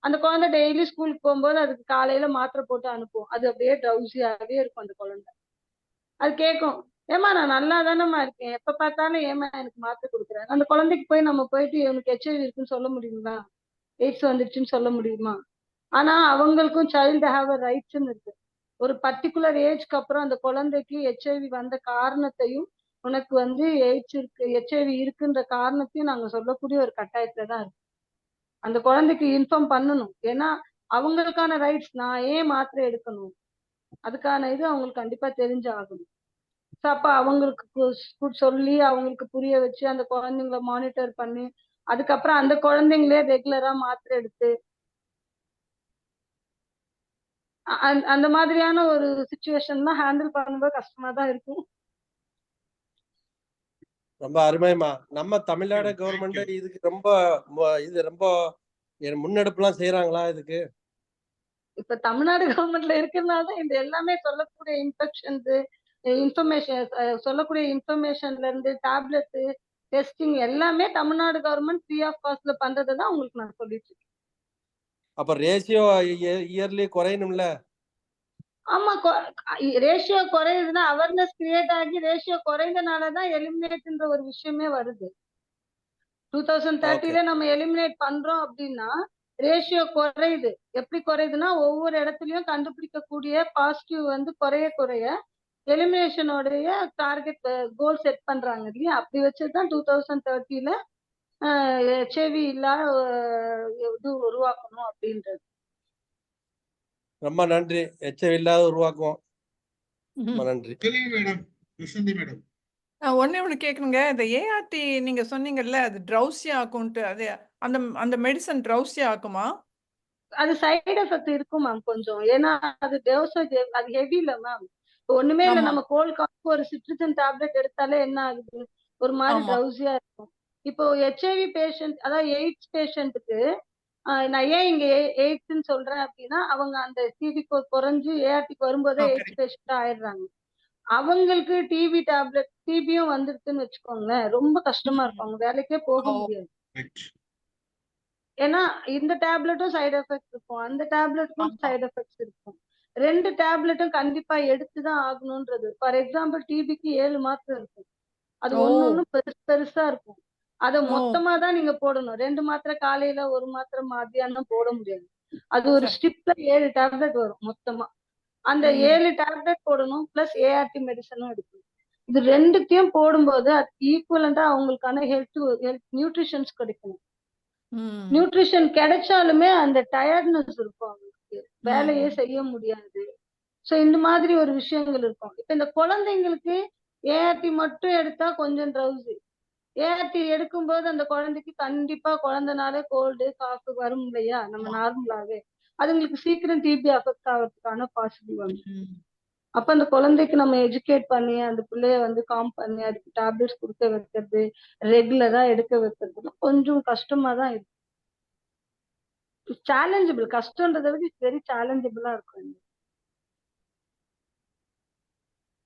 அந்த குழந்தை டெய்லி ஸ்கூலுக்கு போகும்போது அதுக்கு காலையில மாத்திரை போட்டு அனுப்புவோம். அது அப்படியே ட்ரௌசியாவே இருக்கும் அந்த குழந்தை. அது கேட்கும், ஏமா நான் நல்லா தானேம்மா இருக்கேன், எப்ப பார்த்தாலும் ஏமா எனக்கு மாத்திரை கொடுக்குறேன். அந்த குழந்தைக்கு போய் நம்ம போயிட்டு இவனுக்கு HIV இருக்குன்னு சொல்ல முடியுங்களா, எய்ட்ஸ் வந்துருச்சுன்னு சொல்ல முடியுமா? ஆனா அவங்களுக்கும் சைல்டு ஹேவ் அ ரைட்ஸ்ன்னு இருக்கு. ஒரு பர்டிகுலர் ஏஜ்க்கு அப்புறம் அந்த குழந்தைக்கு HIV வந்த காரணத்தையும், உனக்கு வந்து எய்ட்ஸ் இருக்கு, HIV இருக்குன்ற காரணத்தையும் நாங்க சொல்லக்கூடிய ஒரு கட்டாயத்துல தான் இருக்கு. அந்த குழந்தைக்கு இன்ஃபார்ம் பண்ணணும். ஏன்னா அவங்களுக்கான ரைட்ஸ், நான் ஏன் மாத்திரை எடுக்கணும், அதுக்கான இது அவங்களுக்கு கண்டிப்பா தெரிஞ்சாகணும். அப்ப அவங்களுக்கு சொல்லி அவங்களுக்கு புரிய வச்சு அந்த குழந்தைங்களை மானிட்டர் பண்ணி, அதுக்கப்புறம் அந்த குழந்தைங்களே ரெகுலரா மாத்திரை எடுத்து அந்த மாதிரியான ஒரு சுச்சுவேஷன்லாம் ஹேண்டில் பண்ணும்போது கஷ்டமா தான் இருக்கும். ரொம்ப அருமைமா. நம்ம தமிழ்நாடு கவர்மெண்ட் இதுக்கு ரொம்ப இது ரொம்ப முன்னெடுப்புலாம் செய்யறாங்களா இதுக்கு? இப்ப தமிழ்நாடு கவர்மெண்ட்ல இருக்கிறதுனால இந்த எல்லாமே சொல்லக்கூடிய இன்ஃபெக்ஷன்ஸ், இன்ஃபர்மேஷன் சொல்லக்கூடிய இன்ஃபர்மேஷன்ல இருந்து டேப்லெட் டெஸ்டிங் எல்லாமே தமிழ்நாடு கவர்மெண்ட் ஃப்ரீ ஆஃப் காஸ்ட்ல பண்றதை தான் உங்களுக்கு நான் சொல்லிட்டு இருக்கேன். அப்ப ரேஷியோ இயர்லி குறையணும்ல? ஆமா, ரேஷியோ குறையுதுன்னா அவேர்னஸ் கிரியேட் ஆகி ரேஷியோ குறைந்தனாலதான் எலிமினேட்ன்ற ஒரு விஷயமே வருது. 2030ல நம்ம எலிமினேட் பண்றோம் அப்படின்னா ரேஷியோ குறையுது. எப்படி குறையுதுன்னா ஒவ்வொரு இடத்துலயும் கண்டுபிடிக்கக்கூடிய பாசிட்டிவ் வந்து குறைய எலிமினேஷனோடைய டார்கெட் கோல் செட் பண்றாங்க இல்லையா? அப்படி வச்சுதான் 2030ல HIV இல்லாத இது உருவாக்கணும் அப்படின்றது. ரொம்ப நன்றி. HIV இல்லாத உருவாக்குவோம். ரொம்ப நன்றி மேடம். வசந்தி மேடம், ஒண்ணே ஒண்ணு கேட்கணுங்க. இந்த ஏஆர்டி நீங்க சொன்னீங்கல்ல, அது ட்ரௌசி ஆக்கும்ட்டு, அது அந்த அந்த மெடிசன் ட்ரௌசி ஆக்குமா? அது சைடு எஃபெக்ட் இருக்கும் மேம் கொஞ்சம். ஏன்னா அது டோசேஜ் அது ஹெவி இல்ல மேம். ஒண்ணுமே இல்ல, ஆமா நம்ம கோல்ட் காஃப் ஒரு சிட்ரிஜன் டேப்லெட் எடுத்தாலே என்ன ஆகுது, ஒரு மாதிரி ஆமா ட்ரௌசியா இருக்கும். இப்போ HIV பேஷண்ட், அதாவது எய்ட்ஸ் பேஷண்ட்டுக்கு நான் ஏன் இங்க எய்ட்ஸ்ன்னு சொல்றேன் அப்படின்னா, அவங்க அந்த CD4 குறைஞ்சு ஏஆர்டிக்கு வரும்போதே ஓகே எய்ட்ஸ் பேஷண்டா ஆயிடுறாங்க. அவங்களுக்கு டிபி டேப்லெட், டிபியும் வந்துருச்சுன்னு வச்சுக்கோங்களேன், ரொம்ப கஷ்டமா இருக்கும், அவங்க வேலைக்கே போக ஓ முடியாது. ரைட். ஏன்னா இந்த டேப்லெட்டும் சைடு எஃபெக்ட் இருக்கும், அந்த டேப்லெட்டுக்கும் ஆமா சைடு எஃபெக்ட்ஸ் இருக்கும். 2 டேப்லெட்டும் கண்டிப்பா எடுத்துதான் ஆகணும்ன்றது. ஃபார் எக்ஸாம்பிள் டிபிக்கு 7 மாத்திரை இருக்கும். அது ஓ ஒண்ணு பெருசா இருக்கும். அத ஓ மொத்தமா தான் நீங்க போடணும். 2 மாத்திரை காலையில, 1 மாத்திரை மத்தியானம் போட முடியாது. அது ஒரு சரி ஸ்ட்ரிப்ல 7 டேப்லெட் வரும் மொத்தமா. அந்த 7 டேப்லெட் போடணும், பிளஸ் ஏஆர்டி மெடிசனும் எடுக்கணும். இது 2த்தையும் போடும்போது அது ஈக்குவலண்டா அவங்களுக்கான ஹெல்த் நியூட்ரிஷன்ஸ் கிடைக்கணும். நியூட்ரிஷன் கிடைச்சாலுமே அந்த டயர்ட்னஸ் இருக்கும் அவங்களுக்கு, வேலையே செய்ய முடியாது. சோ இந்த மாதிரி ஒரு விஷயங்கள் இருக்கும். இப்ப இந்த குழந்தைங்களுக்கு ஏஆர்டி மட்டும் எடுத்தா கொஞ்சம் ட்ரௌசி. ஏஆர்டி எடுக்கும்போது அந்த குழந்தைக்கு கண்டிப்பா குழந்தைனாலே கோல்டு காஃப் வரும் இல்லையா, நம்ம நார்மலாவே அதுங்களுக்கு சீக்கிரம் டிபி அஃபெக்ட் ஆகிறதுக்கான பாசிபிள் வந்து. அப்ப அந்த குழந்தைக்கு நம்ம எஜுகேட் பண்ணி அந்த பிள்ளைய வந்து காம் பண்ணி அதுக்கு டேப்லெட்ஸ் கொடுக்க வைக்கிறது, ரெகுலரா எடுக்க வைக்கிறது கொஞ்சம் கஷ்டமா தான் இருக்கு. சேலஞ்சபிள், கஷ்டன்றதை விட இட்ஸ் வெரி சேலஞ்சபிளா இருக்கும்.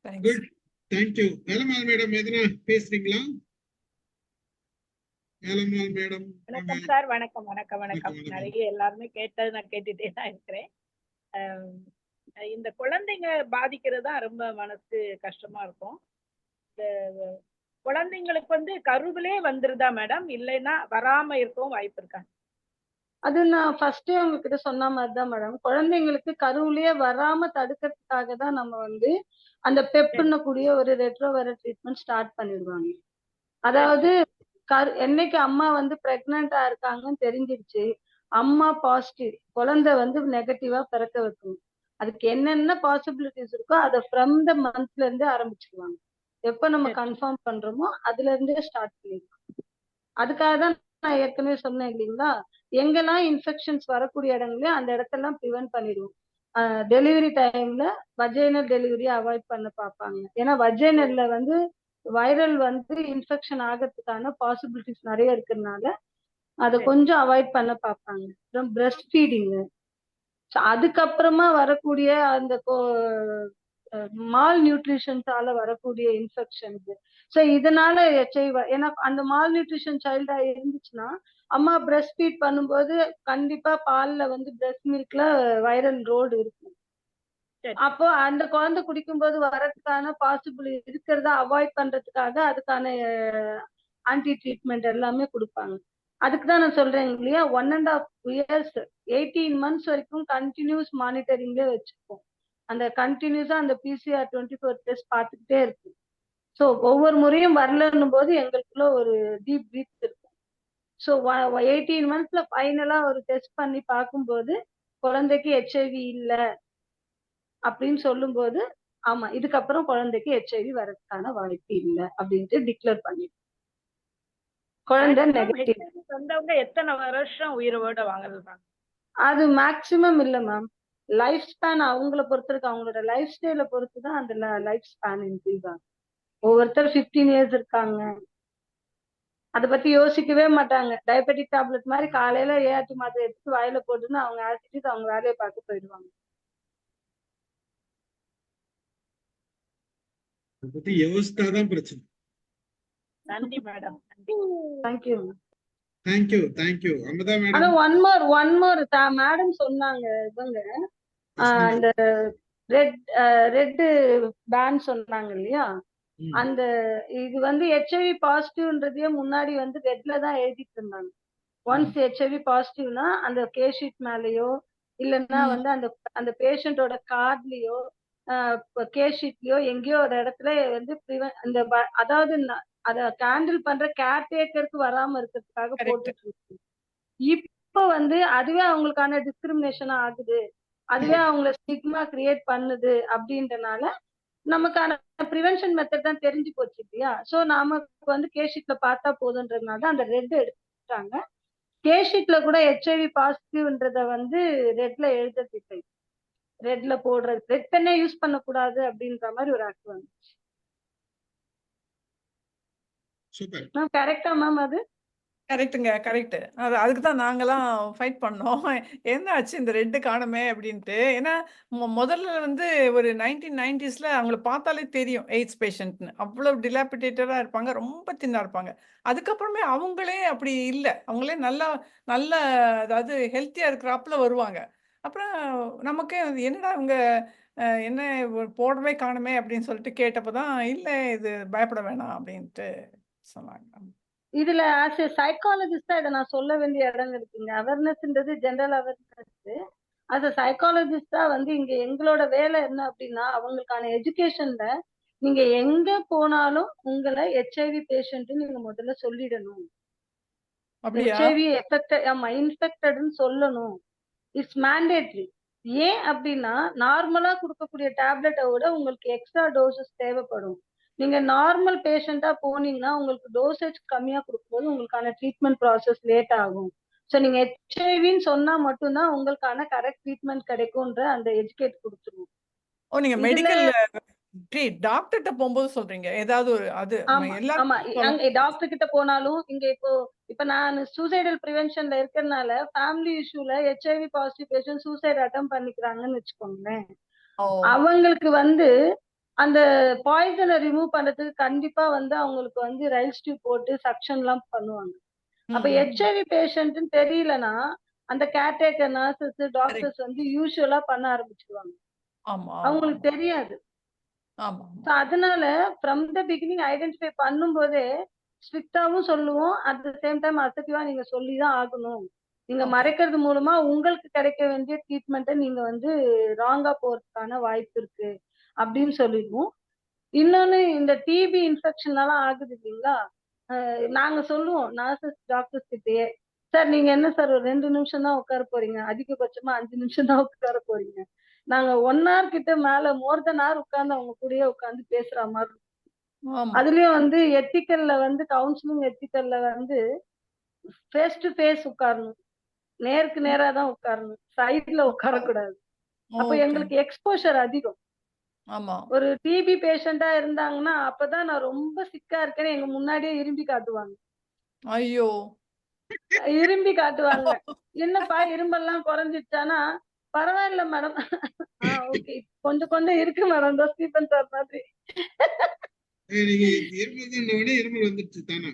Thanks. Good, thank you. Velammal madam எதுனா பேசுறீங்களா? வேலம்மாள் மேடம். வணக்கம் சார். வணக்கம் வணக்கம் வணக்கம். நிறைய எல்லாருமே கேட்டது நான் கேட்டுட்டே தான் இருக்கிறேன். இந்த குழந்தைங்க பாதிக்கிறது தான் ரொம்ப மனசு கஷ்டமா இருக்கும். இந்த குழந்தைங்களுக்கு வந்து கருவிலே வந்துருதா மேடம், இல்லைன்னா வராம இருக்கவும் வாய்ப்பு இருக்கா? அது நான் ஃபர்ஸ்டே உங்ககிட்ட சொன்ன மாதிரிதான் மேடம், குழந்தைங்களுக்கு கருவிலேயே வராம தடுக்கிறதுக்காக தான் நம்ம வந்து அந்த பெப்னு கூடிய ஒரு ரெட்ரோவைரல் ட்ரீட்மெண்ட் ஸ்டார்ட் பண்ணிடுவாங்க. அதாவது என்னைக்கு அம்மா வந்து பிரெக்னண்டா இருக்காங்கன்னு தெரிஞ்சிருச்சு, அம்மா பாசிட்டிவ், குழந்தை வந்து நெகட்டிவா பிறக்க வைக்கணும். அதுக்கு என்னென்ன பாசிபிலிட்டிஸ் இருக்கோ அதை ஃப்ரம் த மந்த்ல இருந்து ஆரம்பிச்சுக்குவாங்க. எப்ப நம்ம கன்ஃபார்ம் பண்றோமோ அதுல இருந்தே ஸ்டார்ட் பண்ணிடுவோம். அதுக்காக தான் நான் ஏற்கனவே சொன்னேன் இல்லைங்களா, எங்கெல்லாம் இன்ஃபெக்ஷன்ஸ் வரக்கூடிய இடங்களையும் அந்த இடத்தெல்லாம் ப்ரிவென்ட் பண்ணிடுவோம். டெலிவரி டைம்ல வஜைனல் டெலிவரி அவாய்ட் பண்ண பார்ப்பாங்க. ஏன்னா வஜைனல்ல வந்து வைரல் வந்து இன்ஃபெக்ஷன் ஆகிறதுக்கான பாசிபிலிட்டிஸ் நிறைய இருக்கிறதுனால அதை கொஞ்சம் அவாய்ட் பண்ண பார்ப்பாங்க. அப்புறம் பிரஸ்ட் ஃபீடிங், அதுக்கப்புறமா வரக்கூடிய அந்த மால் நியூட்ரிஷன்ஸால வரக்கூடிய இன்ஃபெக்ஷன்ஸ். ஸோ இதனால HIV, ஏன்னா அந்த மால் நியூட்ரிஷன் சைல்டா இருந்துச்சுன்னா அம்மா பிரஸ்ட் ஃபீட் பண்ணும்போது கண்டிப்பா பால்ல வந்து பிரஸ்ட் மில்க்ல வைரல் லோடு இருக்கும். சரி. அப்போ அந்த குழந்தை குடிக்கும்போது வரதுக்கான பாசிபிள் இருக்கிறத அவாய்ட் பண்றதுக்காக அதுக்கான ஆன்டி ட்ரீட்மெண்ட் எல்லாமே கொடுப்பாங்க. அதுக்கு தான் நான் சொல்றேன் இல்லையா, 1.5 years 18 months வரைக்கும் கண்டினியூஸ் மானிட்டரிங்ல வச்சிருப்போம். அந்த கண்டினியூஸா அந்த PCR 24 டெஸ்ட் பார்த்துக்கிட்டே இருக்கு. ஸோ ஒவ்வொரு முறையும் வரலன்னும் போது எங்களுக்குள்ள ஒரு டீப் பிரீத் இருக்கும். ஸோ 18 monthsல ஃபைனலா ஒரு டெஸ்ட் பண்ணி பார்க்கும்போது குழந்தைக்கு HIV இல்லை அப்படின்னு சொல்லும்போது, ஆமா இதுக்கப்புறம் குழந்தைக்கு HIV வரதுக்கான வாய்ப்பு இல்லை அப்படின்ட்டு டிக்ளேர் பண்ணி குழந்தை நெகட்டிவ். வந்தவங்க எத்தனை வருஷம் உயிரோட வாங்கலாம்? அது மேக்சிமம் இல்ல மேம். லைஃப் ஸ்பேன் அவங்கள பொறுத்து இருக்கு. அவங்களோட லைஃப் ஸ்டைல பொறுத்து தான் அந்த லைஃப் ஸ்பேன் இன்க்ரீஸ் ஆகும். ஒவ்வொருத்தர் 15 years இருக்காங்க. அதை பத்தி யோசிக்கவே மாட்டாங்க. டயபெட்டிக் டேப்லெட் மாதிரி காலையில ஏஆர்டி மாத்திரை எடுத்து வாயில போட்டுன்னு அவங்க ஆசிட்டு அவங்க வேலையை பார்க்க போயிடுவாங்க. அதை பத்தி யோசித்தாதான் பிரச்சனை. நன்றி மேடம். தேங்க்யூ. தேங்க்யூ அமுதா ஆனா மேடம். ஒன் மோர் மேடம் சொன்னாங்க இவங்க அந்த ரெட் பேன் சொன்னாங்க இல்லையா, அந்த இது வந்து HIV பாசிட்டிவ்ன்றதையே முன்னாடி வந்து ரெட்ல தான் எழுதிட்டு இருந்தாங்க. ஒன்ஸ் HIV பாசிட்டிவ்னா அந்த கேஷீட் மேலயோ இல்லைன்னா வந்து அந்த அந்த பேஷண்டோட கார்ட்லயோ கேஷீட்லயோ எங்கேயோ ஒரு இடத்துல வந்து அந்த அதாவது அத ஹேண்டில் பண்ற கேர்டேக்கருக்கு வராம இருக்கிறதுக்காக போட்டுட்டு இருக்கு. இப்ப வந்து அதுவே அவங்களுக்கான டிஸ்கிரிமினேஷன் ஆகுது, அதுவே அவங்கள ஸ்டிக்மா கிரியேட் பண்ணுது அப்படின்றனால நமக்கான ப்ரிவென்ஷன் மெத்தட் தான் தெரிஞ்சு போச்சு இல்லையா. சோ நமக்கு வந்து கேஷீட்ல பார்த்தா போதுன்றதுனால தான் அந்த ரெட் எடுத்துட்டாங்க. கேஷீட்ல கூட HIV பாசிட்டிவ்ன்றத வந்து ரெட்ல எழுதுறது இல்லை. ரெட்ல போடுறது, ரெட் பெண்ணே யூஸ் பண்ணக்கூடாது அப்படின்ற மாதிரி ஒரு ஆக்ட் வந்துச்சு. சூப்பர் மேம் கரெக்டா மேம்? அது கரெக்ட்டுங்க, கரெக்ட். அதுக்கு தான் நாங்கலாம் ஃபைட் பண்ணோம். என்ன ஆச்சு இந்த ரெட் காணுமே அப்படின்ட்டு. ஏன்னா முதல்ல வந்து ஒரு 1990ஸ்ல அவங்கள பார்த்தாலே தெரியும் எய்ட்ஸ் பேஷண்ட்னு. அவ்வளோ டிலாபிடேட்டடா இருப்பாங்க, ரொம்ப தின்னா இருப்பாங்க. அதுக்கப்புறமே அவங்களே அப்படி இல்ல. அவங்களே நல்லா நல்ல அதாவது ஹெல்த்தியா இருக்கிறாப்புல வருவாங்க. அப்புறம் நமக்கே என்னடா இவங்க என்ன போடவே காணுமே அப்படின்னு சொல்லிட்டு கேட்டப்ப தான், இல்ல இது பயப்பட வேணாம் அப்படின்ட்டு சொன்னாங்க. இதுல ஆஸ் ஏ சைக்காலஜிஸ்டா இதை நான் சொல்ல வேண்டிய இடம் இருக்குங்க. அவேர்னஸ்ன்றது ஜென்ரல் அவேர்னஸ். as a சைக்காலஜிஸ்டா வந்து இங்க எங்களோட வேலை என்ன அப்படின்னா, அவங்களுக்கான எஜுகேஷன்ல நீங்க எங்க போனாலும் உங்களை HIV பேஷண்ட் நீங்க முதல்ல சொல்லிடணும். அப்படியா? HIV எஃபெக்டட், ஆமா இன்ஃபெக்டட்னு சொல்லணும். It's mandatory. ஏன் அப்படின்னா நார்மலா கொடுக்கக்கூடிய டேப்லெட்டை விட உங்களுக்கு எக்ஸ்ட்ரா டோசஸ் தேவைப்படும். நீங்க நார்மல் பேஷண்டா போனீங்கன்னா உங்களுக்கு டோசேஜ் கம்மியா கொடுக்கும்போது உங்களுக்கான ட்ரீட்மெண்ட் ப்ராசஸ் லேட் ஆகும். ஸோ நீங்க HIVன்னு சொன்னா மட்டும்தான் உங்களுக்கான கரெக்ட் ட்ரீட்மெண்ட் கிடைக்கும்ன்ற அந்த எஜுகேட் கொடுத்துருவோம். ஓ, நீங்க இதுல மெடிக்கல் டாக்டர்கிட்ட போகும்போது சொல்றீங்க ஏதாவது ஒரு அது ஆமா ஆமா எல்லாரும் அங்க டாக்டர் கிட்ட போனாலும் இங்க இப்ப நான் சூசைடல் ப்ரிவென்ஷன்ல இருக்கிறதுனால ஃபேமிலி இஷ்யூல HIV positive patient suicide attempt பண்ணிக்கிறாங்கன்னு வச்சுக்கோங்களேன். ஓ, அவங்களுக்கு வந்து அந்த பாய்சனை ரிமூவ் பண்றதுக்கு கண்டிப்பா வந்து அவங்களுக்கு வந்து ரைல்ஸ் டியூப் போட்டு சக்ஷன் எல்லாம் பண்ணுவாங்க. அப்ப HIV பேஷண்ட்னு தெரியலனா அந்த கேர்டேக்கர் நர்சஸ் டாக்டர்ஸ் வந்து யூசுவலா பண்ண ஆரம்பிச்சிருவாங்க. ஆமா அவங்களுக்கு தெரியாது. ஆமா So அதனால ஃப்ரம் த பிகினிங் ஐடென்டிஃபை பண்ணும்போதே ஸ்ட்ரிக்டாவும் சொல்லுவோம். அட் த சேம் டைம் அசர்ட்டிவா நீங்க சொல்லிதான் ஆகணும். நீங்க Okay. மறைக்கிறது மூலமா உங்களுக்கு கிடைக்க வேண்டிய ட்ரீட்மெண்ட்டை நீங்க வந்து ராங்கா போறதுக்கான வாய்ப்பு இருக்கு அப்படின்னு சொல்லிடுவோம். இன்னொன்னு இந்த டிபி இன்ஃபெக்ஷனால ஆகுது இல்லைங்களா, நாங்க சொல்லுவோம் நர்சஸ் டாக்டர்ஸ் கிட்டயே, சார் நீங்க என்ன சார் ஒரு 2 நிமிஷம் தான் உட்கார போறீங்க, அதிகபட்சமா 5 நிமிஷம் தான் உட்கார போறீங்க. நாங்க 1 hour கிட்ட மேல மோர் தென் hour உட்கார்ந்து அவங்க கூடயே உட்கார்ந்து பேசுற மாதிரி இருக்கும். ஆமா அதுலயும் வந்து எத்திக்கல்ல வந்து கவுன்சிலிங் எத்திக்கல்ல வந்து ஃபேஸ் டு ஃபேஸ் உட்காரணும், நேருக்கு நேரா தான் உட்காரணும், சைட்ல உட்காரக்கூடாது. அப்ப ஓகே எங்களுக்கு எக்ஸ்போஷர் அதிகம். ஆமா ஒரு டிபி பேஷண்டா இருந்தாங்கன்னா அப்பதான் நான் ரொம்ப சிக்கா இருக்கேன்னு எங்க முன்னாடியே இரும்பி காட்டுவாங்க. ஐயோ இரும்பி காட்டுவாங்க. என்னப்பா இரும்பெல்லாம் குறைஞ்சிடுச்சானா, பரவாயில்ல மேடம். ஓகே கொஞ்சம் கொஞ்சம் இருக்கு மேடம், இந்த ஸ்டீபன் சார் மாதிரி. நீங்க இருமல் விட இருமல் வந்துருச்சு தானே?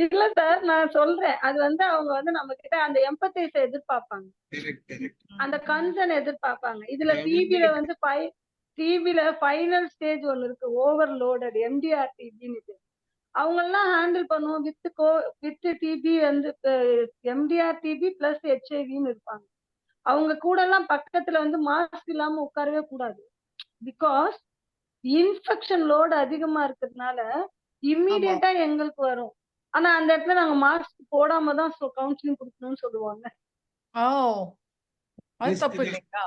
இல்ல சார், நான் சொல்றேன், அது வந்து அவங்க வந்து நம்ம கிட்ட அந்த எம்பத்தைஸ் எதிர்பார்ப்பாங்க, கரெக்ட் கரெக்ட். அந்த கன்சர்ன் எதிர்பார்ப்பாங்க. இதுல டிபில வந்து டிபில ஃபைனல் ஸ்டேஜ் ஒண்ணு இருக்கு, ஓவர்லோடட் எம்டிஆர் டிபின்னு. அவங்க எல்லாம் ஹேண்டில் பண்ணுவோம் வித் டிபி வந்து எம்டிஆர் டிபி பிளஸ் ஹெச்ஐவின்னு இருப்பாங்க. அவங்க கூட எல்லாம் பக்கத்துல வந்து மாஸ்க் இல்லாம உட்காரவே கூடாது. பிகாஸ் இன்ஃபெக்ஷன் லோடு அதிகமா இருக்கிறதுனால இம்மிடியட்டா எங்களுக்கு வரும். ஆனா அந்த இடத்துல நாங்க மாஸ்க் போடாம தான் கவுன்சிலிங் கொடுக்கணும்னு சொல்லுவாங்க. ஓ, அது தப்பு இல்லைங்களா?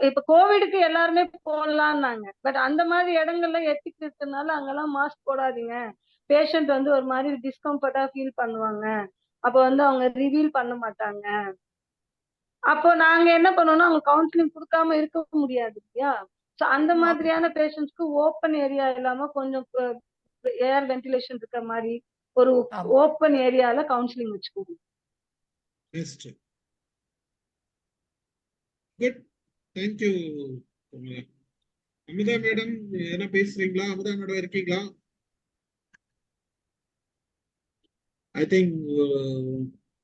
இப்ப கோவிடுக்கு எல்லாருமே போடலாம்னாங்க. பட் அந்த மாதிரி இடங்கள்ல எத்திக்ஸ் இருக்கிறதுனால அங்கெல்லாம் மாஸ்க் போடாதீங்க, பேஷண்ட் வந்து ஒரு மாதிரி டிஸ்கம்ஃபர்ட்டா ஃபீல் பண்ணுவாங்க, அப்ப வந்து அவங்க ரிவீல் பண்ண மாட்டாங்க. அப்போ நாங்க என்ன பண்ணோம்னா அவங்க கவுன்சிலிங் கொடுக்காம இருக்க முடியாது இல்லையா? சோ அந்த மாதிரியான பேஷண்ட்ஸ்க்கு ஓப்பன் ஏரியா இல்லாம கொஞ்சம் ஏர் வென்டிலேஷன் இருக்கிற மாதிரி ஒரு ஓப்பன் ஏரியால கவுன்சிலிங் வச்சுக்கோங்க. Best. Good. Thank you. Amutha madam என்ன பேசுறீங்களா? அமுதா மேடம் இருக்கீங்களா? ஐ திங்க்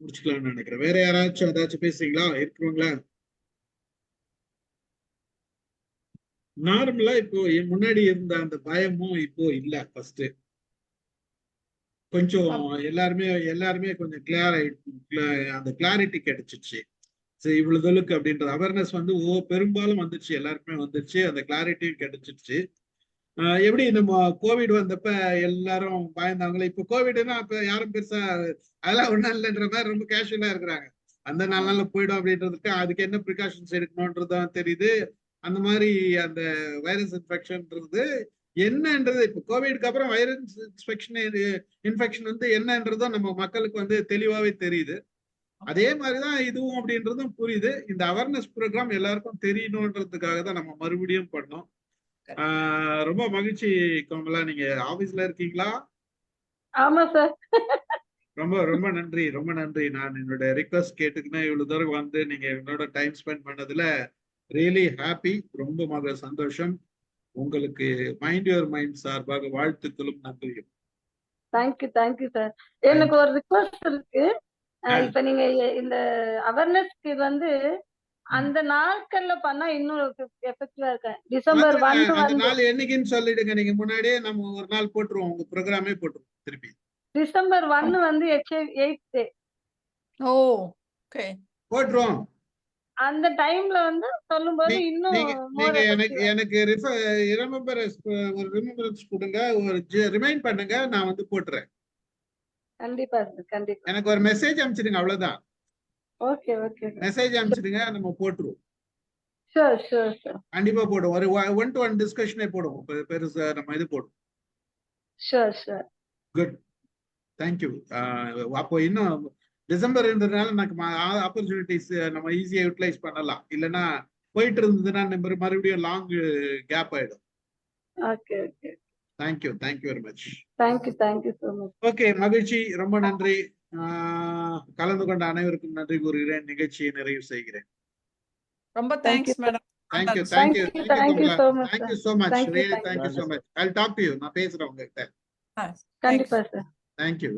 முடிச்சுக்கலாம்னு நினைக்கிறேன். வேற யாராச்சும் ஏதாச்சும் பேசுறீங்களா? இருக்கிறவங்களா? நார்மலா இப்போ முன்னாடி இருந்த அந்த பயமும் இப்போ இல்ல. ஃபர்ஸ்ட் கொஞ்சம் எல்லாருமே கொஞ்சம் அந்த கிளாரிட்டி கிடைச்சிச்சு. சரி, இவ்வளவு தூளுக்கு அப்படின்ற அவேர்னஸ் வந்து பெரும்பாலும் வந்துச்சு, எல்லாருக்குமே வந்துச்சு, அந்த கிளாரிட்டியும் கிடைச்சிருச்சு. எப்படி நம்ம கோவிட் வந்தப்ப எல்லாரும் பயந்தாங்களே, இப்போ கோவிட்னா அப்ப யாரும் பெருசா அதெல்லாம் ஒண்ணும் இல்லைன்ற மாதிரி ரொம்ப கேஷுவலா இருக்கிறாங்க. அந்த 4 நாள்ல போயிடும் அப்படின்றதுக்கு அதுக்கு என்ன ப்ரிகாஷன்ஸ் எடுக்கணும்ன்றதுதான் தெரியுது. அந்த மாதிரி அந்த வைரஸ் இன்ஃபெக்ஷன்ன்றது என்னன்றது இப்போ கோவிட்க்கு அப்புறம் வைரஸ் இன்ஃபெக்ஷன் வந்து என்னன்றதும் நம்ம மக்களுக்கு வந்து தெளிவாவே தெரியுது. அதே மாதிரிதான் இதுவும் அப்படின்றதும் புரியுது. இந்த அவேர்னஸ் ப்ரோக்ராம் எல்லாருக்கும் தெரியணுன்றதுக்காக தான் நம்ம மறுபடியும் பண்ணோம். ரொம்ப மகிழ்ச்சி கோமலா. நீங்க ஆபீஸ்ல இருக்கீங்களா? ஆமா சார். ரொம்ப ரொம்ப நன்றி, ரொம்ப நன்றி. நான் என்னோட ரிக்வெஸ்ட் கேட்டுக்கினா இவ்வளவு தூரம் வந்து நீங்க என்னோட டைம் ஸ்பெண்ட் பண்ணதுல ரியலி ஹாப்பி. ரொம்ப சந்தோஷம். உங்களுக்கு மைண்ட் யுவர் மைண்ட் சார்பாக வாழ்த்துக்களும் நன்றியும். Thank you sir. எனக்கு ஒரு ரிக்வெஸ்ட் இருக்கு. இப்ப நீங்க இந்த அவேர்னஸ்க்கு வந்து அந்த நாட்கள்ல பண்ணா இன்னும் எஃபெக்டிவா இருக்கு. டிசம்பர் 1 அந்த நாள் என்னைக்குன்னு சொல்லிடுங்க. நீங்க முன்னாடியே நம்ம ஒரு நாள் போட்டுருவோம், உங்க ப்ரோக்ராமே போட்டுருவோம் திருப்பி. டிசம்பர் 1 வந்து HIV/AIDS டே. ஓ, ஓகே, போட்டுருவோம். அந்த டைம்ல வந்து சொல்லும்போது இன்னும் நீங்க எனக்கு ரிமெம்பரன்ஸ் கொடுங்க, ஒரு ரிமைண்ட் பண்ணுங்க, நான் வந்து போட்டுறேன். கண்டிப்பா சார், கண்டிப்பா. எனக்கு ஒரு மெசேஜ் அனுப்பிச்சிடுங்க, அவ்வளவுதான். ஓகே. மெசேஜ் அனுப்பிச்சிடுங்க, நம்ம போட்டுருவோம். ஷூர். கண்டிப்பா போடுவோம். ஒரு 1-to-1 டிஸ்கஷனே போடுவோம். பெருசா நம்ம இது போடுவோம். ஷூர். குட். தேங்க்யூ. அப்போ இன்னும் டிசம்பர்ன்றதுனால நமக்கு ஆப்பர்ச்சுனிட்டிஸ் நம்ம ஈஸியா யூட்டிலைஸ் பண்ணலாம். இல்லைன்னா போயிட்டு இருந்ததுன்னா மறுபடியும் லாங் கேப் ஆயிடும். Okay. Thank you very much. Thank you so much. Okay, மகிழ்ச்சி. ரொம்ப நன்றி. கலந்து கொண்ட அனைவருக்கும் நன்றி கூறுகிறேன். நிகழ்ச்சியை நிறைவு செய்கிறேன். ரொம்ப thanks madam. Thank you so much. Really, thank you so much. I'll talk to you. நான் பேசுறேன் உங்ககிட்ட. கண்டிப்பா சார். Thank you.